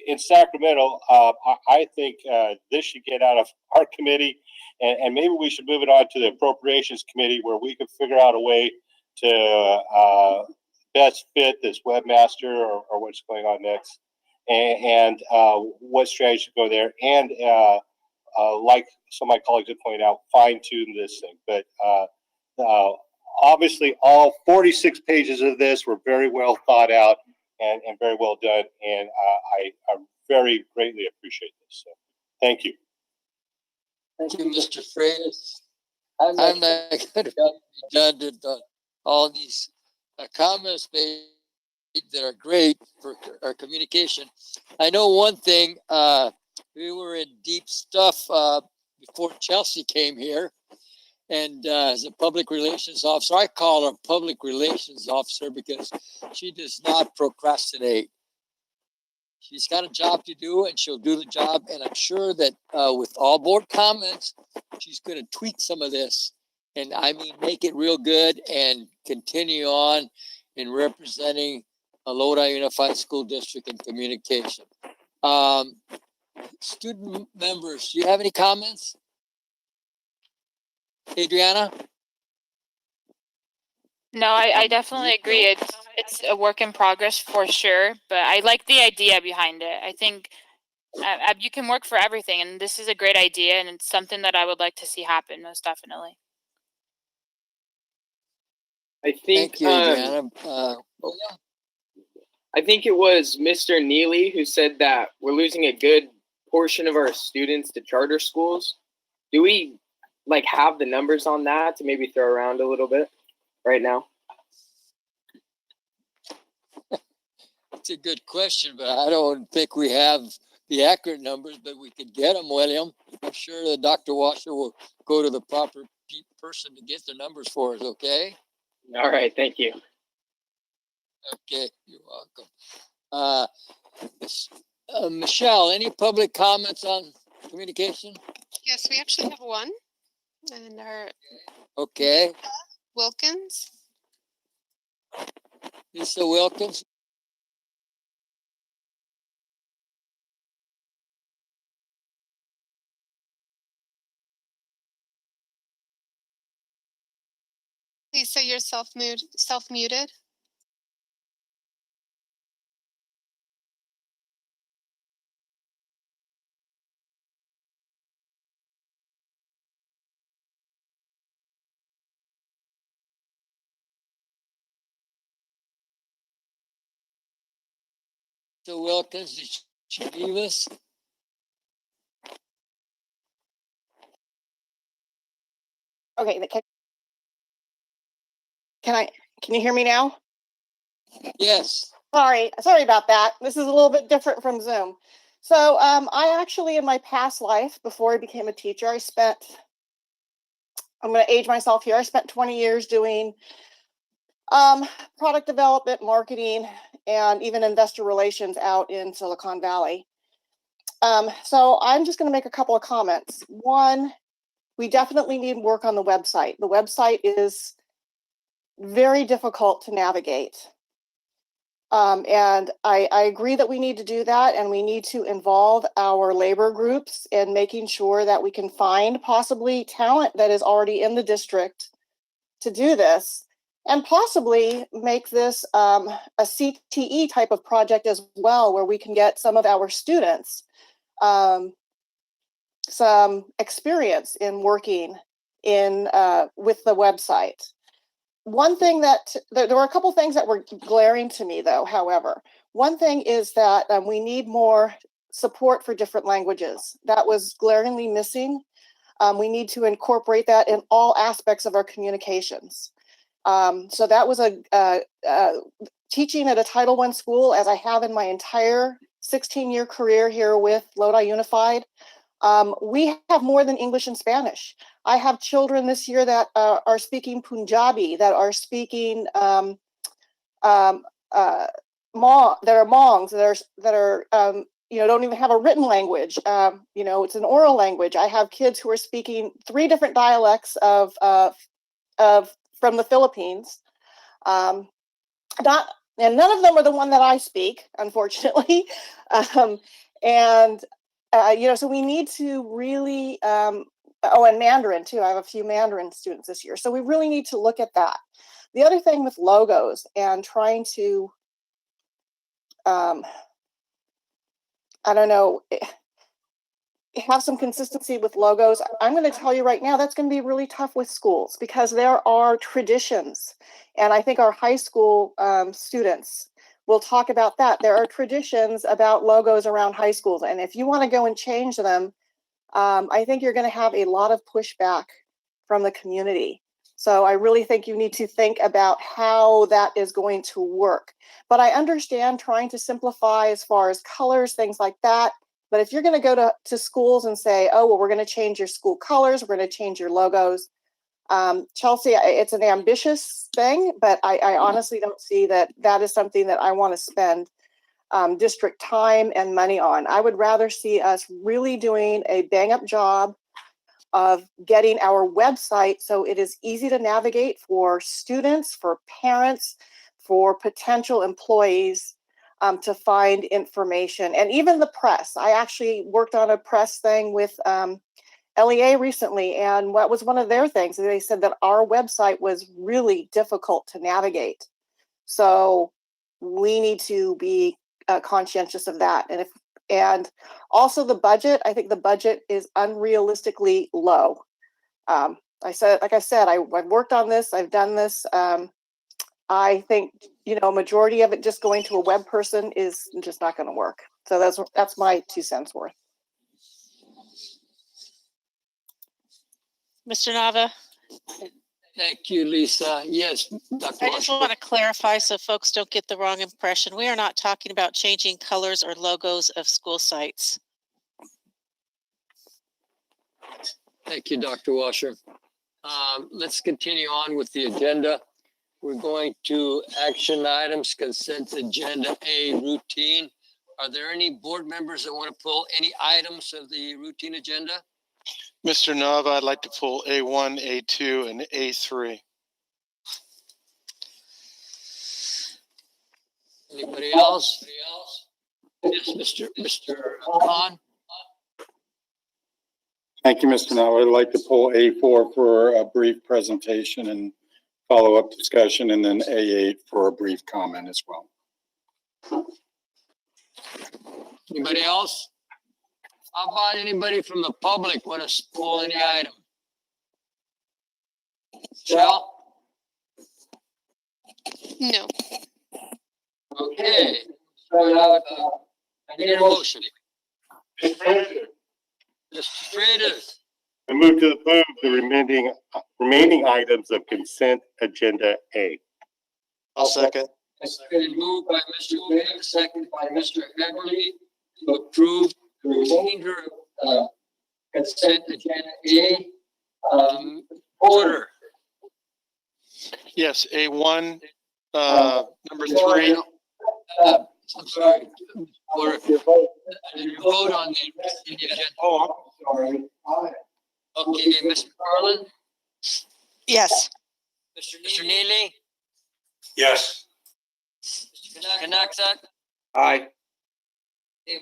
in Sacramento, I think this should get out of our committee, and maybe we should move it on to the Appropriations Committee where we can figure out a way to best fit this webmaster or what's going on next, and what strategy to go there. And like some of my colleagues have pointed out, fine tune this thing. But obviously, all 46 pages of this were very well thought out and very well done. And I very greatly appreciate this. So thank you. Thank you, Mr. Freitas. I'm not going to be redundant on all these comments made that are great for our communication. I know one thing, we were in deep stuff before Chelsea came here. And as a public relations officer, I call her public relations officer because she does not procrastinate. She's got a job to do, and she'll do the job. And I'm sure that with all board comments, she's going to tweak some of this. And I mean, make it real good and continue on in representing a Lodi Unified School District in communication. Student members, do you have any comments? Adriana? No, I definitely agree. It's a work in progress for sure, but I like the idea behind it. I think you can work for everything, and this is a great idea, and it's something that I would like to see happen, most definitely. I think, Thank you, Adriana. I think it was Mr. Neely who said that we're losing a good portion of our students to charter schools. Do we have the numbers on that to maybe throw around a little bit right now? It's a good question, but I don't think we have the accurate numbers, but we could get them, William. I'm sure that Dr. Washer will go to the proper person to get the numbers for us, okay? All right, thank you. Okay, you're welcome. Michelle, any public comments on communication? Yes, we actually have one. And our Okay, Wilkins. Lisa Wilkins. Lisa, you're self-muted. Lisa Wilkins, did she leave us? Okay, can you hear me now? Yes. Sorry about that. This is a little bit different from Zoom. So I actually, in my past life, before I became a teacher, I'm going to age myself here. I spent 20 years doing product development, marketing, and even investor relations out in Silicon Valley. So I'm just going to make a couple of comments. One, we definitely need work on the website. The website is very difficult to navigate. And I agree that we need to do that, and we need to involve our labor groups in making sure that we can find possibly talent that is already in the district to do this, and possibly make this a CTE type of project as well, where we can get some of our students some experience in working in with the website. One thing that there were a couple things that were glaring to me, though. However, one thing is that we need more support for different languages. That was glaringly missing. We need to incorporate that in all aspects of our communications. So that was teaching at a Title I school, as I have in my entire 16-year career here with Lodi Unified. We have more than English and Spanish. I have children this year that are speaking Punjabi, that are speaking that are Mongs, that are don't even have a written language. It's an oral language. I have kids who are speaking 3 different dialects of from the Philippines. And none of them are the one that I speak, unfortunately. So we need to really, and Mandarin too. I have a few Mandarin students this year. So we really need to look at that. The other thing with logos and trying to, have some consistency with logos. I'm going to tell you right now, that's going to be really tough with schools, because there are traditions. And I think our high school students will talk about that. There are traditions about logos around high schools. And if you want to go and change them, I think you're going to have a lot of pushback from the community. So I really think you need to think about how that is going to work. But I understand trying to simplify as far as colors, things like that. But if you're going to go to schools and say, oh, well, we're going to change your school colors, we're going to change your logos. Chelsea, it's an ambitious thing, but I honestly don't see that is something that I want to spend district time and money on. I would rather see us really doing a bang up job of getting our website so it is easy to navigate for students, for parents, for potential employees, to find information, and even the press. I actually worked on a press thing with LEA recently, and what was one of their things? They said that our website was really difficult to navigate. So we need to be conscientious of that. And also the budget. I think the budget is unrealistically low. I've worked on this. I've done this. I think, majority of it just going to a web person is just not going to work. So that's my 2 cents worth. Mr. Nava? Thank you, Lisa. Yes, Dr. I just want to clarify so folks don't get the wrong impression. We are not talking about changing colors or logos of school sites. Thank you, Dr. Washer. Let's continue on with the agenda. We're going to action items, consent agenda A, routine. Are there any board members that want to pull any items of the routine agenda? Mr. Nava, I'd like to pull A1, A2, and A3. Anybody else? Yes, Mr. Khan? Thank you, Mr. Now. I'd like to pull A4 for a brief presentation and follow-up discussion, and then A8 for a brief comment as well. Anybody else? How about anybody from the public want to pull any item? Shell? No. Okay. I need a motion. Mr. President, Mr. Freitas, I move to approve the remaining items of consent agenda A. I'll second. it's been moved by Mr. Wade, seconded by Mr. Everly to approve the remainder of consent agenda A. Order. Yes, A1, number 3. I'm sorry. Order. You vote on the agenda. Oh, I'm sorry. Okay, Mr. Carlin? Yes. Mr. Neely? Yes. Mr. Knaxat? Aye. Okay,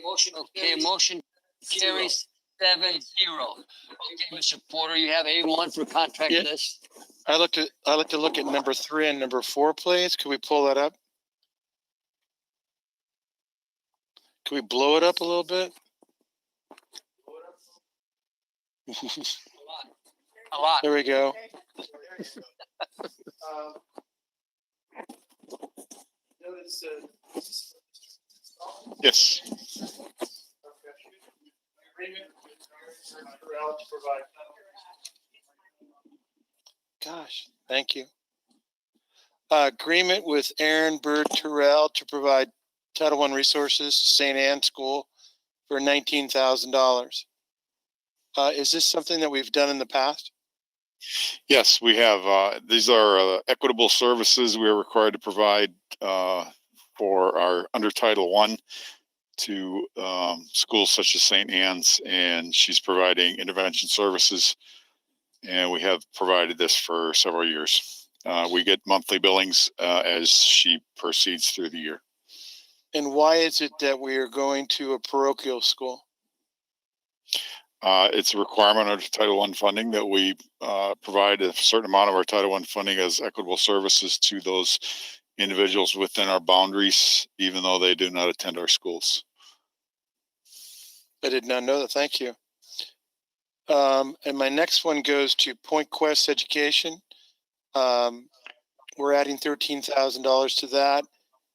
motion carries 7-0. Okay, Mr. Porter, you have A1 for contract Yeah. list. I'd like to look at number 3 and number 4, please. Could we pull that up? Can we blow it up a little bit? A lot. There we go. Yes. Gosh, thank you. Agreement with Aaron Bird Terrell to provide Title I resources to St. Anne's School for $19,000. Is this something that we've done in the past? Yes, we have. These are equitable services we are required to provide for our under Title I to schools such as St. Anne's, and she's providing intervention services, and we have provided this for several years. We get monthly billings as she proceeds through the year. And why is it that we are going to a parochial school? It's a requirement under Title I funding that we provide a certain amount of our Title I funding as equitable services to those individuals within our boundaries, even though they do not attend our schools. I did not know that. Thank you. And my next one goes to Point Quest Education. We're adding $13,000 to that.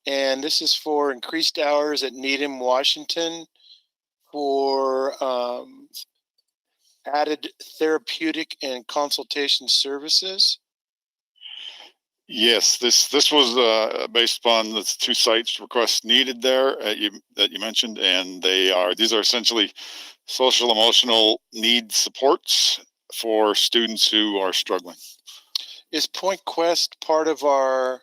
And this is for increased hours at Needham, Washington, for added therapeutic and consultation services. Yes, this was based upon the 2 sites requests needed there that you mentioned, and these are essentially social emotional need supports for students who are struggling. Is Point Quest part of our?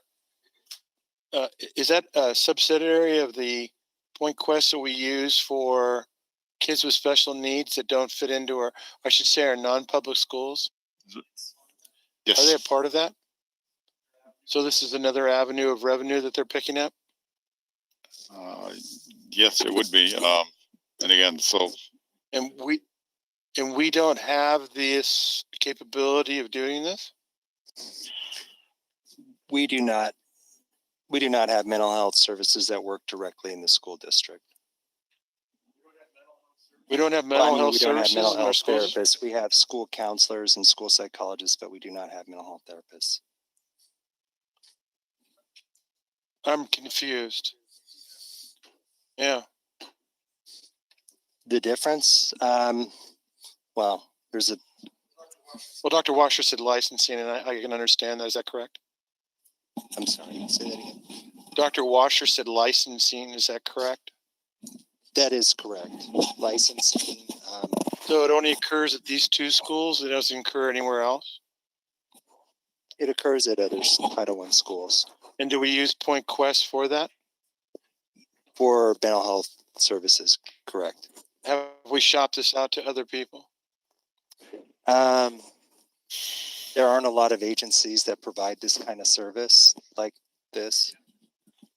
Is that a subsidiary of the Point Quest that we use for kids with special needs that don't fit into our, I should say, our non-public schools? Yes. Are they a part of that? So this is another avenue of revenue that they're picking up? Yes, it would be. And again, so. And we don't have this capability of doing this? We do not. We do not have mental health services that work directly in the school district. We don't have mental health services. We don't have mental in our health schools? therapists. We have school counselors and school psychologists, but we do not have mental health therapists. I'm confused. Yeah. The difference, well, there's a. Well, Dr. Washer said licensing, and I can understand that. Is that correct? I'm sorry, say that again. Dr. Washer said licensing. Is that correct? That is correct. Licensing. So it only occurs at these 2 schools? It doesn't occur anywhere else? It occurs at other Title I schools. And do we use Point Quest for that? For mental health services, correct. Have we shopped this out to other people? There aren't a lot of agencies that provide this kind of service like this.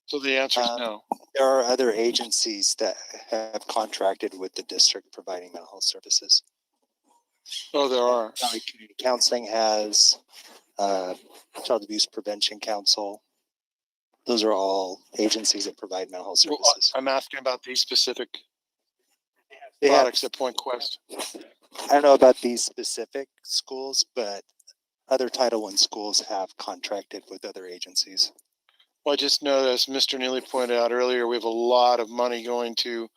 So the answer is no. There are other agencies that have contracted with the district providing mental health services. Oh, there are. Valley Community Counseling has, Child Abuse Prevention Council. Those are all agencies that provide mental health Well, services. I'm asking about these specific They have- products at Point Quest. I don't know about these specific schools, but other Title I schools have contracted with other agencies. Well, I just know, as Mr. Neely pointed out earlier, we have a lot of money going to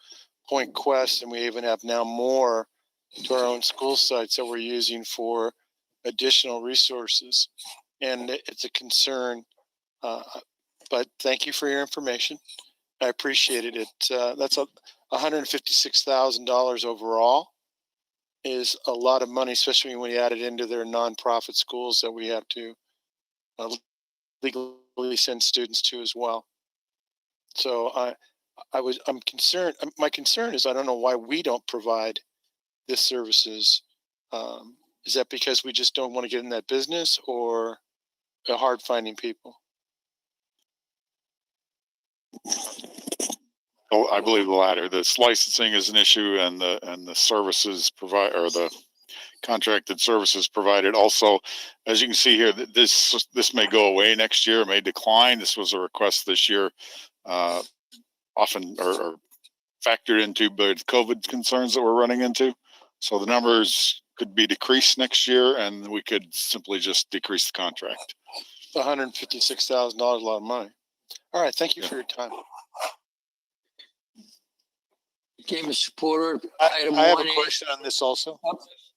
Point Quest, and we even have now more to our own school sites that we're using for additional resources. And it's a concern, but thank you for your information. I appreciate it. That's $156,000 overall. Is a lot of money, especially when you add it into their nonprofit schools that we have to legally send students to as well. So I'm concerned. My concern is I don't know why we don't provide this services. Is that because we just don't want to get in that business, or hard finding people? Oh, I believe the latter. This licensing is an issue, and the services provide, or the contracted services provided. Also, as you can see here, this may go away next year, may decline. This was a request this year, often or factored into by COVID concerns that we're running into. So the numbers could be decreased next year, and we could simply just decrease the contract. $156,000, a lot of money. All right, thank you for your time. Okay, Mr. Porter. I have a question on this also.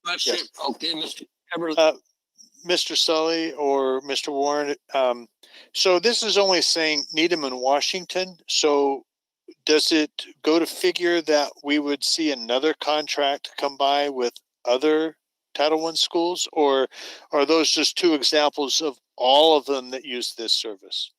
Question. Yes. Okay, Mr. Everly. Mr. Sully or Mr. Warren, so this is only saying Needham and Washington. So does it go to figure that we would see another contract come by with other Title I schools, or are those just two examples of all of them that use this service?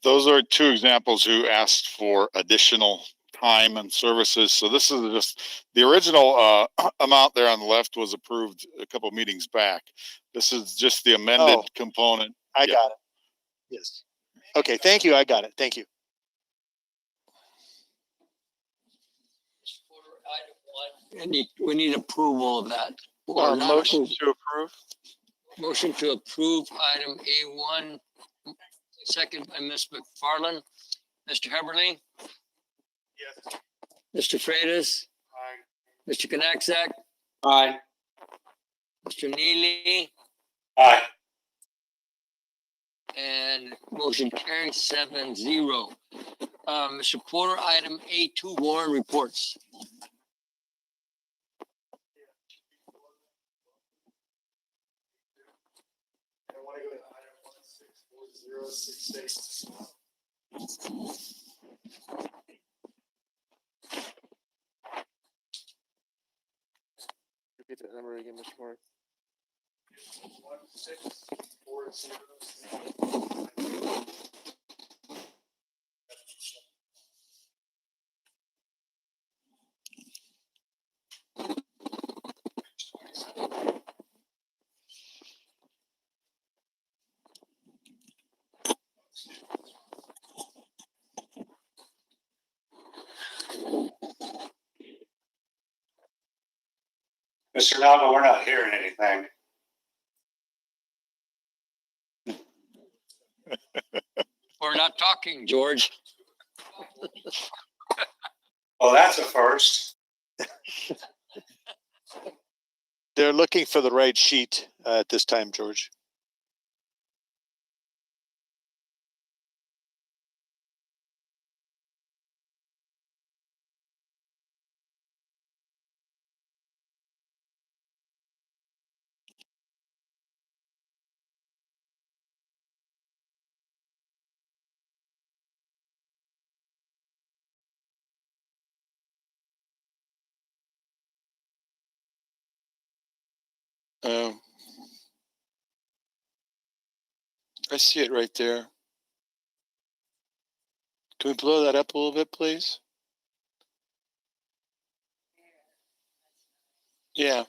Those are two examples who asked for additional time and services. So this is just the original amount there on the left was approved a couple of meetings back. This is just the amended component. I got it. Yes. Okay. Thank you. I got it. Thank you. We need approval of that. Or not Motion approval. to approve. Motion to approve item A1, second by Ms. McFarland. Mr. Heberly? Yes. Mr. Freitas? Aye. Mr. Knacksack? Aye. Mr. Neely? Aye. And motion carries 7-0. Mr. Porter, item A2, Warren reports. I want to go to item 16406. Repeat that number again, Mr. Moore. 16406. Mr. Nava, we're not hearing anything. We're not talking, George. Well, that's a first. They're looking for the right sheet at this time, George. I see it right there. Can we blow that up a little bit, please? Yeah.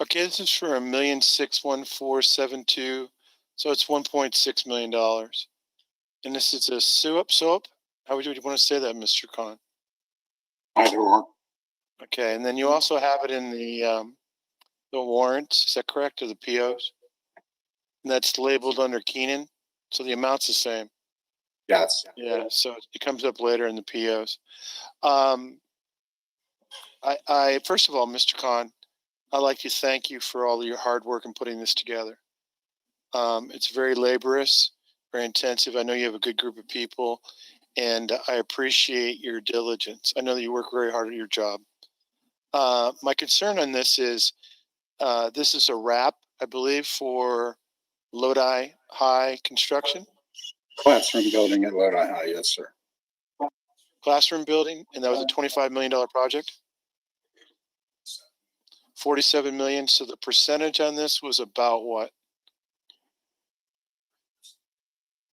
Okay, this is for $1,614,772. So it's $1.6 million. And this is a SOAP. How would you want to say that, Mr. Khan? Either or. Okay, and then you also have it in the warrants. Is that correct? Or the POs? And that's labeled under Keenan. So the amount's the same. Yes. Yeah. So it comes up later in the POs. I first of all, Mr. Khan, I'd like to thank you for all your hard work in putting this together. It's very laborious, very intensive. I know you have a good group of people, and I appreciate your diligence. I know that you work very hard at your job. My concern on this is a wrap, I believe, for Lodi High construction. Classroom building at Lodi High, yes, sir. Classroom building, and that was a $25 million project. 47 million. So the percentage on this was about what?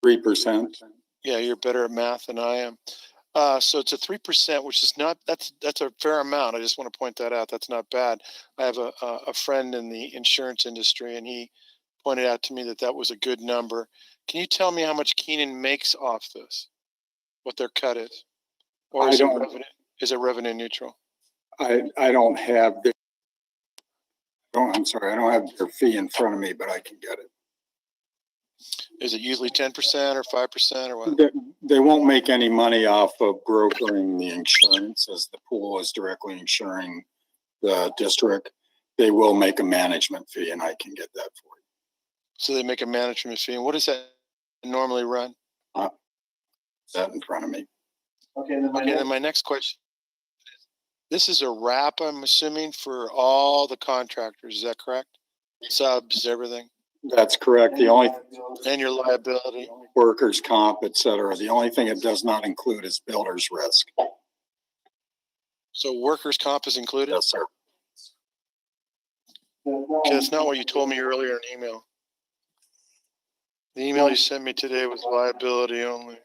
3%. Yeah, you're better at math than I am. So it's a 3%, which is not, that's a fair amount. I just want to point that out. That's not bad. I have a friend in the insurance industry, and he pointed out to me that that was a good number. Can you tell me how much Keenan makes off this? What their cut is? Or is it revenue neutral? I don't have the, I'm sorry, I don't have their fee in front of me, but I can get it. Is it usually 10% or 5% or what? They won't make any money off of brokering the insurance, as the pool is directly insuring the district. They will make a management fee, and I can get that for you. So they make a management fee. And what does that normally run? That in front of me. Okay, then my next question. This is a wrap, I'm assuming, for all the contractors. Is that correct? Subs, everything. That's correct. The only and your liability, workers' comp, et cetera. The only thing it does not include is builder's risk. So workers' comp is included? Yes, sir. Okay, that's not what you told me earlier in email. The email you sent me today was liability only.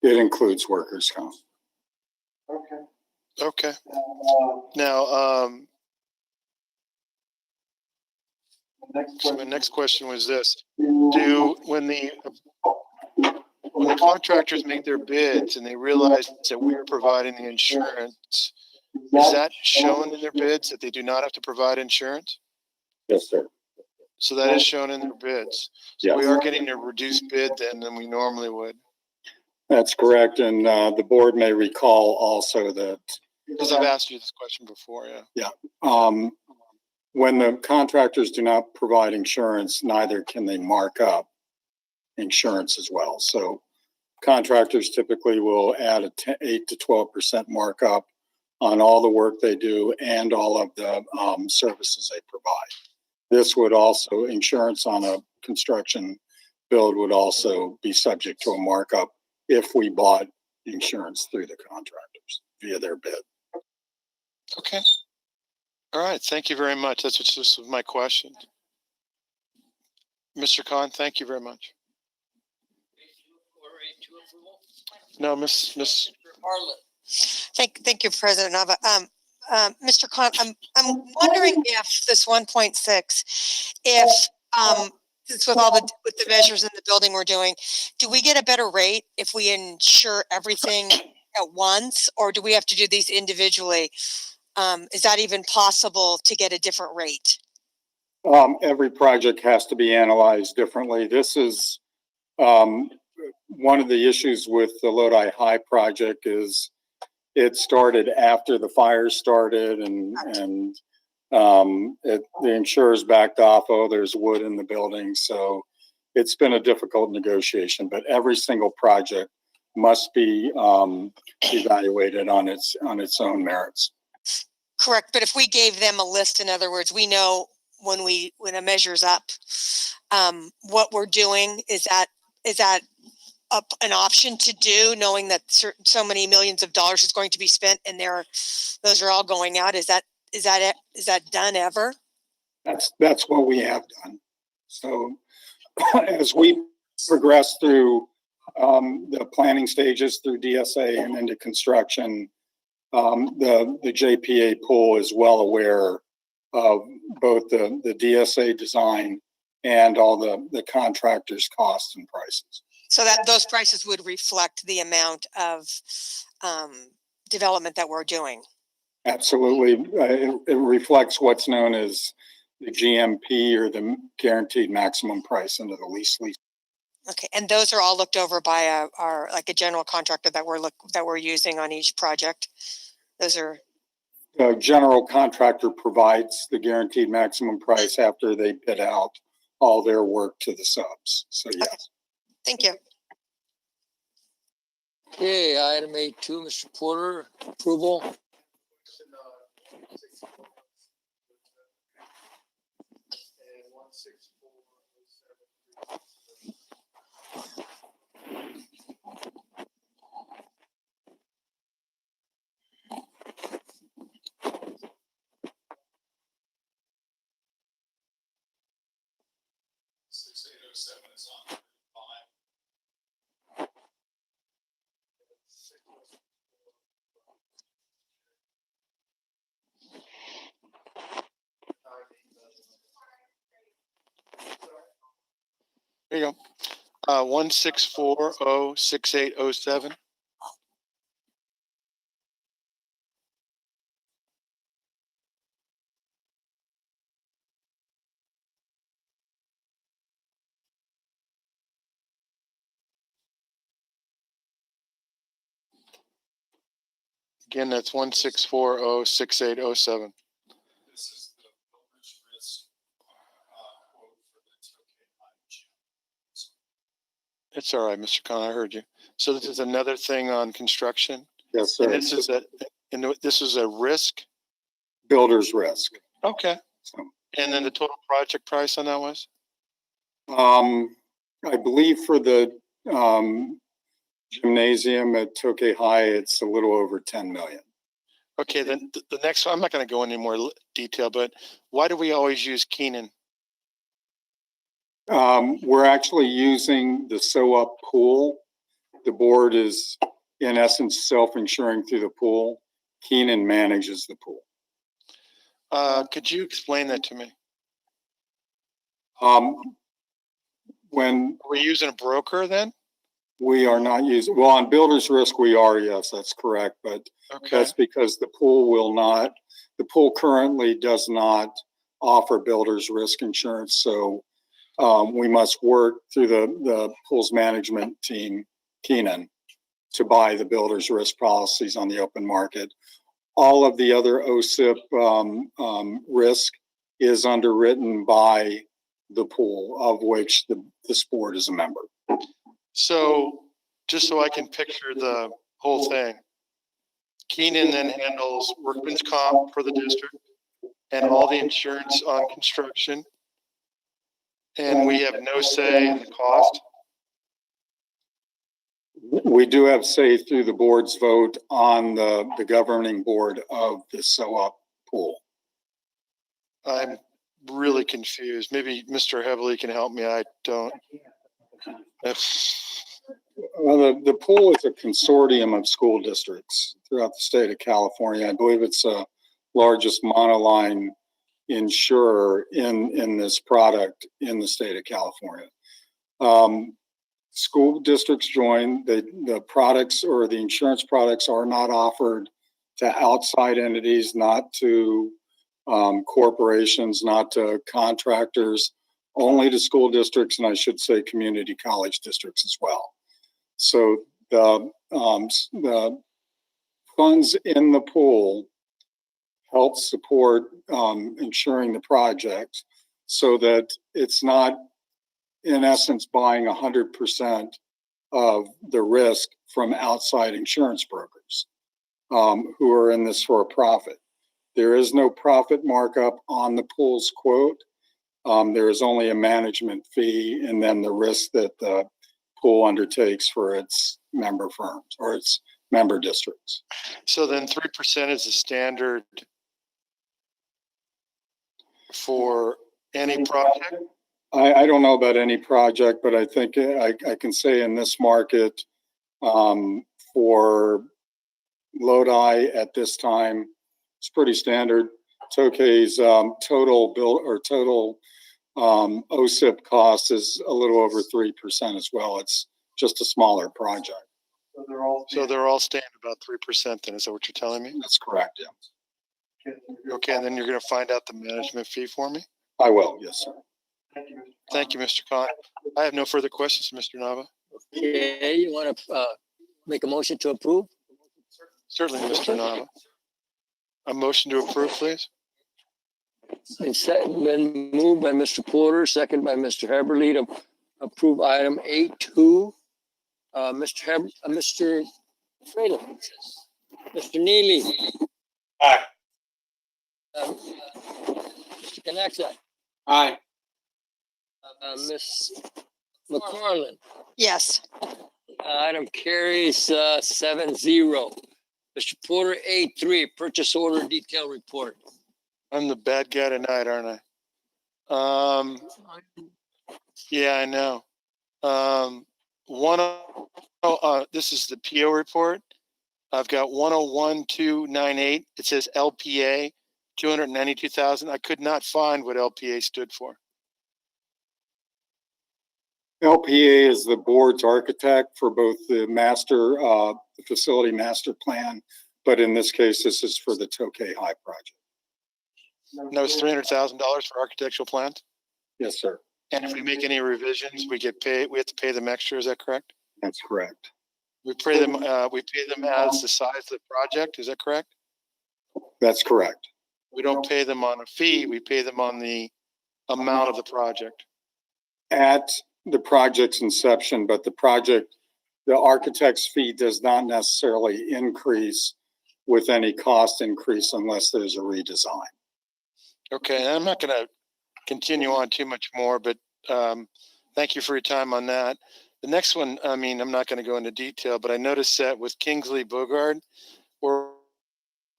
It includes workers' comp. Okay. Now, so my next question was this: when the contractors make their bids and they realize that we're providing the insurance, is that shown in their bids that they do not have to provide insurance? Yes, sir. So that is shown in their bids. So yes. We are getting a reduced bid than we normally would. That's correct. And the board may recall also that. Because I've asked you this question before, yeah. Yeah. When the contractors do not provide insurance, neither can they mark up insurance as well. So contractors typically will add a 8 to 12% markup on all the work they do and all of the services they provide. This would also, insurance on a construction build would also be subject to a markup if we bought insurance through the contractors via their bid. Okay. All right. Thank you very much. That's just my question. Mr. Khan, thank you very much. No, Miss. Thank you, President Nava. Mr. Khan, I'm wondering if this 1.6, if it's with the measures in the building we're doing, do we get a better rate if we insure everything at once, or do we have to do these individually? Is that even possible to get a different rate? Every project has to be analyzed differently. This is one of the issues with the Lodi High project is it started after the fires started, and the insurers backed off. Oh, there's wood in the building, so it's been a difficult negotiation. But every single project must be evaluated on its own merits. Correct, but if we gave them a list, in other words, we know when a measure's up, what we're doing, is that an option to do, knowing that so many millions of dollars is going to be spent, and those are all going out? Is that done ever? That's what we have done. So as we progress through the planning stages through DSA and into construction, the JPA pool is well aware of both the DSA design and all the contractors' costs and prices. So that those prices would reflect the amount of development that we're doing. Absolutely. It reflects what's known as the GMP, or the guaranteed maximum price under the lease. Okay, and those are all looked over by our like a general contractor that we're using on each project. Those are. The general contractor provides the guaranteed maximum price after they bid out all their work to the subs. So yes. Okay. Thank you. Okay, item 8.2, Mr. Porter, approval. There you go. 164-06807. Again, that's 164-06807. It's all right, Mr. Khan, I heard you. So this is another thing on construction? Yes, sir. And this is a risk? Builder's risk. Okay. And then the total project price on that was? I believe for the gymnasium at Tokay High, it's a little over 10 million. Okay, then the next one, I'm not going to go into more detail, but why do we always use Keenan? We're actually using the SOUP pool. The board is, in essence, self-insuring through the pool. Keenan manages the pool. Could you explain that to me? When are we using a broker then? We are not using, well, on builder's risk, we are, yes, that's correct. But that's because the pool currently does not offer builder's risk insurance. So we must work through the pool's management team, Keenan, to buy the builder's risk policies on the open market. All of the other OSIP risk is underwritten by the pool, of which the sport is a member. So just so I can picture the whole thing, Keenan then handles workman's comp for the district and all the insurance on construction. And we have no say in the cost. We do have say through the board's vote on the governing board of the SOUP pool. I'm really confused. Maybe Mr. Heavily can help me. I don't. Well, the pool is a consortium of school districts throughout the state of California. I believe it's the largest monoline insurer in this product in the state of California. School districts join. The products or the insurance products are not offered to outside entities, not to corporations, not to contractors, only to school districts, and I should say community college districts as well. So the funds in the pool help support insuring the project so that it's not, in essence, buying 100% of the risk from outside insurance brokers who are in this for a profit. There is no profit markup on the pool's quote. There is only a management fee and then the risk that the pool undertakes for its member firms or its member districts. So then 3% is the standard for any project? I don't know about any project, but I think I can say in this market for Lodi at this time, it's pretty standard. Tokay's total bill or total OSIP cost is a little over 3% as well. It's just a smaller project. So they're all staying about 3% then, is that what you're telling me? That's correct, yeah. Okay, and then you're gonna find out the management fee for me? I will, yes, sir. Thank you, Mr. Khan. I have no further questions, Mr. Nava. Okay, you want to make a motion to approve? Certainly, Mr. Nava. A motion to approve, please. Been moved by Mr. Porter, second by Mr. Heberly to approve item 8.2. Mr. Freeland, Mr. Neely. Aye. Mr. Connecticut. Aye. Ms. McFarland. Yes. Item carries 7-0. Mr. Porter, 8.3, purchase order detail report. I'm the bad guy tonight, aren't I? Yeah, I know. This is the PO report. I've got 101298. It says LPA, 292,000. I could not find what LPA stood for. LPA is the board's architect for both the the facility master plan, but in this case, this is for the Tokay High project. No, it's $300,000 for architectural plans. Yes, sir. And if we make any revisions, we get paid. We have to pay them extra. Is that correct? That's correct. We pay them. We pay them as the size of the project. Is that correct? That's correct. We don't pay them on a fee. We pay them on the amount of the project. At the project's inception, but the architect's fee does not necessarily increase with any cost increase unless there's a redesign. Okay, I'm not going to continue on too much more, but thank you for your time on that. The next one, I mean, I'm not going to go into detail, but I noticed that with Kingsley Bogard, we're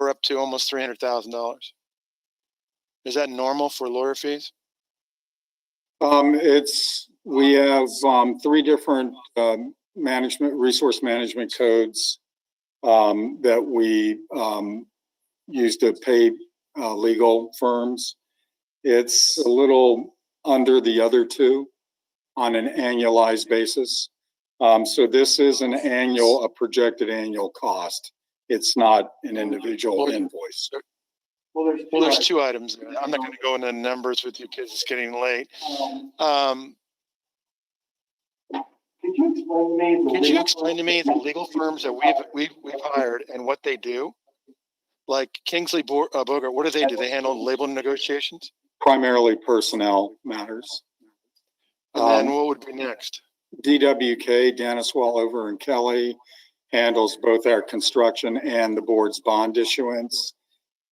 up to almost $300,000. Is that normal for lawyer fees? We have 3 different resource management codes that we use to pay legal firms. It's a little under the other 2 on an annualized basis. So this is a projected annual cost. It's not an individual invoice. Well, there's 2 items there. I'm not going to go into numbers with you because it's getting late. Could you explain to me the legal firms that we've hired and what they do? Like Kingsley Bogart, what do? They handle labor negotiations? Primarily personnel matters. And then what would be next? DWK, Dennis Wallover and Kelly, handles both our construction and the board's bond issuance.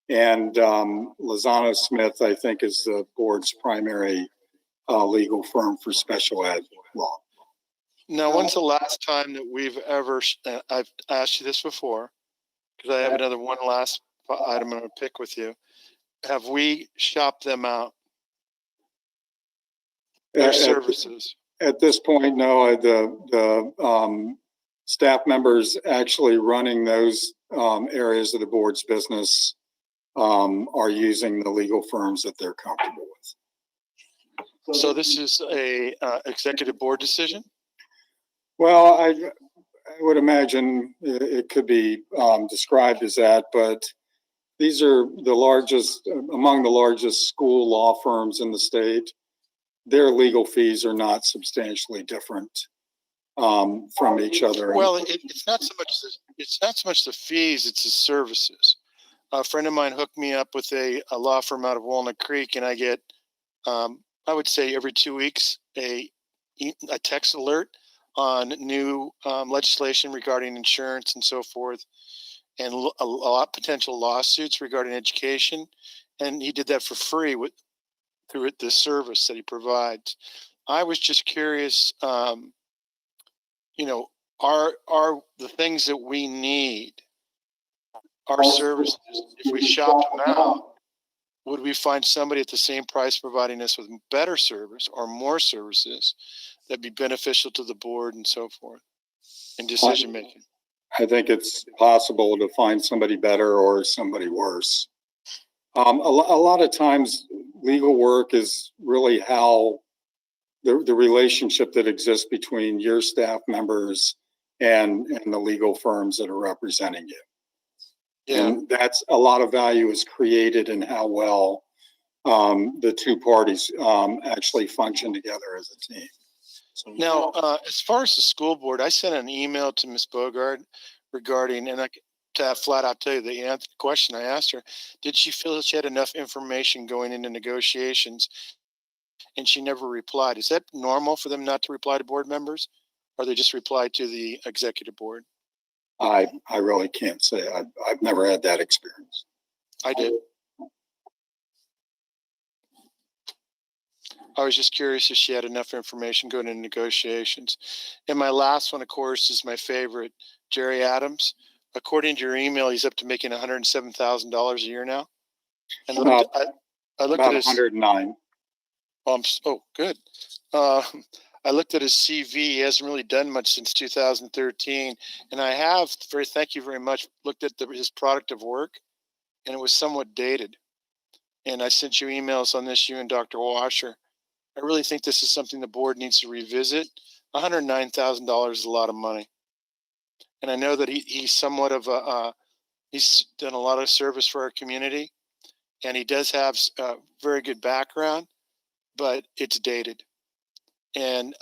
And Lozano Smith, I think, is the board's primary legal firm for special ed law. Now, when's the last time that we've ever, I've asked you this before, because I have another one last item I'm going to pick with you. Have we shopped them out? Their services? At this point, no. The staff members actually running those areas of the board's business are using the legal firms that they're comfortable with. So this is a executive board decision? Well, I would imagine it could be described as that, but these are among the largest school law firms in the state. Their legal fees are not substantially different from each other. Well, it's not so much the fees; it's the services. A friend of mine hooked me up with a law firm out of Walnut Creek, and I get, I would say, every 2 weeks a text alert on new legislation regarding insurance and so forth, and a lot potential lawsuits regarding education. And he did that for free through the service that he provides. I was just curious, are the things that we need, our services, if we shop them out, would we find somebody at the same price providing us with better service or more services that'd be beneficial to the board and so forth in decision making? I think it's possible to find somebody better or somebody worse. A lot of times legal work is really how the relationship that exists between your staff members and the legal firms that are representing you. Yeah. And that's a lot of value is created in how well the two parties actually function together as a team. So Now, as far as the school board, I sent an email to Ms. Bogard regarding, and to flat out tell you the question I asked her, did she feel that she had enough information going into negotiations? And she never replied. Is that normal for them not to reply to board members, or they just reply to the executive board? I really can't say. I've never had that experience. I did. I was just curious if she had enough information going into negotiations. And my last one, of course, is my favorite, Jerry Adams. According to your email, he's up to making $107,000 a year now. And I looked About at his 109. Oh, good. I looked at his CV. He hasn't really done much since 2013. And I have, thank you very much, looked at his product of work, and it was somewhat dated. And I sent you emails on this, you and Dr. Washer. I really think this is something the board needs to revisit. $109,000 is a lot of money. And I know that he's somewhat of he's done a lot of service for our community, and he does have a very good background, but it's dated. And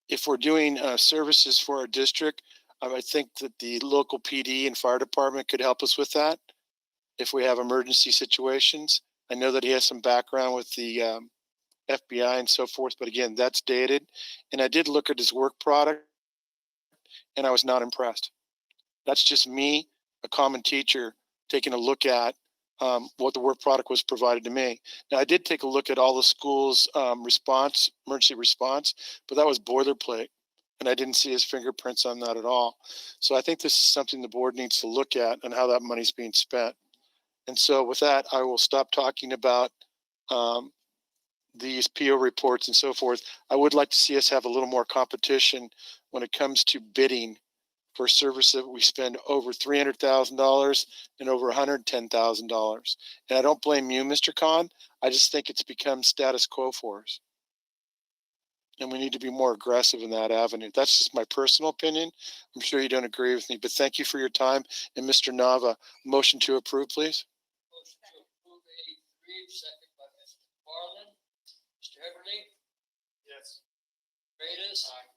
if we're doing services for our district, I think that the local PD and fire department could help us with that if we have emergency situations. I know that he has some background with the FBI and so forth, but again, that's dated. And I did look at his work product, and I was not impressed. That's just me, a common teacher, taking a look at what the work product was provided to me. Now, I did take a look at all the schools' emergency response, but that was boilerplate, and I didn't see his fingerprints on that at all. So I think this is something the board needs to look at and how that money's being spent. And so with that, I will stop talking about these PO reports and so forth. I would like to see us have a little more competition when it comes to bidding for service that we spend over $300,000 and over $110,000. And I don't blame you, Mr. Khan. I just think it's become status quo for us. And we need to be more aggressive in that avenue. That's just my personal opinion. I'm sure you don't agree with me, but thank you for your time. And Mr. Nava, motion to approve, please. Motion to approve 83, second by Mr. Farland. Mr. Everly? Yes. Freitas? Aye.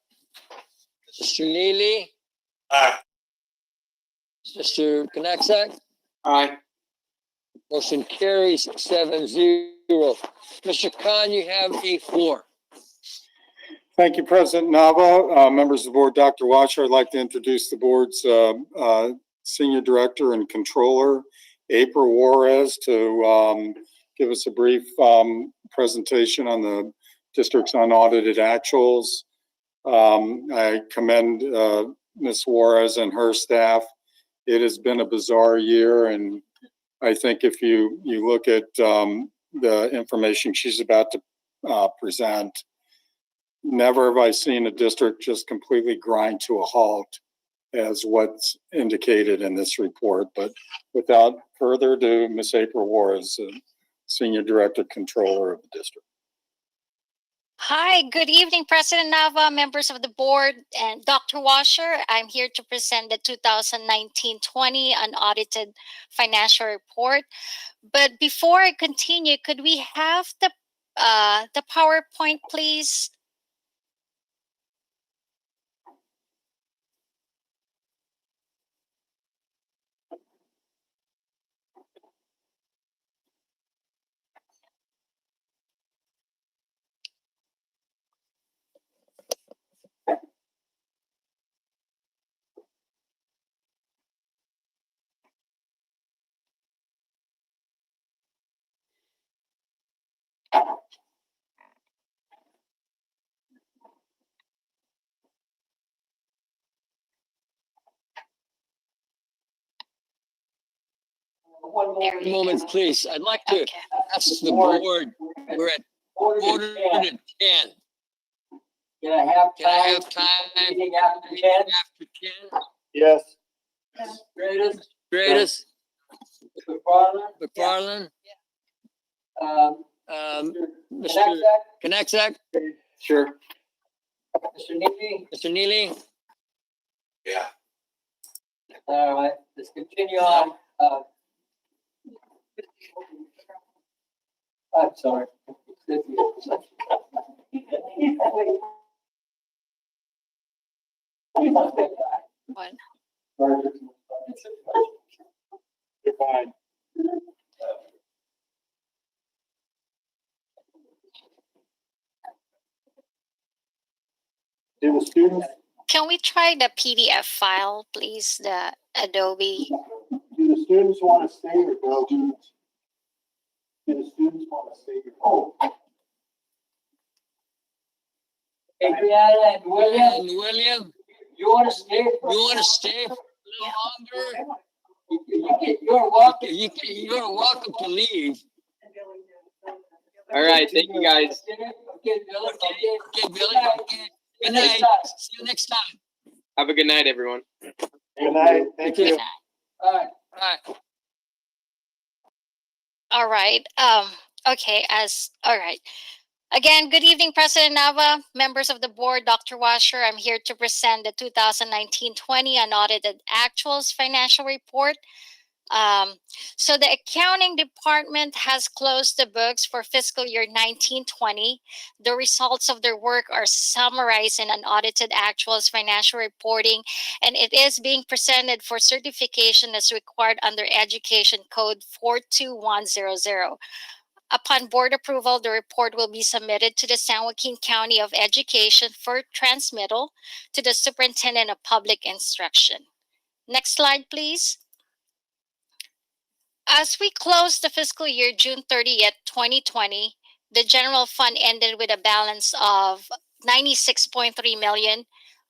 Mr. Neely? Aye. Mr. Knapsack? Aye. Motion carries 7-0. Mr. Khan, you have the floor. Thank you, President Nava. Members of the board, Dr. Washer, I'd like to introduce the board's Senior Director and Controller, April Juarez, to give us a brief presentation on the district's unaudited actuals. I commend Ms. Juarez and her staff. It has been a bizarre year, and I think if you look at the information she's about to present, never have I seen a district just completely grind to a halt as what's indicated in this report. But without further ado, Ms. April Juarez, Senior Director Controller of the district. Hi, good evening, President Nava, members of the board, and Dr. Washer. I'm here to present the 2019-20 unaudited financial report. But before I continue, could we have the PowerPoint, please? Moments, please. I'd like to ask the board, we're at quarter to 10. Can I have time meeting after 10? Yes. Greatest. McFarland. Mr. Konexak. Sure. Mr. Neely. Yeah. All right, let's continue on. I'm sorry. One. You're fine. Do the students, Can we try the PDF file, please? The Adobe. do the students want to stay or go? Do the students want to stay or go? Adriana and William, you want to stay? You want to stay for a little longer? You're welcome to leave. All right. Thank you, guys. Okay, Billy. Okay, Billy. Okay. Good night. See you next time. Have a good night, everyone. Good night. Thank you. All right. All right. All right. Okay. All right. Again, good evening, President Nava, members of the board, Dr. Washer. I'm here to present the 2019-20 unaudited actuals financial report. So the accounting department has closed the books for fiscal year 19-20. The results of their work are summarized in unaudited actuals financial reporting, and it is being presented for certification as required under Education Code 42100. Upon board approval, the report will be submitted to the San Joaquin County of Education for transmittal to the Superintendent of Public Instruction. Next slide, please. As we close the fiscal year June 30th, 2020, the general fund ended with a balance of 96.3 million,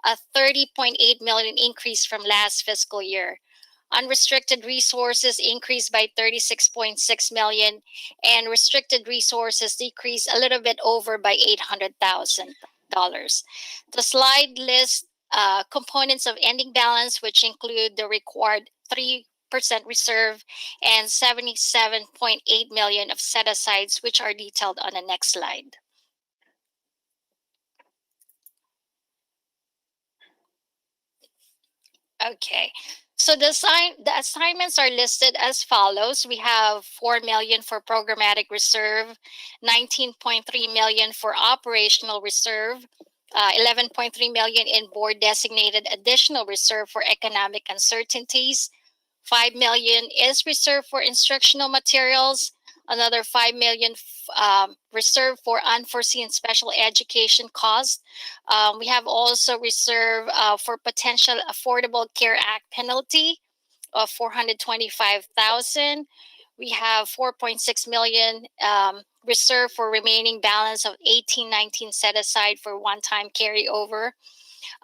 a 30.8 million increase from last fiscal year. Unrestricted resources increased by 36.6 million, and restricted resources decreased a little bit over by $800,000. The slide lists components of ending balance, which include the required 3% reserve and 77.8 million of set-asides, which are detailed on the next slide. Okay, so the assignments are listed as follows. We have 4 million for programmatic reserve, 19.3 million for operational reserve, 11.3 million in board designated additional reserve for economic uncertainties. 5 million is reserved for instructional materials. Another 5 million reserved for unforeseen special education costs. We have also reserved for potential Affordable Care Act penalty of 425,000. We have 4.6 million reserved for remaining balance of 18-19 set aside for one-time carryover.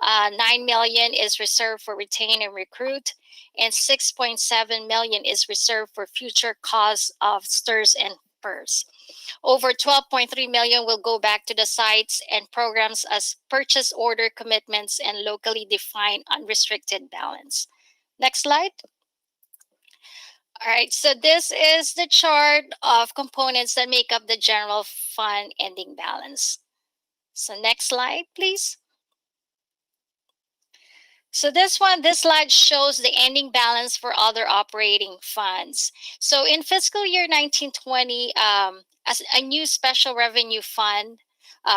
9 million is reserved for retain and recruit, and 6.7 million is reserved for future costs of STIRS and PERS. Over 12.3 million will go back to the sites and programs as purchase order commitments and locally defined unrestricted balance. Next slide. All right, so this is the chart of components that make up the general fund ending balance. So next slide, please. So this slide shows the ending balance for other operating funds. So in fiscal year 1920, as a new special revenue fund,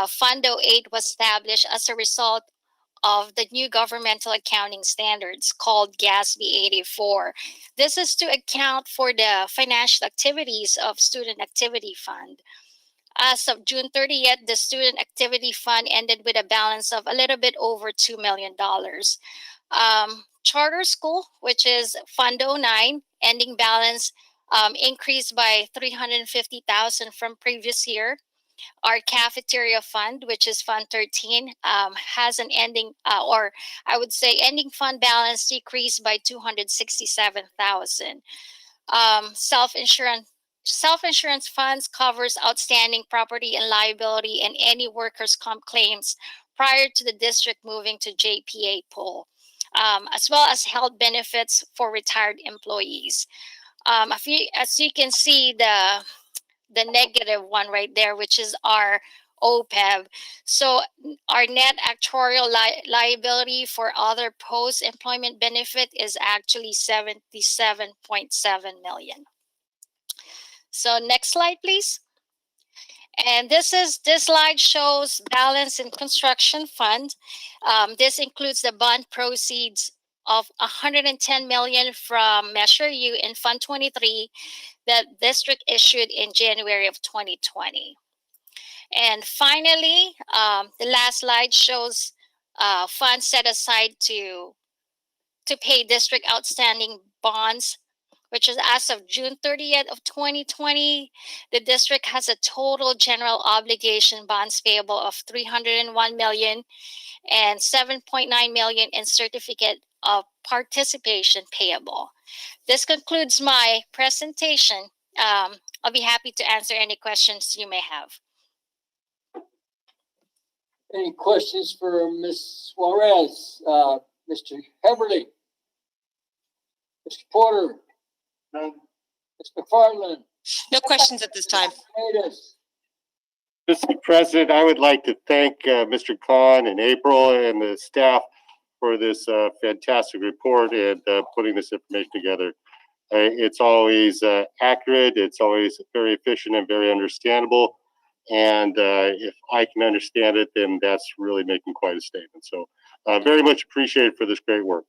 Fund 08 was established as a result of the new governmental accounting standards called GASB 84. This is to account for the financial activities of Student Activity Fund. As of June 30th, the Student Activity Fund ended with a balance of a little bit over $2 million. Charter School, which is Fund 09, ending balance increased by 350,000 from previous year. Our Cafeteria Fund, which is Fund 13, has an ending, or I would say ending fund balance decreased by 267,000. Self-insurance funds covers outstanding property and liability and any workers' comp claims prior to the district moving to JPA pool. as well as health benefits for retired employees. As you can see, the negative one right there, which is our OPEB. So our net actuarial liability for other post-employment benefit is actually 77.7 million. So next slide, please. And this slide shows balance in construction fund. This includes the bond proceeds of 110 million from Measure U in Fund 23 that district issued in January of 2020. And finally, the last slide shows funds set aside to pay district outstanding bonds, which is as of June 30th of 2020, the district has a total general obligation bonds payable of 301 million and 7.9 million in certificate of participation payable. This concludes my presentation. I'll be happy to answer any questions you may have. Any questions for Ms. Suarez? Mr. Heberly? Mr. Porter? Ms. McFarland? No questions at this time. Mr. President, I would like to thank Mr. Khan and April and the staff for this fantastic report and putting this information together. It's always accurate, it's always very efficient and very understandable. And if I can understand it, then that's really making quite a statement. So very much appreciated for this great work.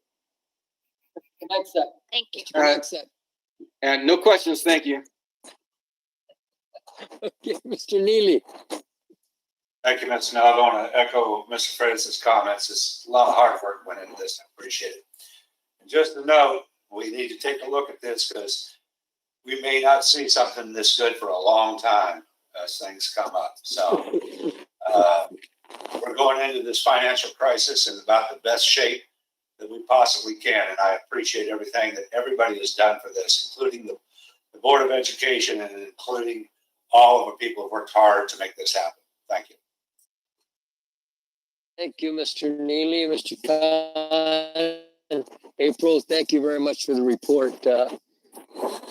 Thank you. And no questions, thank you. Okay, Mr. Neely. Thank you, Mr. Nava. I want to echo Mr. Freitas' comments. It's a lot of hard work went into this. I appreciate it. And just a note, we need to take a look at this because we may not see something this good for a long time as things come up. So we're going into this financial crisis in about the best shape that we possibly can. And I appreciate everything that everybody has done for this, including the Board of Education and including all of the people who worked hard to make this happen. Thank you. Thank you, Mr. Neely, Mr. Khan, April. Thank you very much for the report.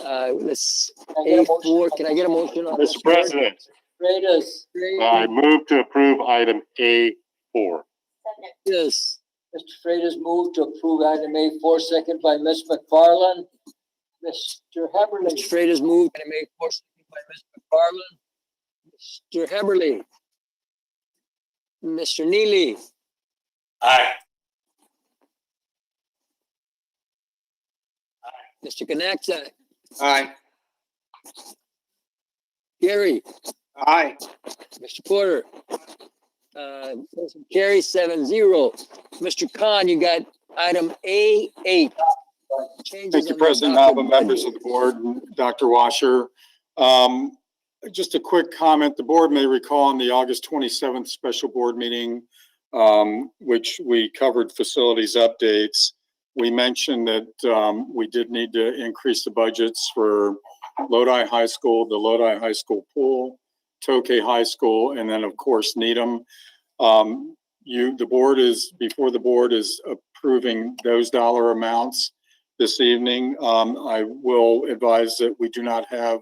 Let's A4. Can I get a motion on this? Mr. President, I move to approve item A4. Yes. Mr. Freitas moved to approve item A4, second by Ms. McFarland. Mr. Heberly. Mr. Freitas moved item A4, second by Ms. McFarland. Mr. Heberly. Mr. Neely. Aye. Mr. Knaxak. Aye. Gary. Aye. Mr. Porter. Carry 7-0. Mr. Khan, you got item A8. Thank you, President Nava, members of the board, Dr. Washer. Just a quick comment. The board may recall in the August 27th special board meeting, which we covered facilities updates. We mentioned that we did need to increase the budgets for Lodi High School, the Lodi High School pool, Tokay High School, and then of course Needham. The board is approving those dollar amounts this evening. I will advise that we do not have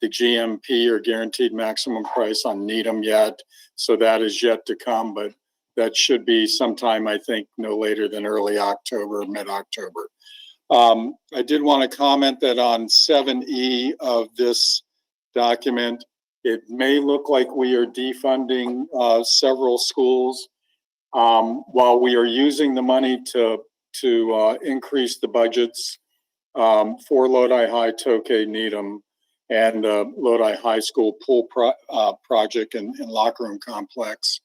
the GMP or guaranteed maximum price on Needham yet, so that is yet to come, but that should be sometime, I think, no later than early October, mid-October. I did want to comment that on 7E of this document, it may look like we are defunding several schools while we are using the money to increase the budgets for Lodi High, Tokay, Needham, and Lodi High School pool project and locker room complex.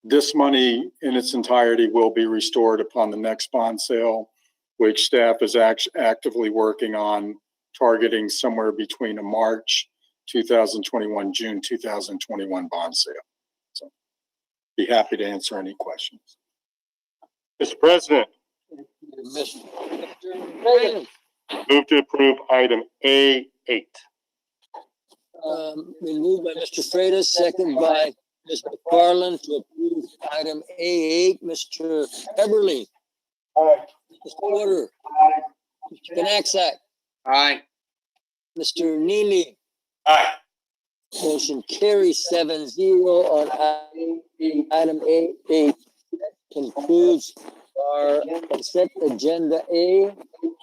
This money in its entirety will be restored upon the next bond sale, which staff is actively working on, targeting somewhere between a March 2021, June 2021 bond sale. So be happy to answer any questions. Mr. President, move to approve item A8. Been moved by Mr. Freitas, second by Ms. McFarland to approve item A8. Mr. Heberly. Mr. Porter. Mr. Knacksack. Aye. Mr. Neely. Aye. Motion carries 7-0 on item A8. Concludes our consent agenda A.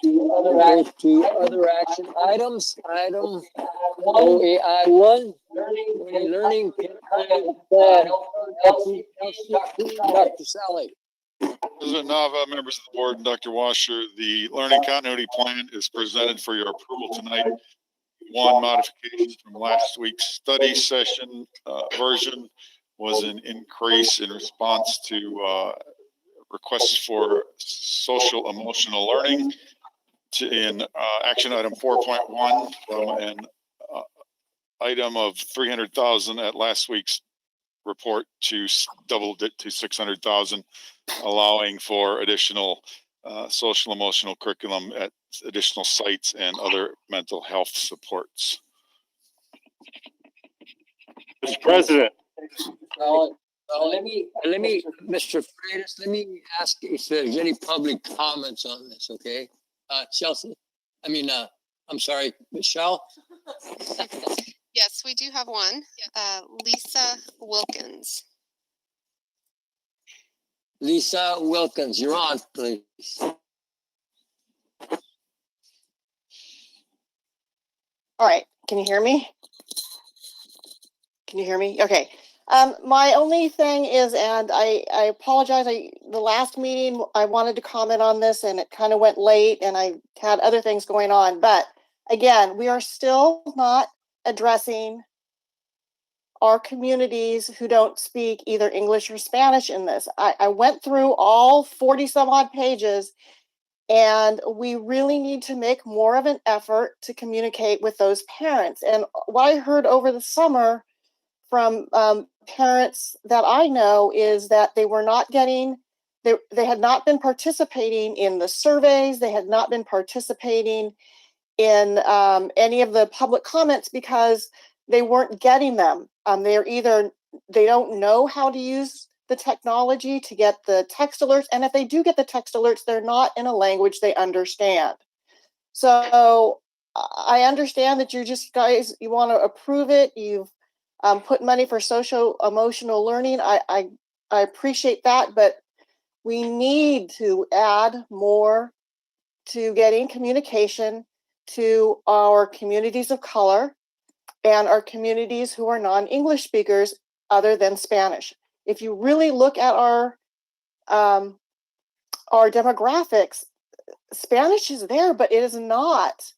Goes to other action items. Item OAI1. Learning plan. Dr. Sally. President Nava, members of the board, and Dr. Washer, the learning continuity plan is presented for your approval tonight. One modification from last week's study session version was an increase in response to requests for social emotional learning in action item 4.1 from an item of 300,000 at last week's report to doubled it to 600,000, allowing for additional social emotional curriculum at additional sites and other mental health supports. Mr. President. Let me, Mr. Freitas, let me ask if there's any public comments on this, okay? Chelsea, I'm sorry, Michelle? Yes, we do have one. Lisa Wilkins. Lisa Wilkins, you're on, please. All right, can you hear me? Can you hear me? Okay. My only thing is, and I apologize, the last meeting, I wanted to comment on this and it kind of went late and I had other things going on. But again, we are still not addressing our communities who don't speak either English or Spanish in this. I went through all 40 some odd pages, and we really need to make more of an effort to communicate with those parents. And what I heard over the summer from parents that I know is that they were not getting, they had not been participating in the surveys, they had not been participating in any of the public comments because they weren't getting them. They don't know how to use the technology to get the text alerts. And if they do get the text alerts, they're not in a language they understand. So I understand that you want to approve it. You've put money for social emotional learning. I appreciate that, but we need to add more to getting communication to our communities of color and our communities who are non-English speakers other than Spanish. If you really look at our demographics, Spanish is there, but it is not.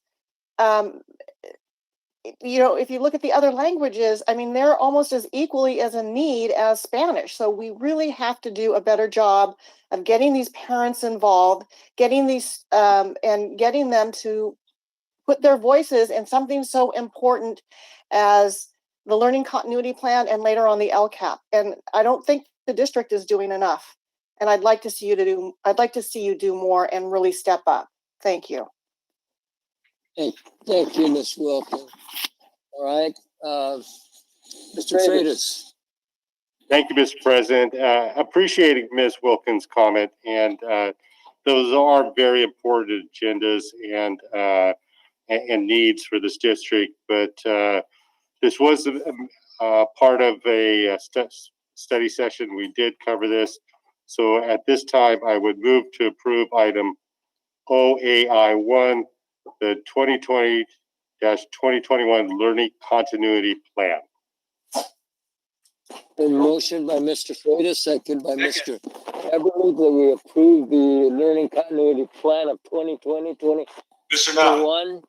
If you look at the other languages, they're almost as equally as a need as Spanish. So we really have to do a better job of getting these parents involved, getting these and getting them to put their voices in something so important as the learning continuity plan and later on the LCAP. And I don't think the district is doing enough. And I'd like to see you do more and really step up. Thank you. Thank you, Ms. Wilkins. All right, Mr. Freitas. Thank you, Mr. President. Appreciating Ms. Wilkins' comment, and those are very important agendas and needs for this district. But this was part of a study session. We did cover this. So at this time, I would move to approve item OAI1, the 2020-2021 Learning Continuity Plan. A motion by Mr. Freitas, second by Mr. Eberly, that we approve the Learning Continuity Plan of 2020-2021. Mr. Nava,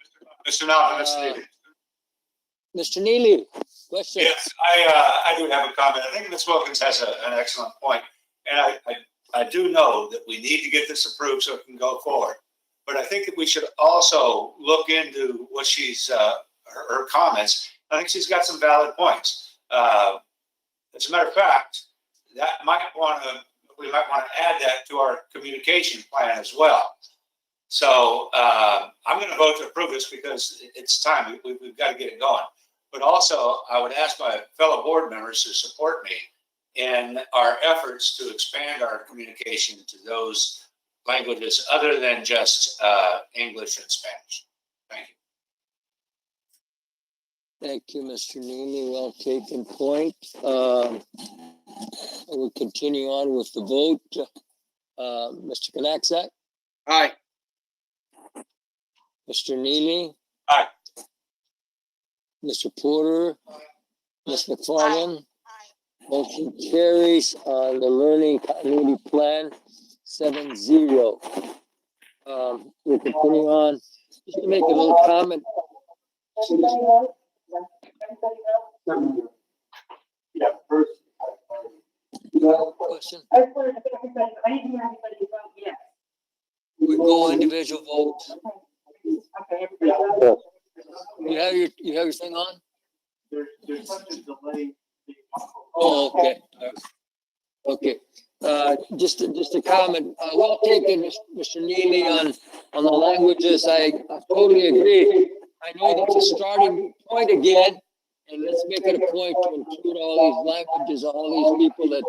Mr. Neely. Mr. Neely, question? Yes, I do have a comment. I think Ms. Wilkins has an excellent point. And I do know that we need to get this approved so it can go forward. But I think that we should also look into what she's, her comments. I think she's got some valid points. As a matter of fact, we might want to add that to our communication plan as well. So I'm going to vote to approve this because it's time. We've got to get it going. But also, I would ask my fellow board members to support me in our efforts to expand our communication to those languages other than just English and Spanish. Thank you. Thank you, Mr. Neely. Well taken point. We'll continue on with the vote. Mr. Knaxak, Aye. Mr. Neely, Aye. Mr. Porter, Ms. McFarland. Motion carries on the learning continuity plan 7-0. We'll continue on. Just to make a little comment. Yeah, first. Question. We go individual votes. You have your thing on? There's such a delay. Oh, okay. Okay. Just a comment. Well taken, Mr. Neely, on the languages. I totally agree. I know that's a starting point again, and let's make it a point to include all these languages, all these people that I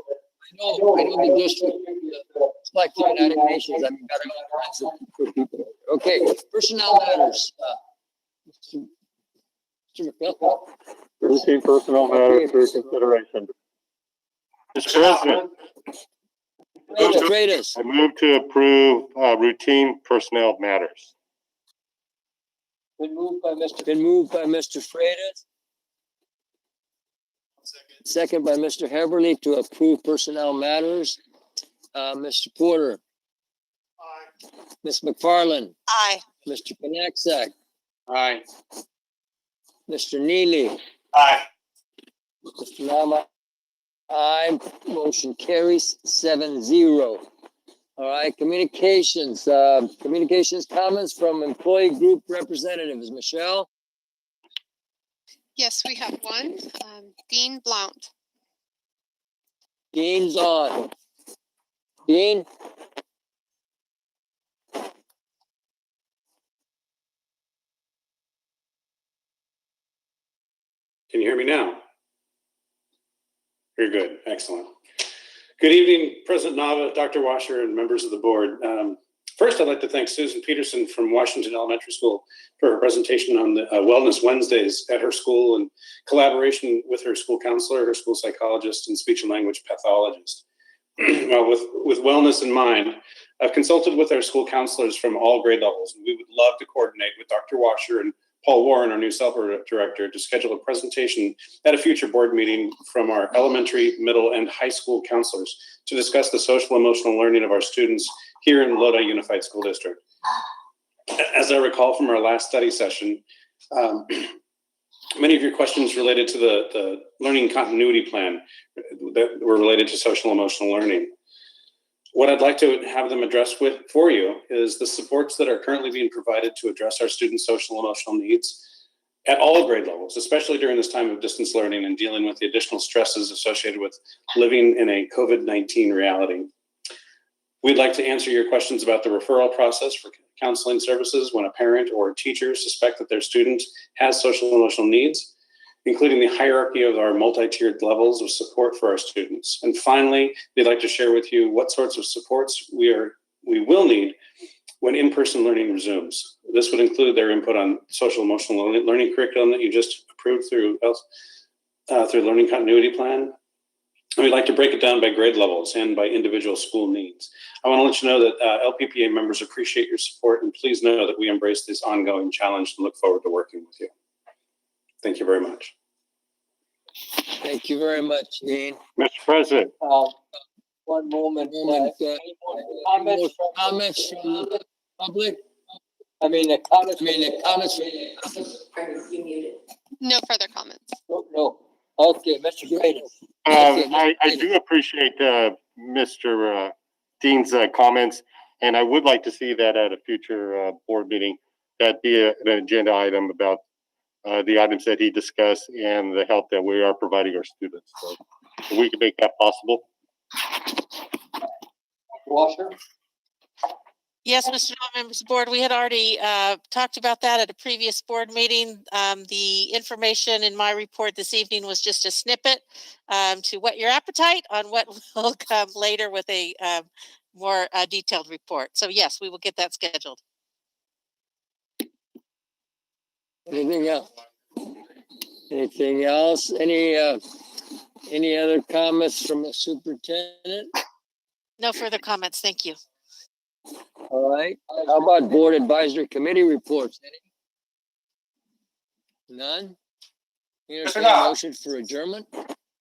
know the district. It's like the United Nations. I mean, got all kinds of good people. Okay, personnel matters. Mr. McMillan. Routine personnel matters for consideration. Mr. President, I move to approve routine personnel matters. Been moved by Mr. Freitas. Second by Mr. Heberly to approve personnel matters. Mr. Porter. Aye. Ms. McFarland. Aye. Mr. Knaxak. Aye. Mr. Neely. Aye. Mr. Nama. Aye. Motion carries 7-0. All right, communications comments from employee group representatives. Michelle? Yes, we have one. Dean Blount. Dean's on. Dean? Can you hear me now? Very good. Excellent. Good evening, President Nava, Dr. Washer, and members of the board. First, I'd like to thank Susan Peterson from Washington Elementary School for her presentation on the Wellness Wednesdays at her school in collaboration with her school counselor, her school psychologist, and speech and language pathologist. Well, with wellness in mind, I've consulted with our school counselors from all grade levels, and we would love to coordinate with Dr. Washer and Paul Warren, our new SELPA director, to schedule a presentation at a future board meeting from our elementary, middle, and high school counselors to discuss the social emotional learning of our students here in Lodi Unified School District. As I recall from our last study session, many of your questions related to the learning continuity plan that were related to social emotional learning. What I'd like to have them address for you is the supports that are currently being provided to address our students' social emotional needs at all grade levels, especially during this time of distance learning and dealing with the additional stresses associated with living in a COVID-19 reality. We'd like to answer your questions about the referral process for counseling services when a parent or a teacher suspect that their student has social emotional needs, including the hierarchy of our multi-tiered levels of support for our students. And finally, we'd like to share with you what sorts of supports we will need when in-person learning resumes. This would include their input on social emotional learning curriculum that you just approved through Learning Continuity Plan. And we'd like to break it down by grade levels and by individual school needs. I want to let you know that LPPA members appreciate your support, and please know that we embrace this ongoing challenge and look forward to working with you. Thank you very much. Thank you very much, Dean. Mr. President. One moment. Comments from the public? Comments. No further comments. No. Okay, Mr. Grady. I do appreciate Mr. Dean's comments, and I would like to see that at a future board meeting, that be an agenda item about the items that he discussed and the help that we are providing our students. So we can make that possible. Washer? Yes, Mr. Members of the Board, we had already talked about that at a previous board meeting. The information in my report this evening was just a snippet to whet your appetite on what will come later with a more detailed report. So yes, we will get that scheduled. Anything else? Anything else? Any other comments from the superintendent? No further comments. Thank you. All right. How about board advisory committee reports? Any? None? Entertain a motion for adjournment?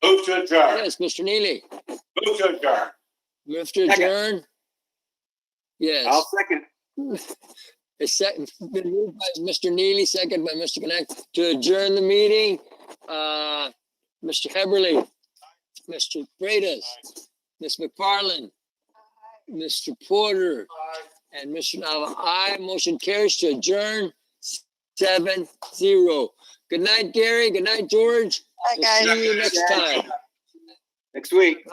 Move to adjourn. Yes, Mr. Neely. Move to adjourn. Move to adjourn? Yes. I'll second. A second, been moved by Mr. Neely, second by Mr. Connect to adjourn the meeting. Mr. Heberly, Mr. Freitas, Ms. McFarland, Mr. Porter, and Mr. Nava. Aye, motion carries to adjourn 7-0. Good night, Gary. Good night, George. Bye, We'll guys. see you next time. Next week.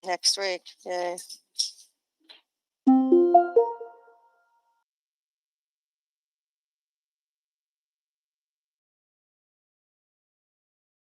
Next week. Yay.